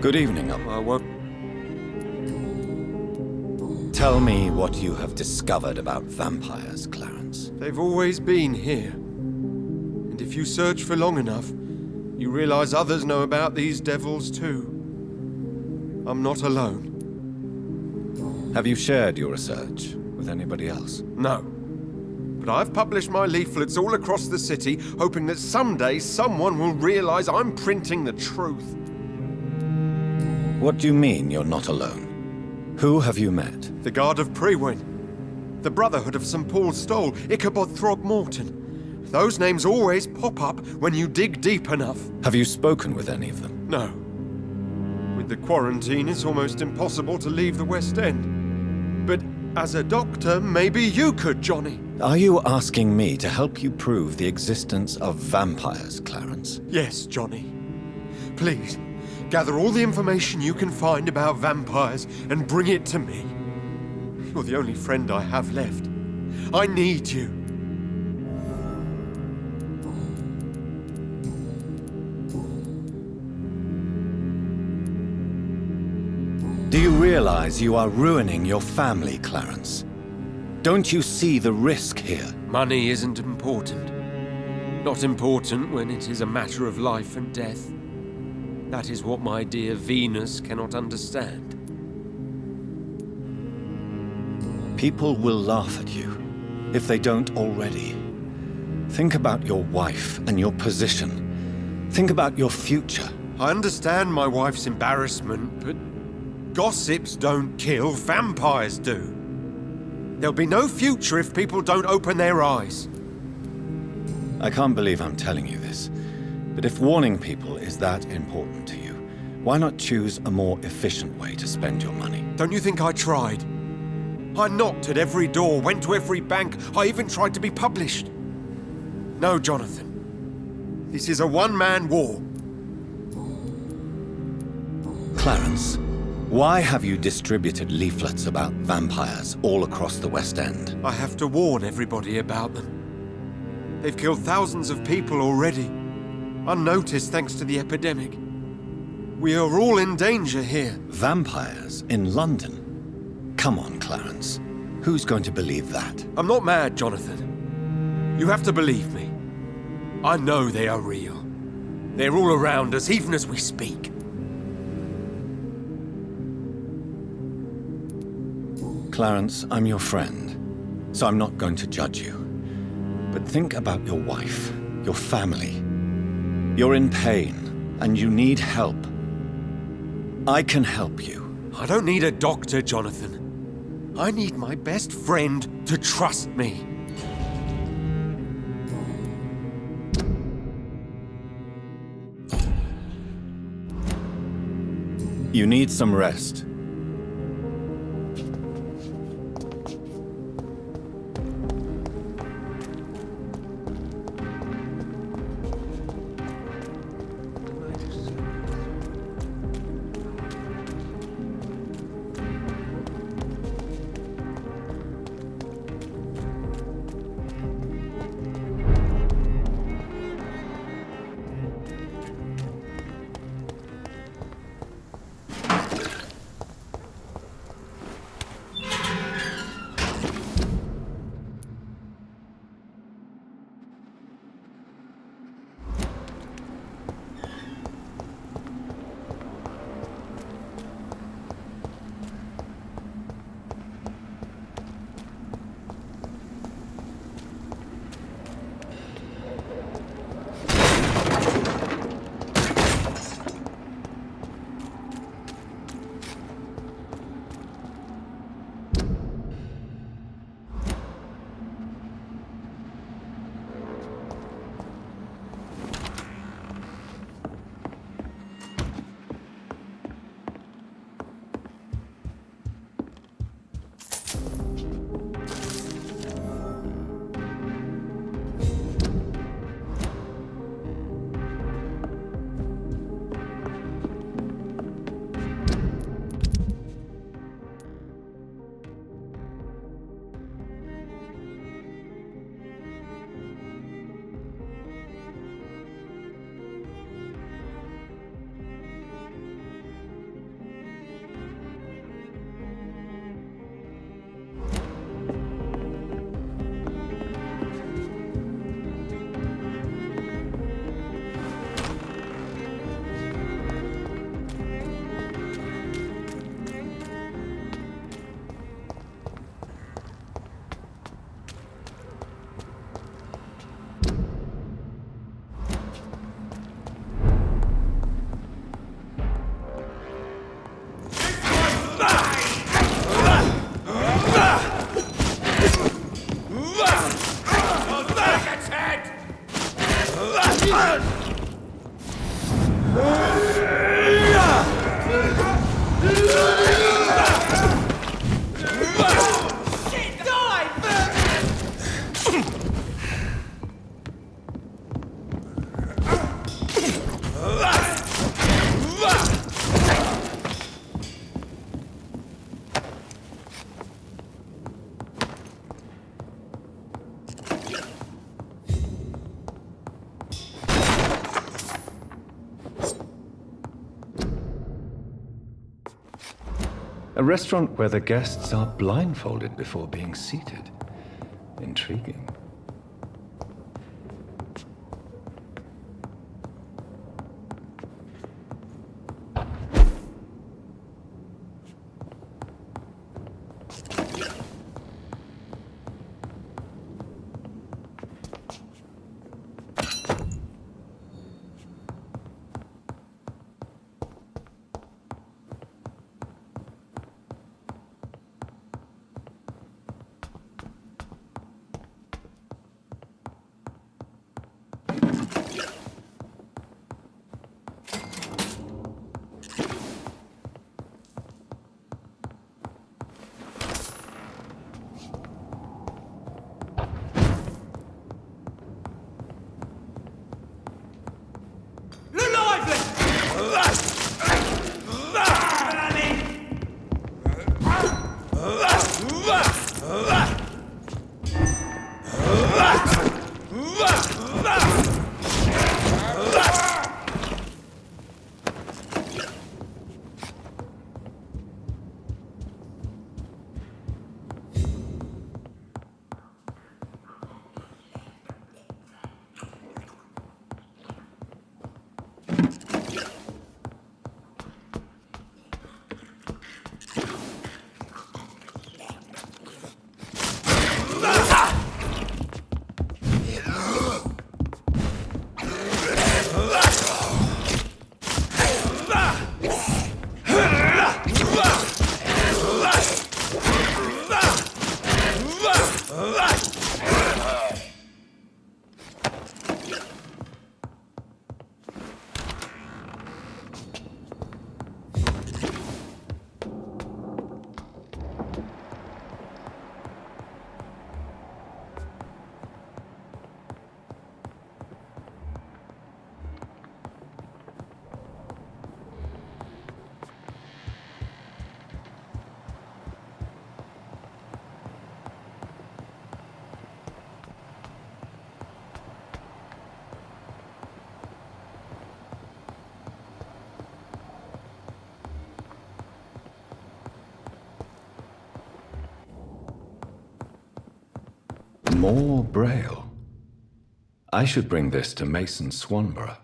Good evening, Tell me what you have discovered about vampires, Clarence. They've always been here. And if you search for long enough, you realize others know about these devils too. I'm not alone. Have you shared your research with anybody else? No. But I've published my leaflets all across the city, hoping that someday someone will realize I'm printing the truth. What do you mean you're not alone? Who have you met? The Guard of Prewin, the Brotherhood of St. Paul's Stole, Ichabod Throgmorton. Those names always pop up when you dig deep enough. Have you spoken with any of them? No. With the quarantine, it's almost impossible to leave the West End. But as a doctor, maybe you could, Johnny. Are you asking me to help you prove the existence of vampires, Clarence? Yes, Johnny. Please. Gather all the information you can find about vampires and bring it to me. You're the only friend I have left. I need you. Do you realize you are ruining your family, Clarence? Don't you see the risk here? Money isn't important. Not important when it is a matter of life and death. That is what my dear Venus cannot understand. People will laugh at you, if they don't already. Think about your wife and your position. Think about your future. I understand my wife's embarrassment, but gossips don't kill, vampires do. There'll be no future if people don't open their eyes. I can't believe I'm telling you this, but if warning people is that important to you, why not choose a more efficient way to spend your money? Don't you think I tried? I knocked at every door, went to every bank, I even tried to be published. No, Jonathan. This is a one-man war. Clarence, why have you distributed leaflets about vampires all across the West End? I have to warn everybody about them. They've killed thousands of people already, unnoticed thanks to the epidemic. We are all in danger here. Vampires in London? Come on, Clarence. Who's going to believe that? I'm not mad, Jonathan. You have to believe me. I know they are real. They're all around us, even as we speak. Clarence, I'm your friend, so I'm not going to judge you. But think about your wife, your family. You're in pain, and you need help. I can help you. I don't need a doctor, Jonathan. I need my best friend to trust me. You need some rest. A restaurant where the guests are blindfolded before being seated. Intriguing. More Braille. I should bring this to Mason Swanborough.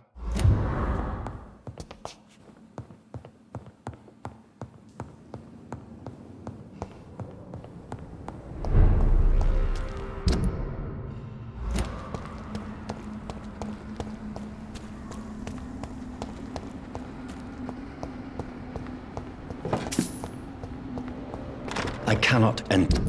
I cannot enter.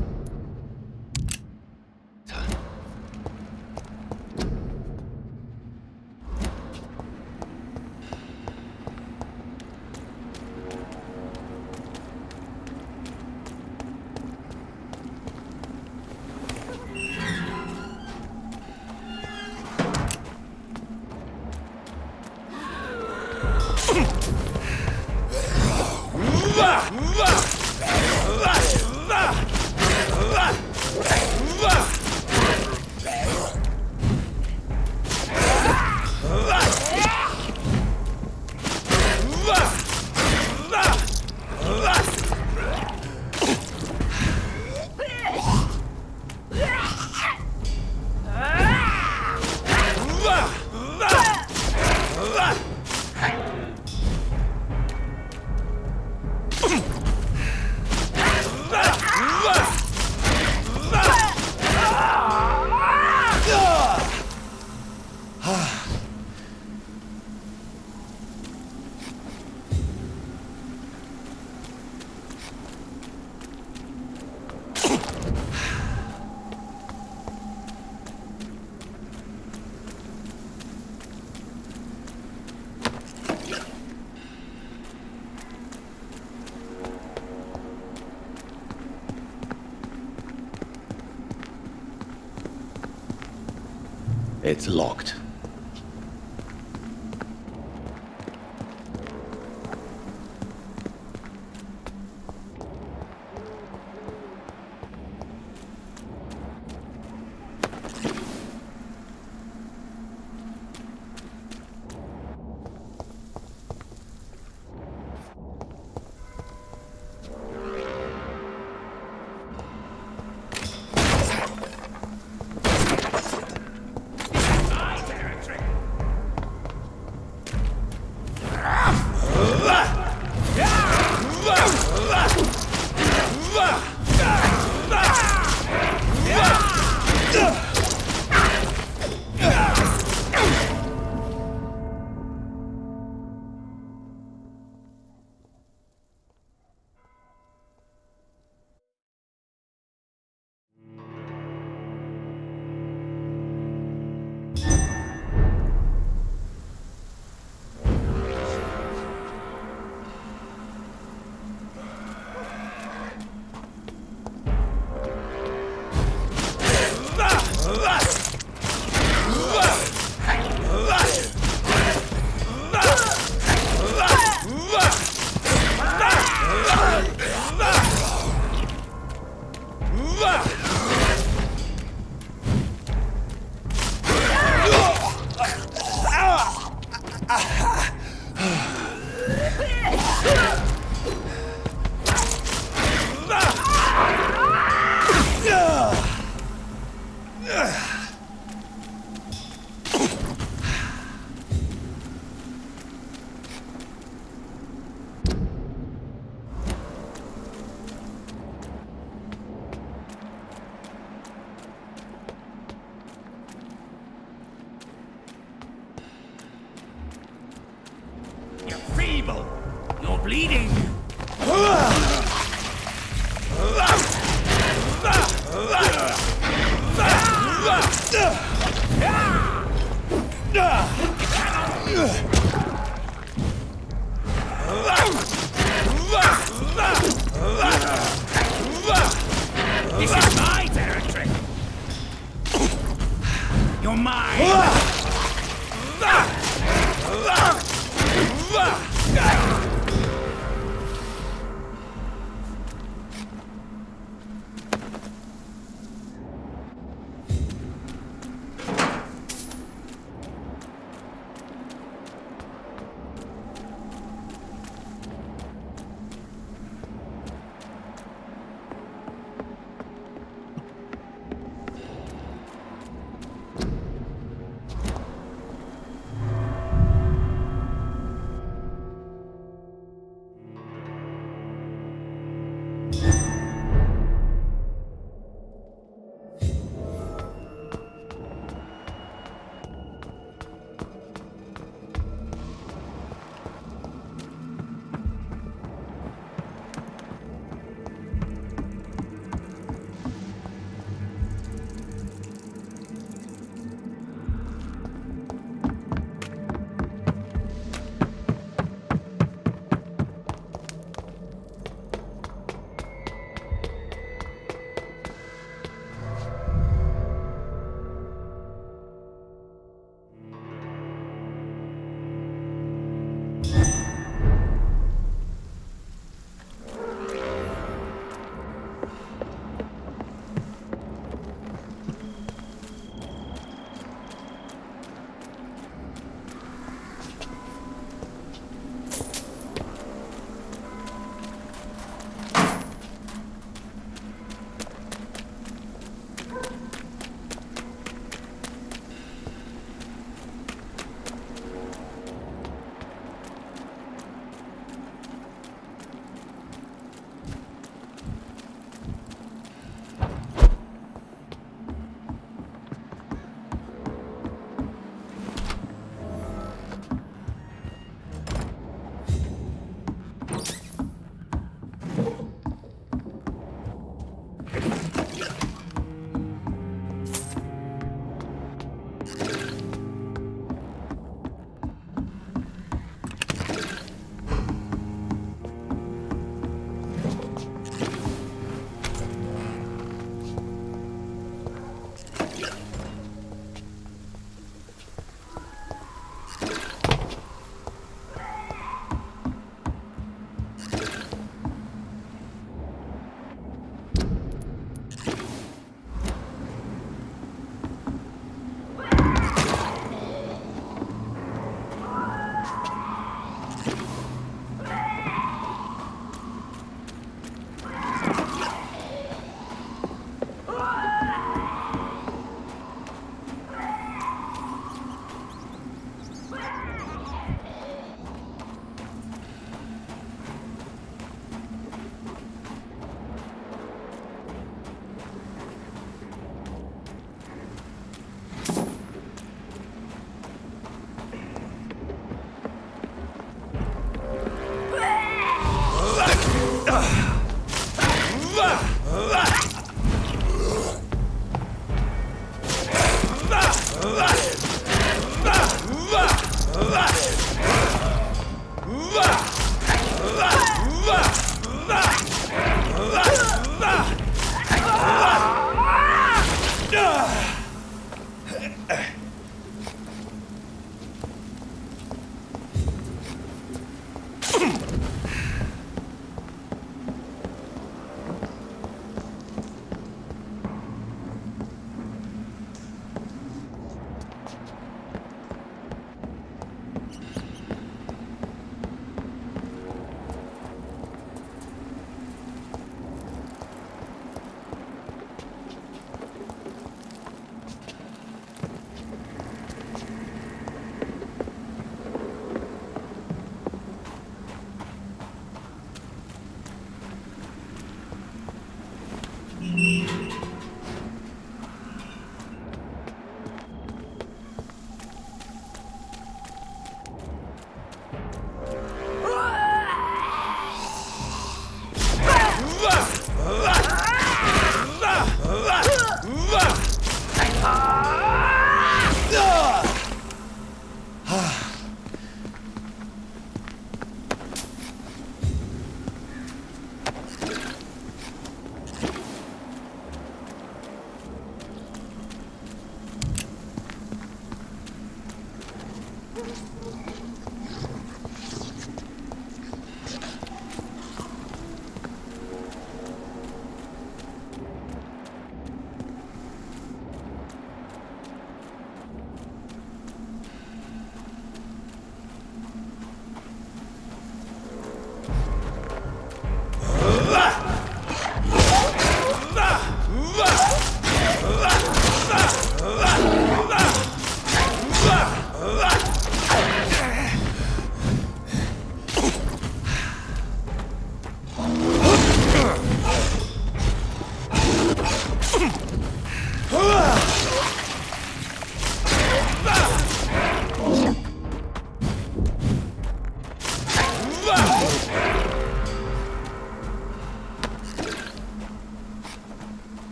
It's locked. You're bleeding! This is my territory! You're mine!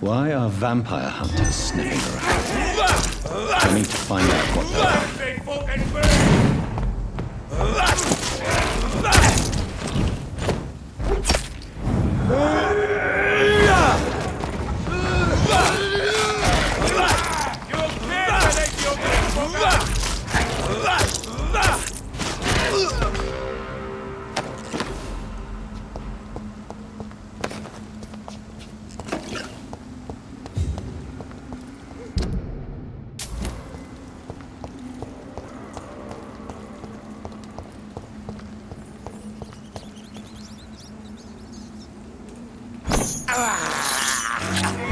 Why are vampire hunters sniffing around? I need to find out what they're after.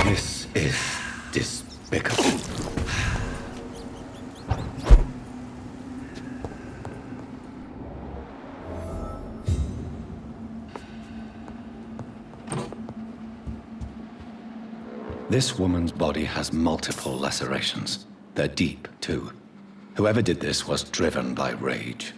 This is despicable. This woman's body has multiple lacerations. They're deep, too. Whoever did this was driven by rage.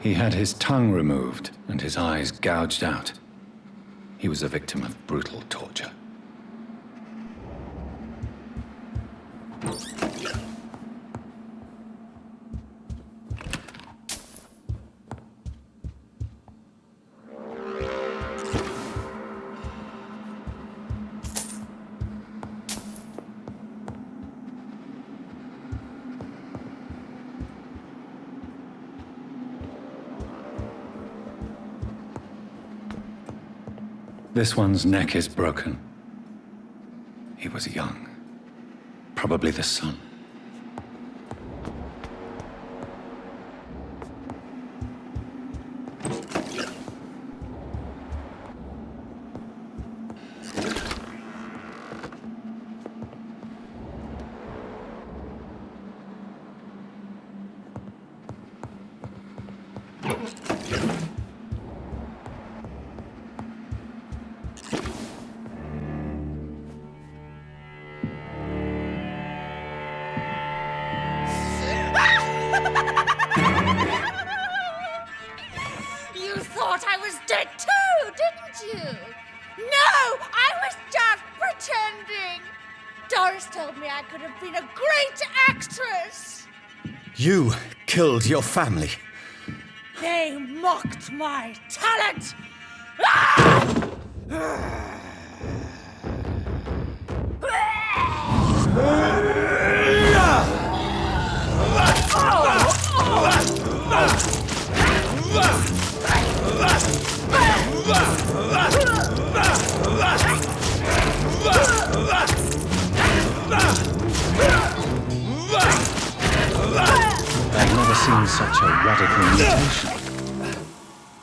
He had his tongue removed and his eyes gouged out. He was a victim of brutal torture. This one's neck is broken. He was young. Probably the son. you. No, I was just pretending. Doris told me I could have been a great actress. You killed your family. They mocked my talent. Ah! I've never seen such a radical mutation.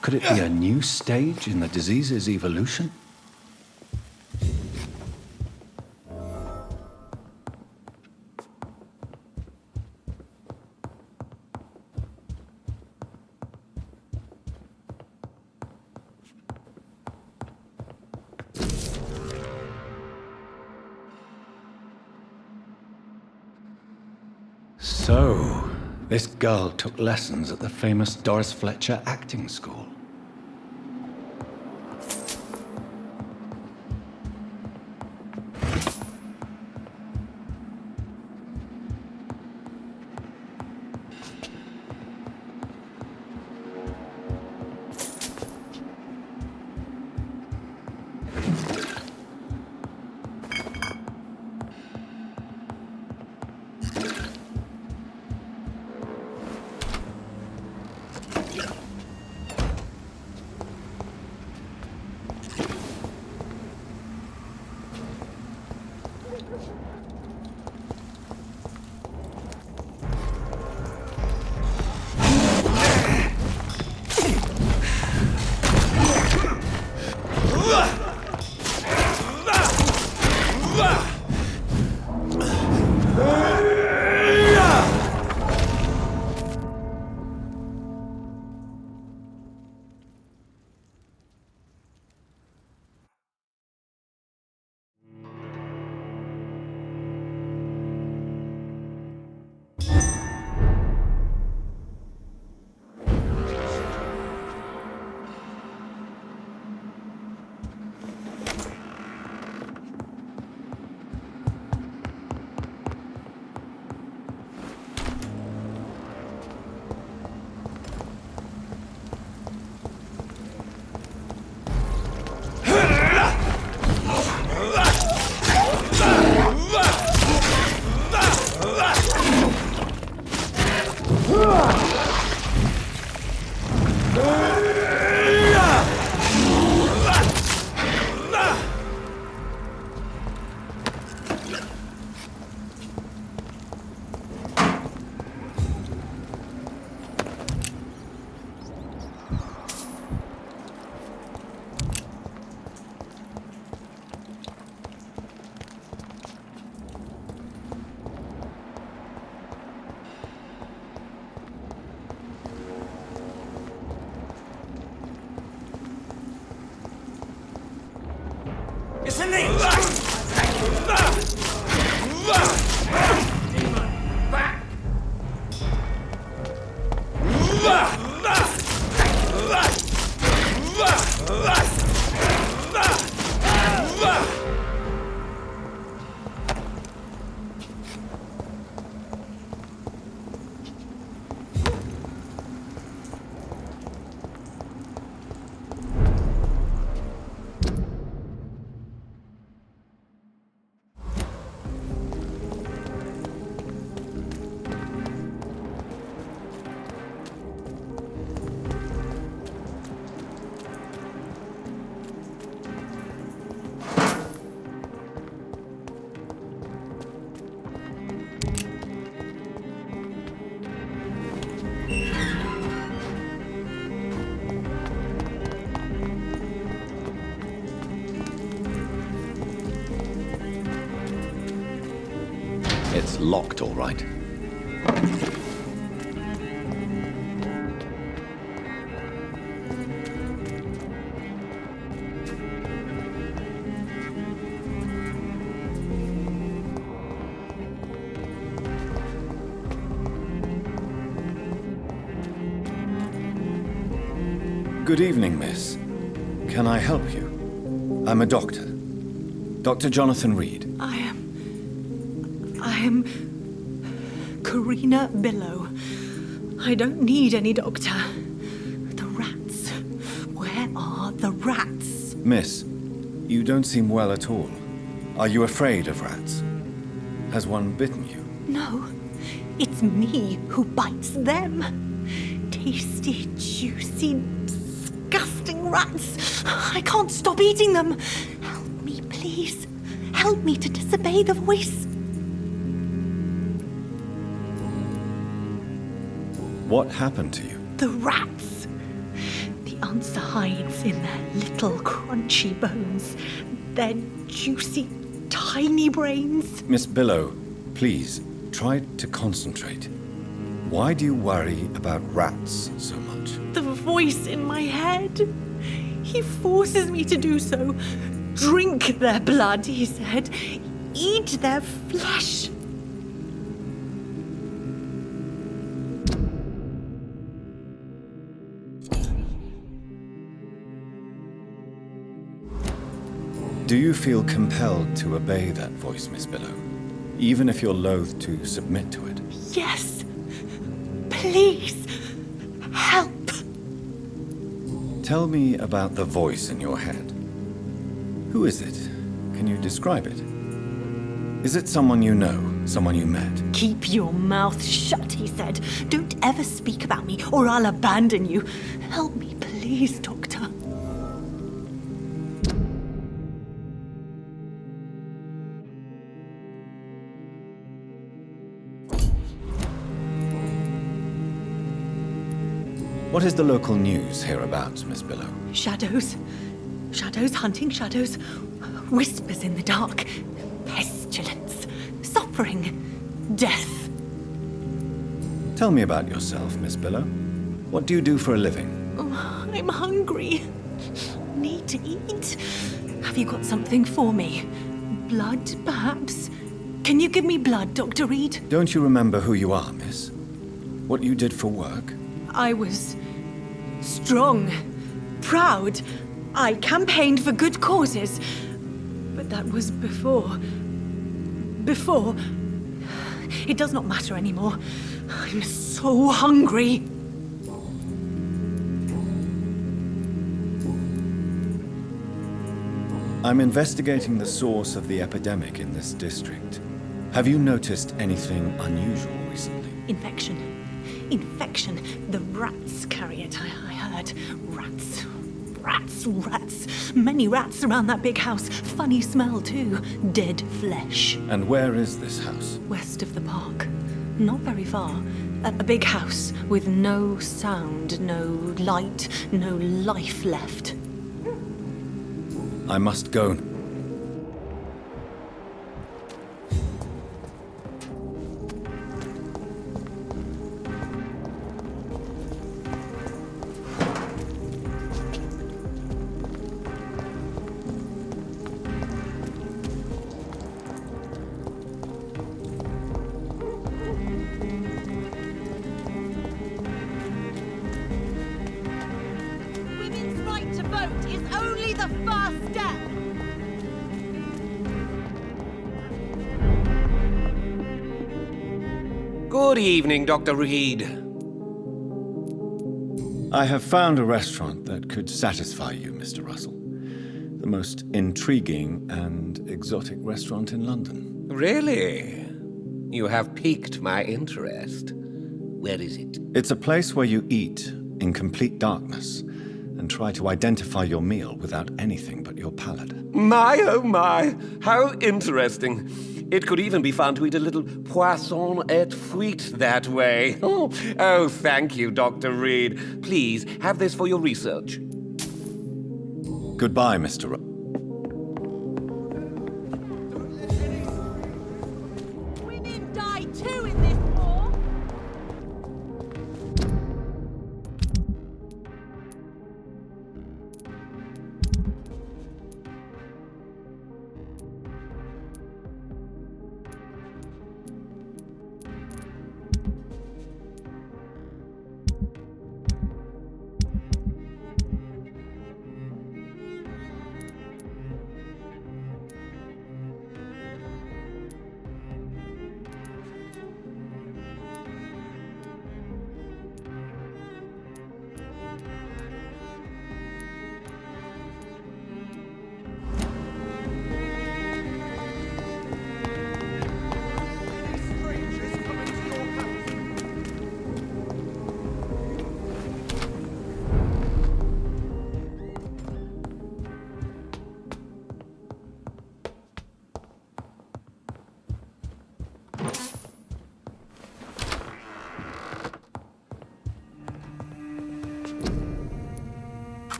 Could it be a new stage in the disease's evolution? So, this girl took lessons at the famous Doris Fletcher acting school. It's a leech! Demon, back! It's locked, all right. Good evening, miss. Can I help you? I'm a doctor. Dr. Jonathan Reid. I am Karina Billow. I don't need any doctor. The rats. Where are the rats? Miss, you don't seem well at all. Are you afraid of rats? Has one bitten you? No, it's me who bites them. Tasty, juicy, disgusting rats. I can't stop eating them. Help me, please. Help me to disobey the voice. What happened to you? The rats. The answer hides in their little crunchy bones. Their juicy, tiny brains. Miss Billow, please, try to concentrate. Why do you worry about rats so much? The voice in my head. He forces me to do so. Drink their blood, he said. Eat their flesh. Do you feel compelled to obey that voice, Miss Billow? Even if you're loath to submit to it? Yes. Please. Help. Tell me about the voice in your head. Who is it? Can you describe it? Is it someone you know, someone you met? Keep your mouth shut, he said. Don't ever speak about me, or I'll abandon you. Help me, please, Doctor. What is the local news hereabouts, Miss Billow? Shadows. Shadows hunting shadows. Whispers in the dark. Pestilence. Suffering. Death. Tell me about yourself, Miss Billow. What do you do for a living? Oh, I'm hungry. Need to eat. Have you got something for me? Blood, perhaps? Can you give me blood, Dr. Reid? Don't you remember who you are, miss? What you did for work? I was strong, proud. I campaigned for good causes. But that was before. Before. It does not matter anymore. I'm so hungry. I'm investigating the source of the epidemic in this district. Have you noticed anything unusual recently? Infection. Infection. The rats carry it, I heard. Rats. Rats, rats. Many rats around that big house. Funny smell, too. Dead flesh. And where is this house? West of the park. Not very far. A big house with no sound, no light, no life left. I must go. Women's right to vote is only the first step. Good evening, Dr. Reid. I have found a restaurant that could satisfy you, Mr. Russell. The most intriguing and exotic restaurant in London. Really? You have piqued my interest. Where is it? It's a place where you eat in complete darkness and try to identify your meal without anything but your palate. My, oh my, how interesting. It could even be fun to eat a little poisson et frite that way. Oh, thank you, Dr. Reid. Please, have this for your research. Goodbye, Mr. Russell. Women die too in this war.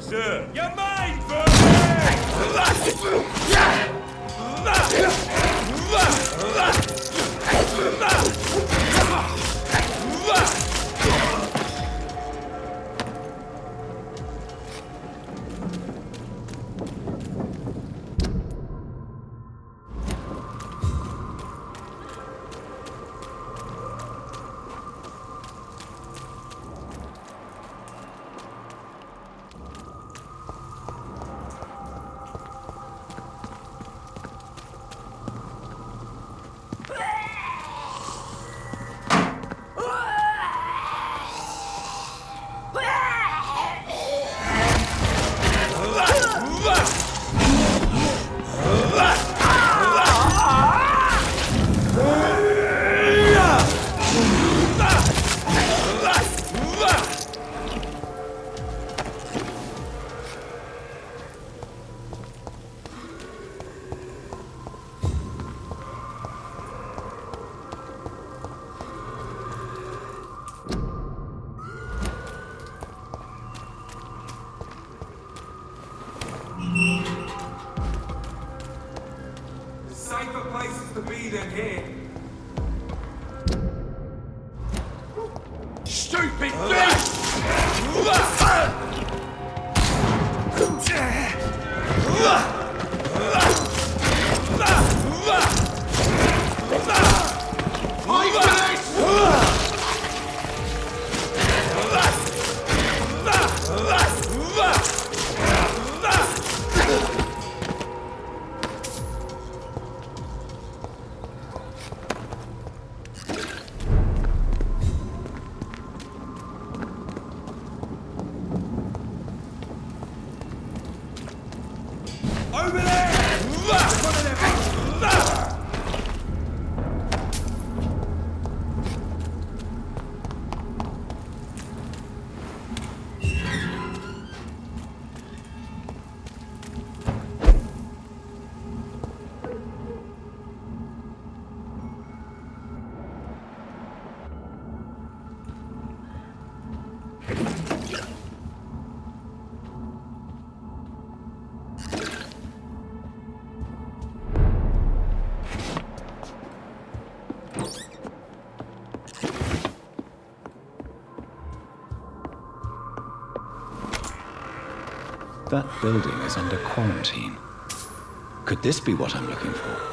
Sir, you're mine, Safer places to be than here. Stupid bitch! Over there! One of them! That building is under quarantine. Could this be what I'm looking for?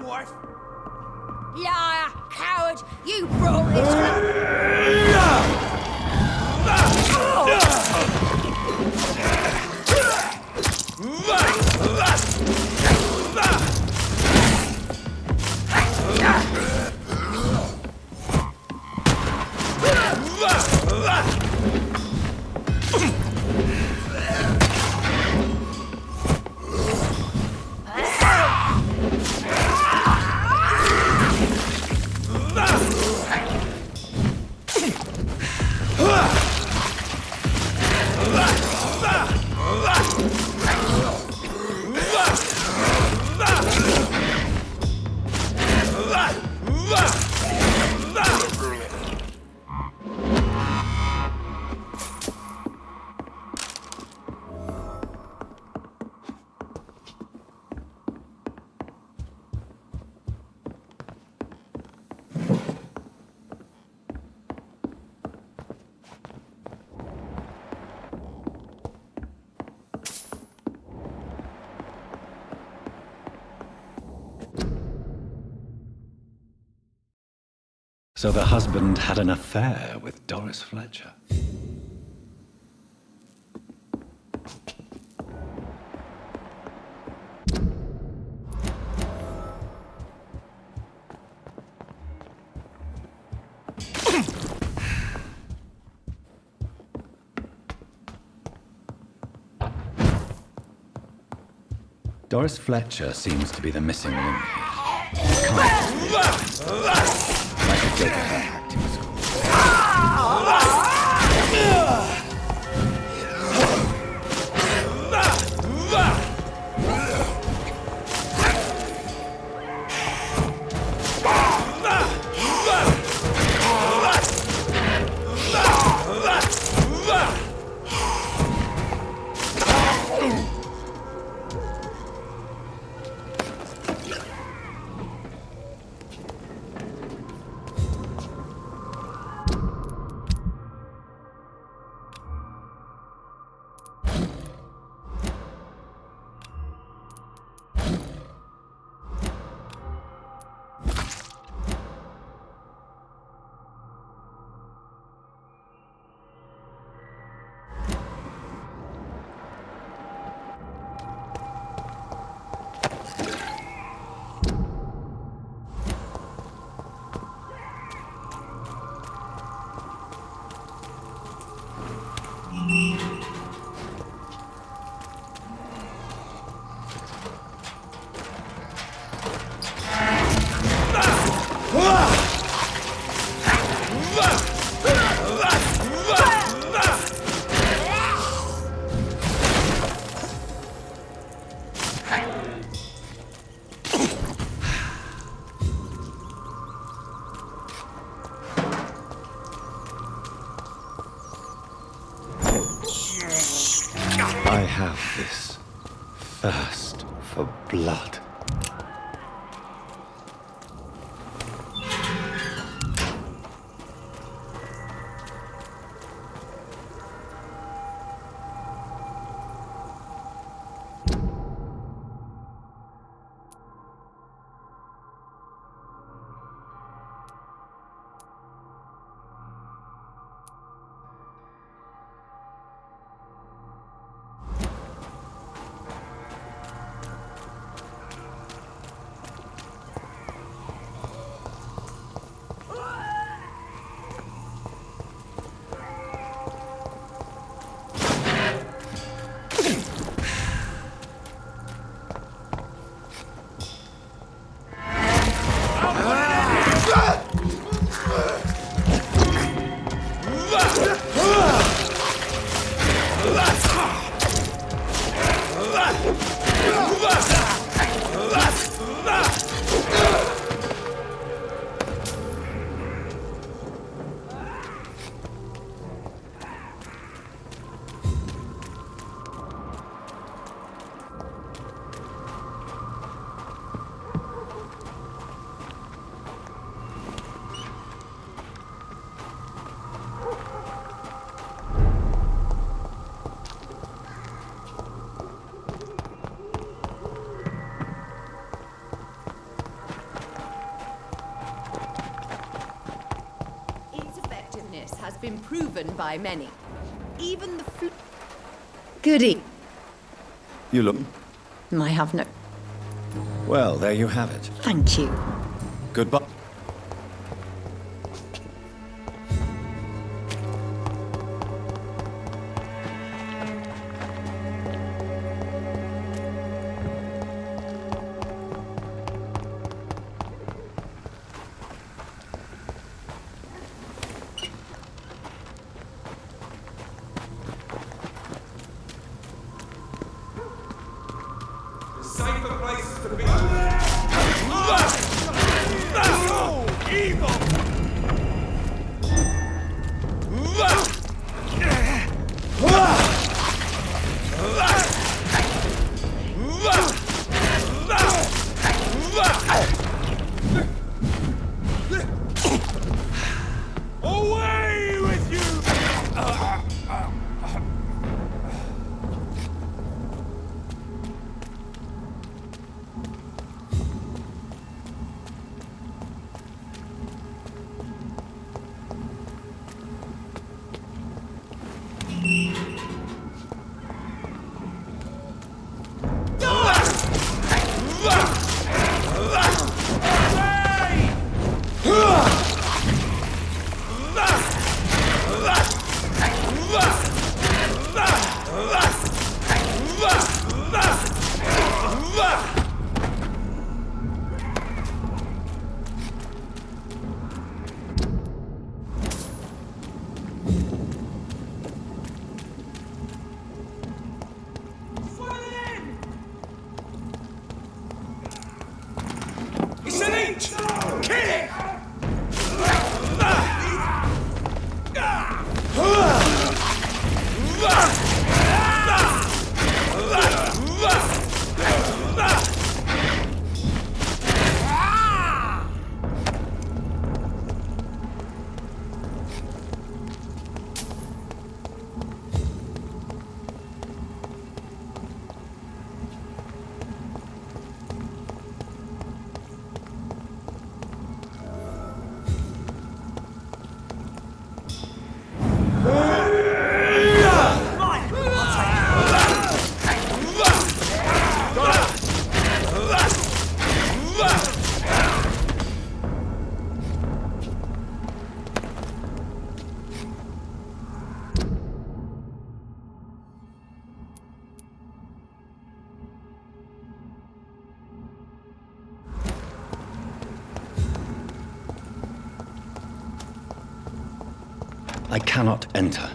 Wife. Liar, coward, you brought this. So the husband had an affair with Doris Fletcher. Doris Fletcher seems to be the missing link here. I could go to her acting school. I have this thirst for blood. been proven by many. Even the Goody. You look... I have no... Well, there you have it. Thank you. Goodbye. Safer places to be. Evil! Away with you! It's an inch! Kill it! I cannot enter.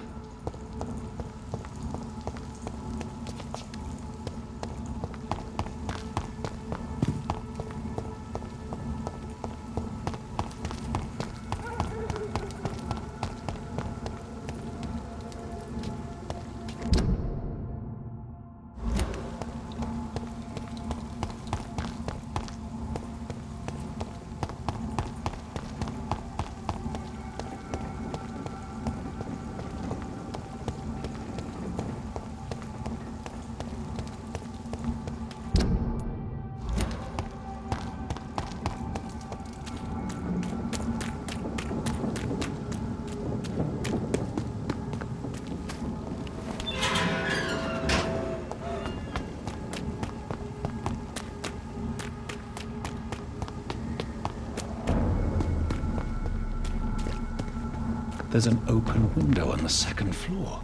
There's an open window on the second floor.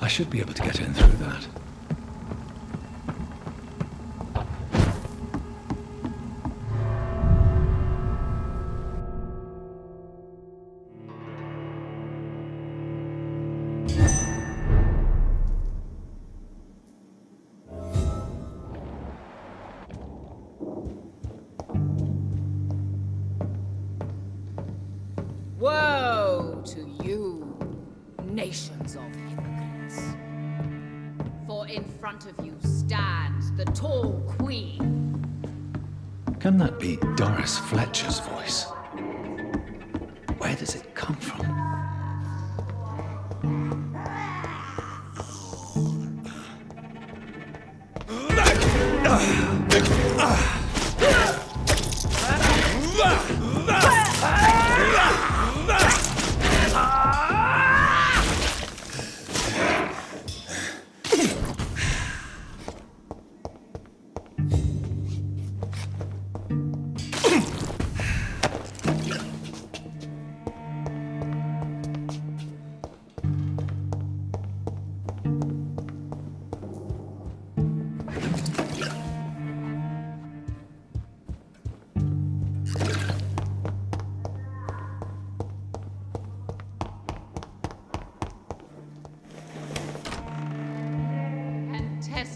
I should be able to get in through that. Woe to you, nations of hypocrites. For in front of you stands the tall queen. Can that be Doris Fletcher's voice? Where does it come from?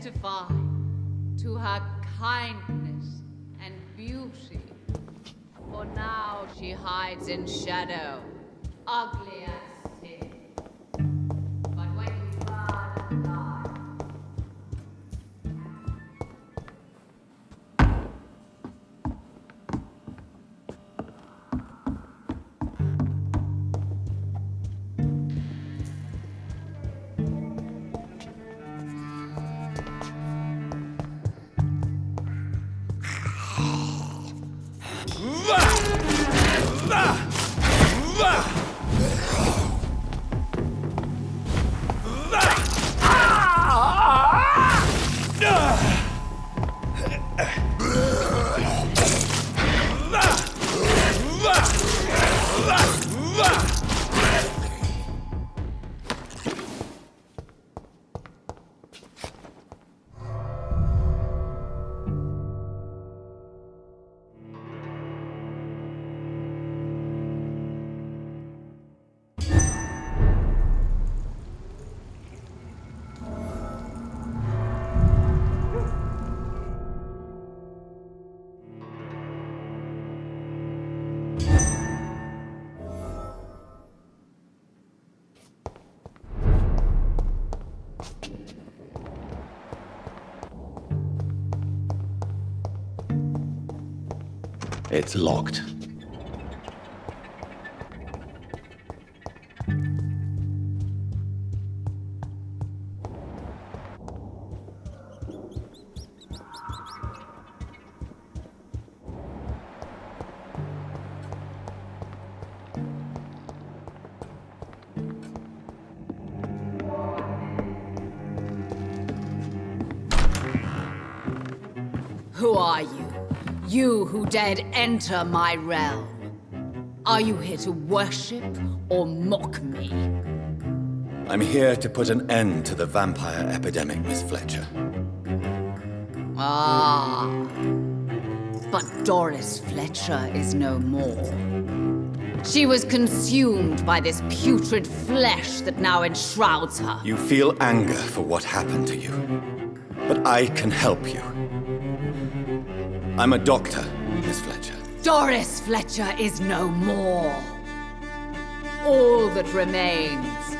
testify to her kindness and beauty. For now she hides in shadow, ugly as sin. But when you burn and die, It's locked. who are you? You who dared enter my realm. Are you here to worship or mock me? I'm here to put an end to the vampire epidemic, Miss Fletcher. Ah. But Doris Fletcher is no more. She was consumed by this putrid flesh that now enshrouds her. You feel anger for what happened to you. But I can help you. I'm a doctor, Miss Fletcher. Doris Fletcher is no more. All that remains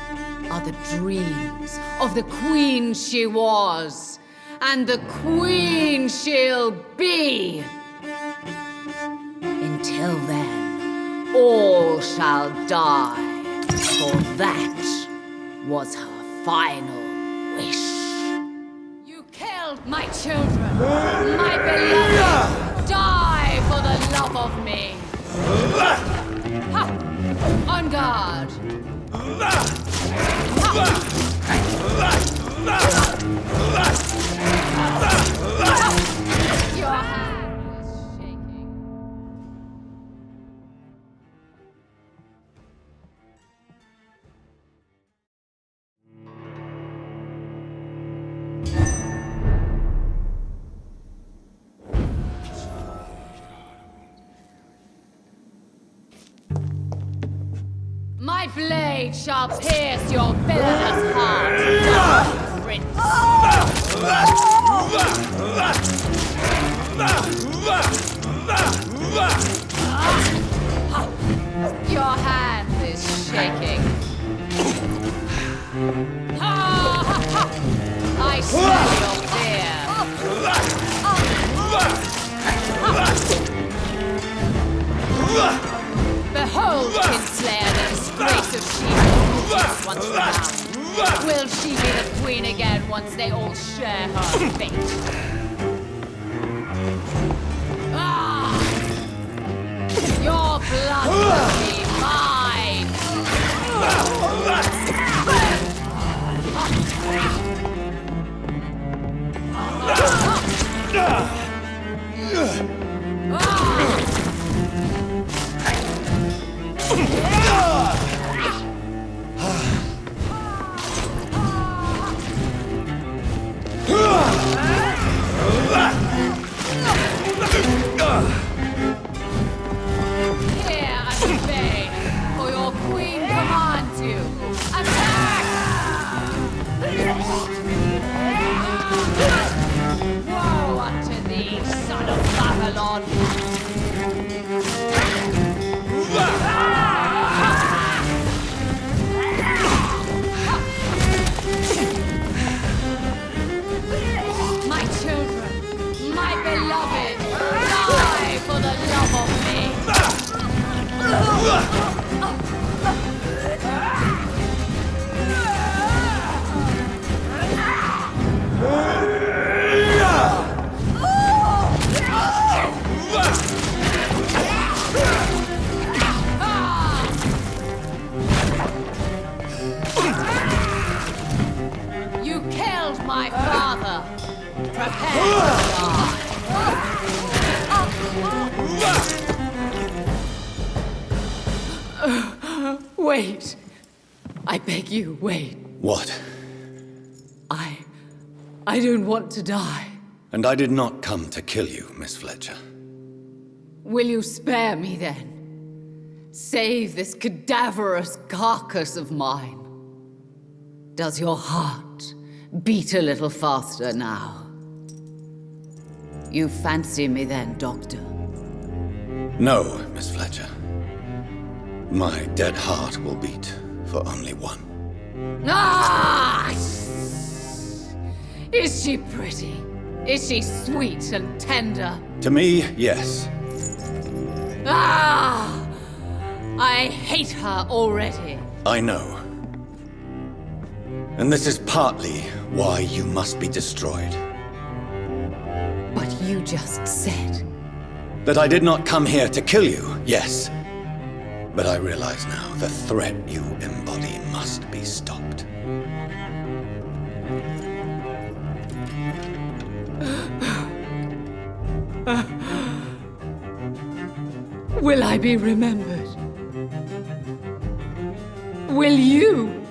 are the dreams of the queen she was, and the queen she'll be. Until then, all shall die, for that was her final wish. You killed my children, my beloved. Die for the love of me. Ha! On guard. Your hand is shaking. My blade shall pierce your villainous heart, Prince. Your hand is shaking. I smell your fear. Behold, Kinslayer, the disgrace of she once renowned. Will she be the queen again once they all share her fate? Ah! Your blood will be mine! Here at the on. My children, my beloved, die for the love of me. You killed my father. Prepare to die. Wait. I beg you, wait. What? I don't want to die. And I did not come to kill you, Miss Fletcher. Will you spare me then? Save this cadaverous carcass of mine. Does your heart beat a little faster now? You fancy me then, Doctor? No, Miss Fletcher. My dead heart will beat for only one. Ah! Is she pretty? Is she sweet and tender? To me, yes. Ah! I hate her already. I know. And this is partly why you must be destroyed. But you just said... That I did not come here to kill you, yes. But I realize now the threat you embody must be stopped. Will I be remembered? Will you?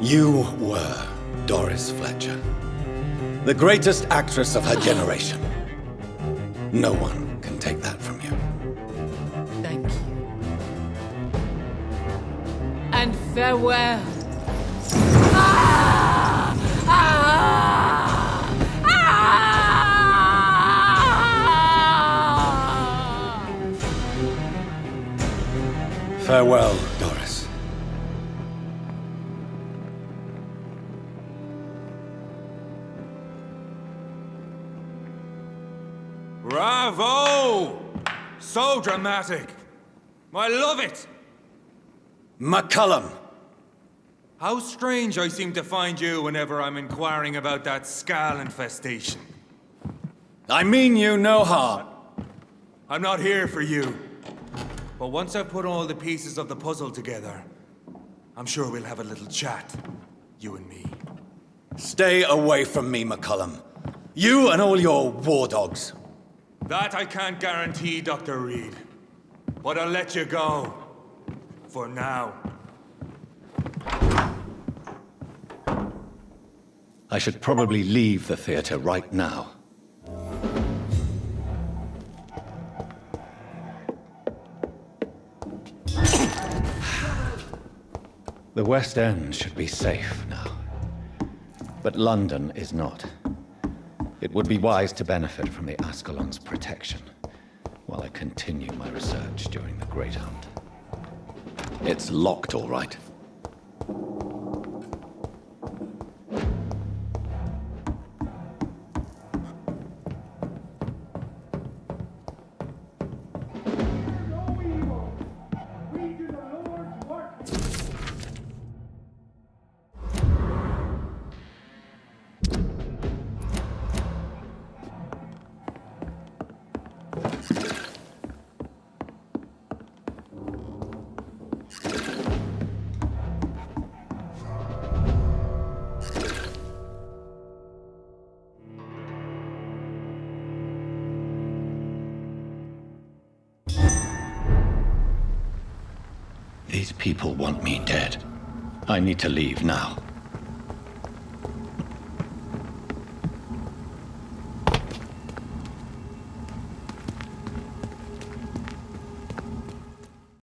You were Doris Fletcher, the greatest actress of her generation. No one can take that from you. Thank you. And farewell. Ah! Ah! Ah! Farewell, Doris. Bravo! So dramatic. I love it. McCullum! How strange I seem to find you whenever I'm inquiring about that Skal infestation. I mean you no harm. I'm not here for you. But once I've put all the pieces of the puzzle together, I'm sure we'll have a little chat, you and me. Stay away from me, McCullum. You and all your war dogs. That I can't guarantee, Dr. Reid. But I'll let you go. For now. I should probably leave the theater right now. The West End should be safe now. But London is not. It would be wise to benefit from the Ascalon's protection while I continue my research during the Great Hunt. It's locked, all right. These people want me dead. I need to leave now.